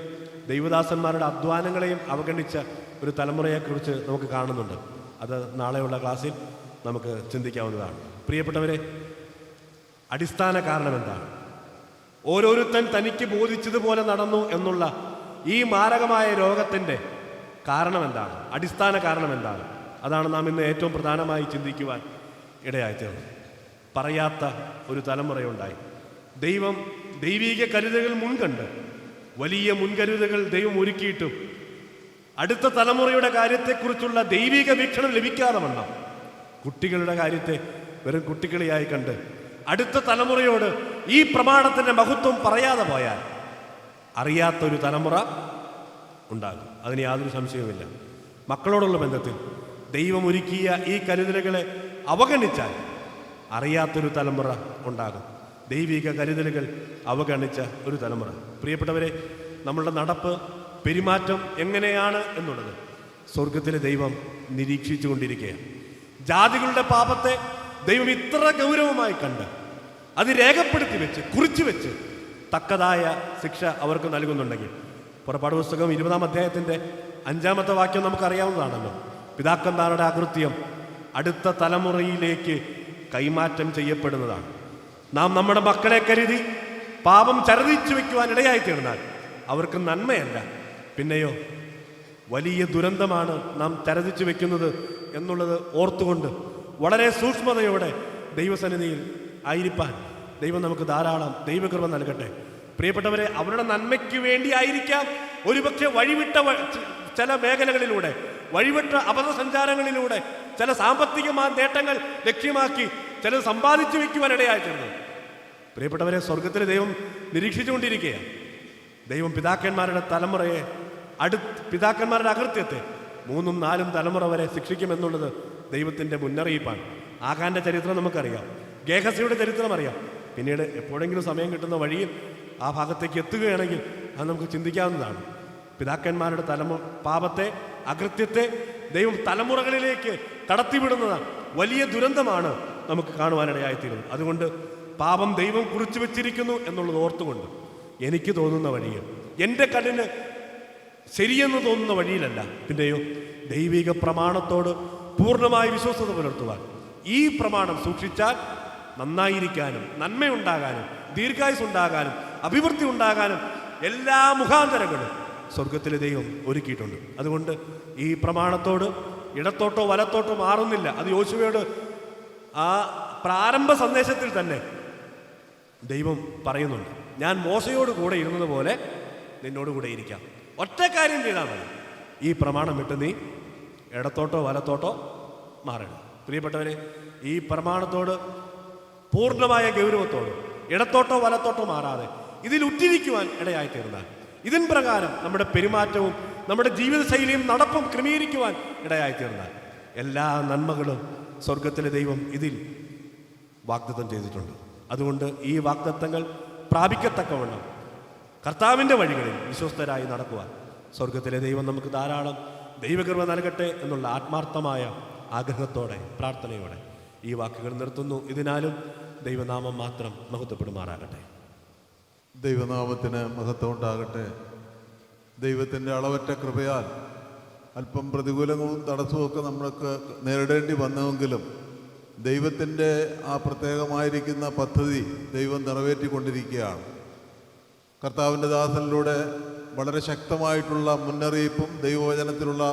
ദൈവദാസന്മാരുടെ അധ്വാനങ്ങളെയും അവഗണിച്ച ഒരു തലമുറയെക്കുറിച്ച് നമുക്ക് കാണുന്നുണ്ട്. അത് നാളെയുള്ള ക്ലാസ്സിൽ നമുക്ക് ചിന്തിക്കാവുന്നതാണ്. പ്രിയപ്പെട്ടവരെ, അടിസ്ഥാന കാരണം എന്താണ്? ഓരോരുത്തൻ തനിക്ക് ബോധിച്ചതുപോലെ നടന്നു എന്നുള്ള ഈ മാരകമായ രോഗത്തിൻ്റെ കാരണം എന്താണ്? അടിസ്ഥാന കാരണം എന്താണ്? അതാണ് നാം ഇന്ന് ഏറ്റവും പ്രധാനമായി ചിന്തിക്കുവാൻ ഇടയായിത്തീർന്നത്. പറയാത്ത ഒരു തലമുറയുണ്ടായി. ദൈവീക കരുതലുകൾ മുൻകണ്ട് വലിയ മുൻകരുതലുകൾ ദൈവം ഒരുക്കിയിട്ടും അടുത്ത തലമുറയുടെ കാര്യത്തെക്കുറിച്ചുള്ള ദൈവിക വീക്ഷണം ലഭിക്കാതെ വണ്ണം കുട്ടികളുടെ കാര്യത്തെ വെറും കുട്ടികളിയായി കണ്ട് അടുത്ത തലമുറയോട് ഈ പ്രമാണത്തിൻ്റെ മഹത്വം പറയാതെ പോയാൽ അറിയാത്തൊരു തലമുറ ഉണ്ടാകും. അതിന് യാതൊരു സംശയവുമില്ല. മക്കളോടുള്ള ബന്ധത്തിൽ ദൈവം ഒരുക്കിയ ഈ കരുതലുകളെ അവഗണിച്ചാൽ അറിയാത്തൊരു തലമുറ ഉണ്ടാകും. ദൈവിക കരുതലുകൾ അവഗണിച്ച ഒരു തലമുറ. പ്രിയപ്പെട്ടവരെ, നമ്മളുടെ നടപ്പ്, പെരുമാറ്റം എങ്ങനെയാണ് എന്നുള്ളത് സ്വർഗത്തിലെ ദൈവം നിരീക്ഷിച്ചു കൊണ്ടിരിക്കുകയാണ്. ജാതികളുടെ പാപത്തെ ദൈവം ഇത്ര ഗൗരവമായി കണ്ട് അത് രേഖപ്പെടുത്തി വെച്ച്, കുറിച്ചു വെച്ച് തക്കതായ ശിക്ഷ അവർക്ക് നൽകുന്നുണ്ടെങ്കിൽ, പുറപ്പാട് പുസ്തകം 20-ാം അധ്യായത്തിൻ്റെ 5-ാമത്തെ വാക്യം നമുക്കറിയാവുന്നതാണല്ലോ. പിതാക്കന്മാരുടെ അകൃത്യം അടുത്ത തലമുറയിലേക്ക് കൈമാറ്റം ചെയ്യപ്പെടുന്നതാണ്. നാം നമ്മുടെ മക്കളെ കരുതി പാപം ചരതിച്ചു വയ്ക്കുവാൻ ഇടയായിത്തീർന്നാൽ അവർക്ക് നന്മയല്ല, പിന്നെയോ വലിയ ദുരന്തമാണ് നാം ചരതിച്ചു വെക്കുന്നത് എന്നുള്ളത് ഓർത്തുകൊണ്ട് വളരെ സൂക്ഷ്മതയോടെ ദൈവസന്നിധിയിൽ ആയിരിക്കാൻ ദൈവം നമുക്ക് ധാരാളം ദൈവകൃപ നൽകട്ടെ. പ്രിയപ്പെട്ടവരെ, അവരുടെ നന്മയ്ക്ക് വേണ്ടി ആയിരിക്കാം ഒരുപക്ഷെ വഴിവിട്ട ചില മേഖലകളിലൂടെ, വഴിവിട്ട അബദ്ധസഞ്ചാരങ്ങളിലൂടെ ചില സാമ്പത്തികമായ നേട്ടങ്ങൾ ലക്ഷ്യമാക്കി ചിലത് സമ്പാദിച്ചു വയ്ക്കുവാൻ ഇടയായിത്തീർന്നത്. പ്രിയപ്പെട്ടവരെ, സ്വർഗത്തിലെ ദൈവം നിരീക്ഷിച്ചുകൊണ്ടിരിക്കുകയാണ്. ദൈവം പിതാക്കന്മാരുടെ തലമുറയെ, പിതാക്കന്മാരുടെ അകൃത്യത്തെ 3ഉം 4ഉം തലമുറ വരെ ശിക്ഷിക്കുമെന്നുള്ളത് ദൈവത്തിൻ്റെ മുന്നറിയിപ്പാണ്. ആകാന്റെ ചരിത്രം നമുക്കറിയാം, ഗേഹസിയുടെ ചരിത്രം അറിയാം. പിന്നീട് എപ്പോഴെങ്കിലും സമയം കിട്ടുന്ന വഴിയിൽ ആ ഭാഗത്തേക്ക് എത്തുകയാണെങ്കിൽ അത് നമുക്ക് ചിന്തിക്കാവുന്നതാണ്. പിതാക്കന്മാരുടെ പാപത്തെ, അകൃത്യത്തെ ദൈവം തലമുറകളിലേക്ക് കടത്തിവിടുന്നതാണ്. വലിയ ദുരന്തമാണ് നമുക്ക് കാണുവാനിടയായിത്തീരുന്നത്. അതുകൊണ്ട് പാപം ദൈവം കുറിച്ചു വെച്ചിരിക്കുന്നു എന്നുള്ളത് ഓർത്തുകൊണ്ട് എനിക്ക് തോന്നുന്ന വഴിയിൽ, എൻ്റെ കണ്ണിന് ശരിയെന്ന് തോന്നുന്ന വഴിയിലല്ല, പിന്നെയോ ദൈവിക പ്രമാണത്തോട് പൂർണ്ണമായി വിശ്വസ്തത പുലർത്തുവാൻ, ഈ പ്രമാണം സൂക്ഷിച്ചാൽ നന്നായിരിക്കാനും നന്മയുണ്ടാകാനും ദീർഘായുസ് ഉണ്ടാകാനും അഭിവൃദ്ധി ഉണ്ടാകാനും എല്ലാ മുഖാന്തരങ്ങളും സ്വർഗത്തിലെ ദൈവം ഒരുക്കിയിട്ടുണ്ട്. അതുകൊണ്ട് ഈ പ്രമാണത്തോട് ഇടത്തോട്ടോ വലത്തോട്ടോ മാറുന്നില്ല. അത് യോശുവയോട് ആ പ്രാരംഭ സന്ദേശത്തിൽ തന്നെ ദൈവം പറയുന്നുണ്ട്, ഞാൻ മോശയോട് കൂടെ ഇരുന്നത് പോലെ നിന്നോട് കൂടെ ഇരിക്കാം. ഒറ്റ കാര്യം ചെയ്താൽ മതി, ഈ പ്രമാണം വിട്ട് നീ ഇടത്തോട്ടോ വലത്തോട്ടോ മാറണം. പ്രിയപ്പെട്ടവരെ, ഈ പ്രമാണത്തോട് പൂർണ്ണമായ ഗൗരവത്തോട് ഇടത്തോട്ടോ വലത്തോട്ടോ മാറാതെ ഇതിൽ ഉറ്റിരിക്കുവാൻ ഇടയായിത്തീർന്നാൽ, ഇതിൻ പ്രകാരം നമ്മുടെ പെരുമാറ്റവും നമ്മുടെ ജീവിതശൈലിയും നടപ്പും ക്രമീകരിക്കുവാൻ ഇടയായിത്തീർന്നാൽ എല്ലാ നന്മകളും സ്വർഗത്തിലെ ദൈവം ഇതിൽ വാഗ്ദത്തം ചെയ്തിട്ടുണ്ട്. അതുകൊണ്ട് ഈ വാഗ്ദത്തങ്ങൾ പ്രാപിക്കത്തക്കവണ്ണം കർത്താവിൻ്റെ വഴികളിൽ വിശ്വസ്തരായി നടക്കുവാൻ സ്വർഗത്തിലെ ദൈവം നമുക്ക് ധാരാളം ദൈവകൃപ നൽകട്ടെ എന്നുള്ള ആത്മാർത്ഥമായ ആഗ്രഹത്തോടെ, പ്രാർത്ഥനയോടെ ഈ വാക്കുകൾ നിർത്തുന്നു. ഇതിനാലും ദൈവനാമം മാത്രം മഹത്വപ്പെടുമാറാകട്ടെ. ദൈവനാമത്തിന് മഹത്വം ഉണ്ടാകട്ടെ. ദൈവത്തിൻ്റെ അളവറ്റ കൃപയാൽ അല്പം പ്രതികൂലങ്ങളും തടസ്സവുമൊക്കെ നമ്മൾക്ക് നേരിടേണ്ടി വന്നുവെങ്കിലും ദൈവത്തിൻ്റെ ആ പ്രത്യേകമായിരിക്കുന്ന പദ്ധതി ദൈവം നിറവേറ്റിക്കൊണ്ടിരിക്കുകയാണ്. കർത്താവിൻ്റെ ദാസനിലൂടെ വളരെ ശക്തമായിട്ടുള്ള മുന്നറിയിപ്പും ദൈവവചനത്തിലുള്ള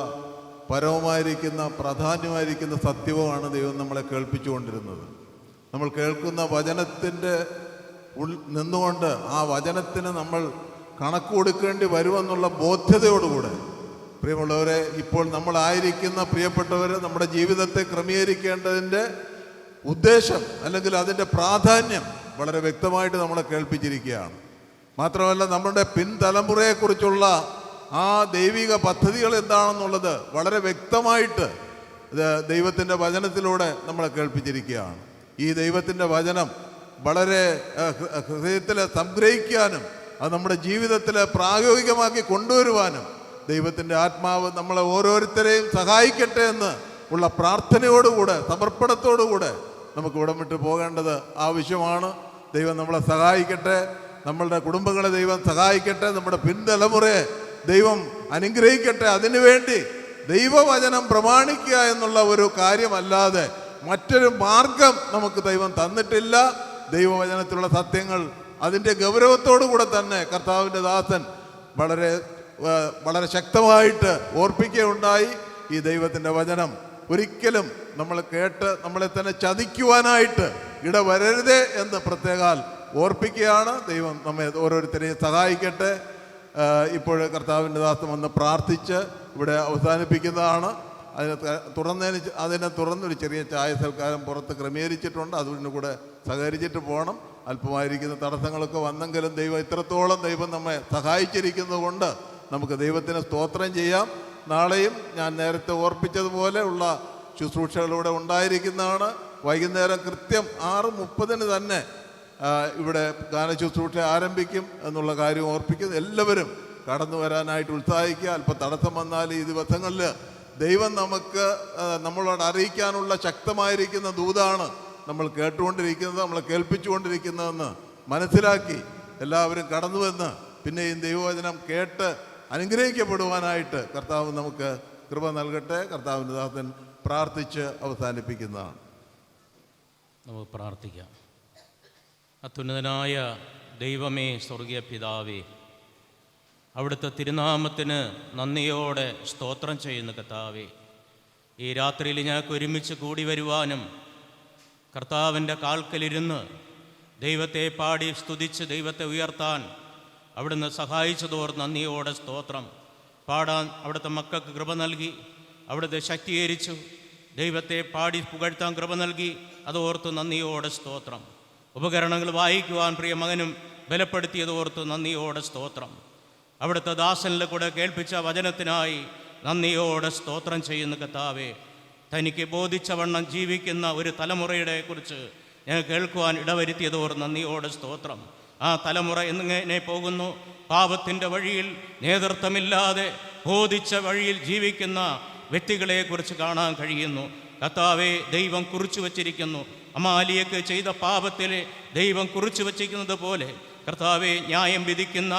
പരമമായിരിക്കുന്ന പ്രാധാന്യമായിരിക്കുന്ന സത്യവുമാണ് ദൈവം നമ്മളെ കേൾപ്പിച്ചുകൊണ്ടിരുന്നത്. നമ്മൾ കേൾക്കുന്ന വചനത്തിൻ്റെ നിന്നുകൊണ്ട് ആ വചനത്തിന് നമ്മൾ കണക്ക് കൊടുക്കേണ്ടി വരുമെന്നുള്ള ബോധ്യതയോടുകൂടെ പ്രിയമുള്ളവരെ, ഇപ്പോൾ നമ്മളായിരിക്കുന്ന പ്രിയപ്പെട്ടവർ നമ്മുടെ ജീവിതത്തെ ക്രമീകരിക്കേണ്ടതിൻ്റെ ഉദ്ദേശം അല്ലെങ്കിൽ അതിൻ്റെ പ്രാധാന്യം വളരെ വ്യക്തമായിട്ട് നമ്മളെ കേൾപ്പിച്ചിരിക്കുകയാണ്. മാത്രമല്ല, നമ്മുടെ പിൻതലമുറയെക്കുറിച്ചുള്ള ആ ദൈവിക പദ്ധതികൾ എന്താണെന്നുള്ളത് വളരെ വ്യക്തമായിട്ട് ദൈവത്തിൻ്റെ വചനത്തിലൂടെ നമ്മളെ കേൾപ്പിച്ചിരിക്കുകയാണ്. ഈ ദൈവത്തിൻ്റെ വചനം വളരെ ഹൃദയത്തിൽ സംഗ്രഹിക്കാനും അത് നമ്മുടെ ജീവിതത്തിൽ പ്രായോഗികമാക്കി കൊണ്ടുവരുവാനും ദൈവത്തിൻ്റെ ആത്മാവ് നമ്മളെ ഓരോരുത്തരെയും സഹായിക്കട്ടെ എന്ന് ഉള്ള പ്രാർത്ഥനയോടുകൂടെ സമർപ്പണത്തോടുകൂടെ നമുക്ക് ഇവിടം വിട്ട് പോകേണ്ടത് ആവശ്യമാണ്. ദൈവം നമ്മളെ സഹായിക്കട്ടെ, നമ്മളുടെ കുടുംബങ്ങളെ ദൈവം സഹായിക്കട്ടെ, നമ്മുടെ പിൻതലമുറയെ ദൈവം അനുഗ്രഹിക്കട്ടെ. അതിനുവേണ്ടി ദൈവവചനം പ്രമാണിക്കുക എന്നുള്ള ഒരു കാര്യമല്ലാതെ മറ്റൊരു മാർഗം നമുക്ക് ദൈവം തന്നിട്ടില്ല. ദൈവവചനത്തിലുള്ള സത്യങ്ങൾ അതിൻ്റെ ഗൗരവത്തോടു കൂടെ തന്നെ കർത്താവിൻ്റെ ദാസൻ വളരെ ശക്തമായിട്ട് ഓർപ്പിക്കുകയുണ്ടായി. ഈ ദൈവത്തിൻ്റെ വചനം ഒരിക്കലും നമ്മൾ കേട്ട് നമ്മളെ തന്നെ ചതിക്കുവാനായിട്ട് ഇടവരരുതേ എന്ന് പ്രത്യേകാൽ ഓർപ്പിക്കുകയാണ്. ദൈവം നമ്മെ ഓരോരുത്തരെയും സഹായിക്കട്ടെ. ഇപ്പോൾ കർത്താവിൻ്റെ ദാസൻ വന്ന് പ്രാർത്ഥിച്ച് ഇവിടെ അവസാനിപ്പിക്കുന്നതാണ്. അതിനെ തുറന്നൊരു ചെറിയ ചായ സൽക്കാരം പുറത്ത് ക്രമീകരിച്ചിട്ടുണ്ട്. അതിനു കൂടെ സഹകരിച്ചിട്ട് പോകണം. അല്പമായിരിക്കുന്ന തടസ്സങ്ങളൊക്കെ വന്നെങ്കിലും ദൈവം ഇത്രത്തോളം ദൈവം നമ്മെ സഹായിച്ചിരിക്കുന്നത് കൊണ്ട് നമുക്ക് ദൈവത്തിന് സ്തോത്രം ചെയ്യാം. നാളെയും ഞാൻ നേരത്തെ ഓർപ്പിച്ചതുപോലെ ഉള്ള ശുശ്രൂഷകളിലൂടെ ഉണ്ടായിരിക്കുന്നതാണ്. വൈകുന്നേരം കൃത്യം 6:30 തന്നെ ഇവിടെ ഗാനശുശ്രൂഷ ആരംഭിക്കും എന്നുള്ള കാര്യം ഓർപ്പിക്കുന്നു. എല്ലാവരും കടന്നു വരാനായിട്ട് ഉത്സാഹിക്കുക. അല്പം തടസ്സം വന്നാൽ ഈ ദിവസങ്ങളിൽ ദൈവം നമ്മളോട് അറിയിക്കാനുള്ള ശക്തമായിരിക്കുന്ന ദൂതാണ് നമ്മൾ കേട്ടുകൊണ്ടിരിക്കുന്നത്, നമ്മളെ കേൾപ്പിച്ചുകൊണ്ടിരിക്കുന്നതെന്ന് മനസ്സിലാക്കി എല്ലാവരും കടന്നുവന്ന് പിന്നെയും ദൈവവചനം കേട്ട് അനുഗ്രഹിക്കപ്പെടുവാനായിട്ട് കർത്താവ് നമുക്ക് കൃപ നൽകട്ടെ. കർത്താവിൻ്റെ ദാസൻ പ്രാർത്ഥിച്ച് അവസാനിപ്പിക്കുന്നതാണ്. നമുക്ക് പ്രാർത്ഥിക്കാം. അത്യുന്നതനായ ദൈവമേ, സ്വർഗീയ പിതാവേ, അവിടുത്തെ തിരുനാമത്തിന് നന്ദിയോടെ സ്തോത്രം ചെയ്യുന്ന കർത്താവേ, ഈ രാത്രിയിൽ ഞങ്ങൾക്ക് ഒരുമിച്ച് കൂടി വരുവാനും കർത്താവിൻ്റെ കാൽക്കലിരുന്ന് ദൈവത്തെ പാടി സ്തുതിച്ച് ദൈവത്തെ ഉയർത്താൻ അവിടുന്ന് സഹായിച്ചതോർ നന്ദിയോടെ സ്തോത്രം. പാടാൻ അവിടുത്തെ മക്കൾക്ക് കൃപ നൽകി, അവിടുത്തെ ശക്തീകരിച്ചു. ദൈവത്തെ പാടി പുകഴ്ത്താൻ കൃപ നൽകി, അതോർത്ത് നന്ദിയോടെ സ്തോത്രം. ഉപകരണങ്ങൾ വായിക്കുവാൻ പ്രിയ മകനും ബലപ്പെടുത്തിയതോർത്ത് നന്ദിയോടെ സ്തോത്രം. അവിടുത്തെ ദാസനിൽ കൂടെ കേൾപ്പിച്ച വചനത്തിനായി നന്ദിയോടെ സ്തോത്രം ചെയ്യുന്ന കർത്താവേ, തനിക്ക് ബോധിച്ച വണ്ണം ജീവിക്കുന്ന ഒരു തലമുറയുടെ കുറിച്ച് ഞാൻ കേൾക്കുവാൻ ഇടവരുത്തിയതോർ നന്ദിയോടെ സ്തോത്രം. ആ തലമുറ എങ്ങനെ പോകുന്നു? പാപത്തിൻ്റെ വഴിയിൽ നേതൃത്വമില്ലാതെ ബോധിച്ച വഴിയിൽ ജീവിക്കുന്ന വ്യക്തികളെക്കുറിച്ച് കാണാൻ കഴിയുന്നു. കർത്താവെ, ദൈവം കുറിച്ചു വച്ചിരിക്കുന്നു. അമാലിയക്ക് ചെയ്ത പാപത്തിലെ ദൈവം കുറിച്ചു വച്ചിരിക്കുന്നത് പോലെ കർത്താവെ, ന്യായം വിധിക്കുന്ന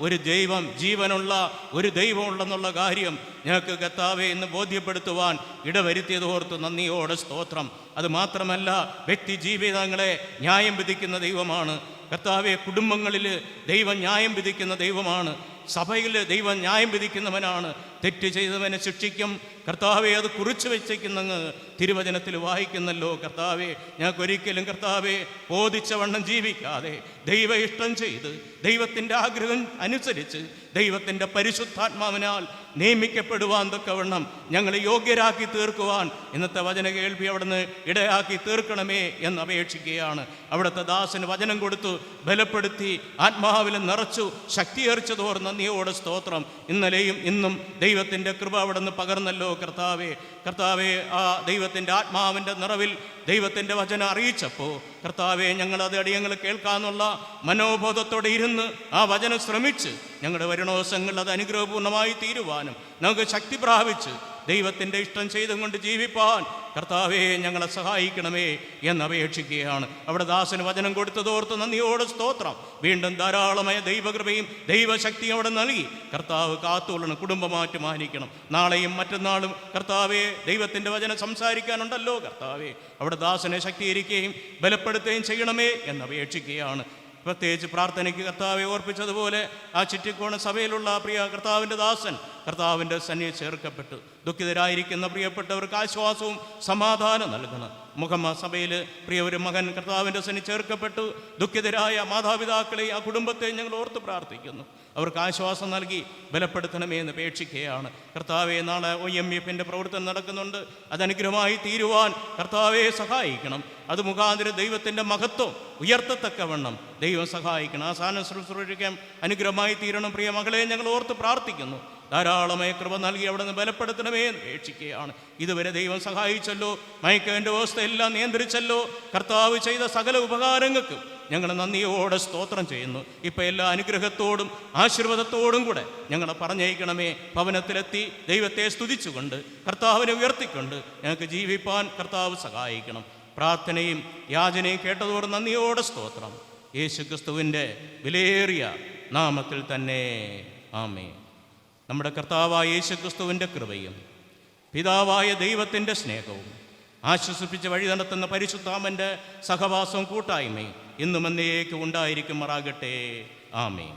ഒരു ദൈവം, ജീവനുള്ള ഒരു ദൈവമുണ്ടെന്നുള്ള കാര്യം ഞങ്ങൾക്ക് കർത്താവെ എന്ന് ബോധ്യപ്പെടുത്തുവാൻ ഇടവരുത്തിയതോർത്ത് നന്ദിയോടെ സ്തോത്രം. അതുമാത്രമല്ല, വ്യക്തി ജീവിതങ്ങളെ ന്യായം വിധിക്കുന്ന ദൈവമാണ് കർത്താവെ. കുടുംബങ്ങളിൽ ദൈവം ന്യായം വിധിക്കുന്ന ദൈവമാണ്. സഭയിൽ ദൈവം ന്യായം വിധിക്കുന്നവനാണ്. തെറ്റ് ചെയ്തവനെ ശിക്ഷിക്കും കർത്താവെ, അത് കുറിച്ച് വെച്ചേക്കുന്നെന്ന് തിരുവചനത്തിൽ വായിക്കുന്നല്ലോ. കർത്താവെ, ഞങ്ങൾക്കൊരിക്കലും കർത്താവെ ബോധിച്ച വണ്ണം ജീവിക്കാതെ ദൈവ ഇഷ്ടം ചെയ്ത് ദൈവത്തിൻ്റെ ആഗ്രഹം അനുസരിച്ച് ദൈവത്തിൻ്റെ പരിശുദ്ധാത്മാവിനാൽ നിയമിക്കപ്പെടുവാൻ തക്കവണ്ണം ഞങ്ങളെ യോഗ്യരാക്കി തീർക്കുവാൻ ഇന്നത്തെ വചന കേൾവി അവിടുന്ന് ഇടയാക്കി തീർക്കണമേ എന്ന് അപേക്ഷിക്കുകയാണ്. അവിടുത്തെ ദാസന് വചനം കൊടുത്തു, ബലപ്പെടുത്തി, ആത്മാവിൽ നിറച്ചു, ശക്തീകരിച്ചതോർ നന്ദിയോടെ സ്തോത്രം. ഇന്നലെയും ഇന്നും ദൈവത്തിൻ്റെ കൃപ അവിടുന്ന് പകർന്നല്ലോ കർത്താവെ. കർത്താവെ, ആ ദൈവത്തിൻ്റെ ആത്മാവിൻ്റെ നിറവിൽ ദൈവത്തിൻ്റെ വചനം അറിയിച്ചപ്പോൾ കർത്താവെ, ഞങ്ങളത് അടിയങ്ങൾ കേൾക്കാമെന്നുള്ള മനോബോധത്തോടെ ഇരുന്ന് ആ വചനം ശ്രമിച്ച് ഞങ്ങളുടെ വരുണോസങ്ങൾ അത് അനുഗ്രഹപൂർണ്ണമായി തീരുവാനും നമുക്ക് ശക്തി പ്രാപിച്ച് ദൈവത്തിൻ്റെ ഇഷ്ടം ചെയ്തുകൊണ്ട് ജീവിപ്പാൻ കർത്താവെ ഞങ്ങളെ സഹായിക്കണമേ എന്നപേക്ഷിക്കുകയാണ്. അവിടെ ദാസന് വചനം കൊടുത്തതോർത്ത് നന്ദിയോടെ സ്തോത്രം. വീണ്ടും ധാരാളമായ ദൈവകൃപയും ദൈവശക്തിയും അവിടെ നൽകി കർത്താവ് കാത്തുകൊള്ളണം. കുടുംബമാറ്റം മാനിക്കണം. നാളെയും മറ്റന്നാളും കർത്താവെ ദൈവത്തിൻ്റെ വചനം സംസാരിക്കാനുണ്ടല്ലോ കർത്താവെ. അവിടെ ദാസനെ ശക്തീകരിക്കുകയും ബലപ്പെടുത്തുകയും ചെയ്യണമേ എന്നപേക്ഷിക്കുകയാണ്. പ്രത്യേകിച്ച് പ്രാർത്ഥനയ്ക്ക് കർത്താവെ ഓർപ്പിച്ചതുപോലെ ആ ചിറ്റിക്കോണ സഭയിലുള്ള പ്രിയ കർത്താവിൻ്റെ ദാസൻ കർത്താവിൻ്റെ സന്നിധി ചേർക്കപ്പെട്ടു. ദുഃഖിതരായിരിക്കുന്ന പ്രിയപ്പെട്ടവർക്ക് ആശ്വാസവും സമാധാനം നൽകണം. മുഹമ്മ സഭയിൽ പ്രിയ ഒരു മകൻ കർത്താവിൻ്റെ സന്നിധി ചേർക്കപ്പെട്ടു. ദുഃഖിതരായ മാതാപിതാക്കളെയും ആ കുടുംബത്തെയും ഞങ്ങൾ ഓർത്ത് പ്രാർത്ഥിക്കുന്നു. അവർക്ക് ആശ്വാസം നൽകി ബലപ്പെടുത്തണമേ എന്ന് അപേക്ഷിക്കുകയാണ്. കർത്താവെ, നാളെ OMF പ്രവർത്തനം നടക്കുന്നുണ്ട്. അതനുഗ്രഹമായി തീരുവാൻ കർത്താവെ സഹായിക്കണം. അത് മുഖാന്തരം ദൈവത്തിൻ്റെ മഹത്വം ഉയർത്തത്തക്കവണ്ണം ദൈവം സഹായിക്കണം. ആ സാധനം ശുശ്രൂഷിക്കാൻ അനുഗ്രഹമായി തീരണം. പ്രിയ മകളെ ഞങ്ങൾ ഓർത്ത് പ്രാർത്ഥിക്കുന്നു. ധാരാളമായി കൃപ നൽകി അവിടെ നിന്ന് ബലപ്പെടുത്തണമേ എന്ന് അപേക്ഷിക്കുകയാണ്. ഇതുവരെ ദൈവം സഹായിച്ചല്ലോ, മയക്കൻ്റെ അവസ്ഥയെല്ലാം നിയന്ത്രിച്ചല്ലോ. കർത്താവ് ചെയ്ത സകല ഉപകാരങ്ങൾക്കും ഞങ്ങൾ നന്ദിയോടെ സ്തോത്രം ചെയ്യുന്നു. ഇപ്പം എല്ലാ അനുഗ്രഹത്തോടും ആശീർവാദത്തോടും കൂടെ ഞങ്ങളെ പറഞ്ഞയക്കണമേ. ഭവനത്തിലെത്തി ദൈവത്തെ സ്തുതിച്ചുകൊണ്ട് കർത്താവിനെ ഉയർത്തിക്കൊണ്ട് ഞങ്ങൾക്ക് ജീവിപ്പാൻ കർത്താവ് സഹായിക്കണം. പ്രാർത്ഥനയും യാചനയും കേട്ടതോട് നന്ദിയോടെ സ്തോത്രം. യേശുക്രിസ്തുവിൻ്റെ വിലയേറിയ നാമത്തിൽ തന്നെ ആമേൻ. നമ്മുടെ കർത്താവായ യേശുക്രിസ്തുവിൻ്റെ കൃപയും പിതാവായ ദൈവത്തിൻ്റെ സ്നേഹവും ആശ്വസിപ്പിച്ച് വഴി നടത്തുന്ന പരിശുദ്ധാമൻ്റെ സഹവാസവും കൂട്ടായ്മയും ഇന്നും എന്നേക്കും ഉണ്ടായിരിക്കുമാറാകട്ടെ. ആമേൻ.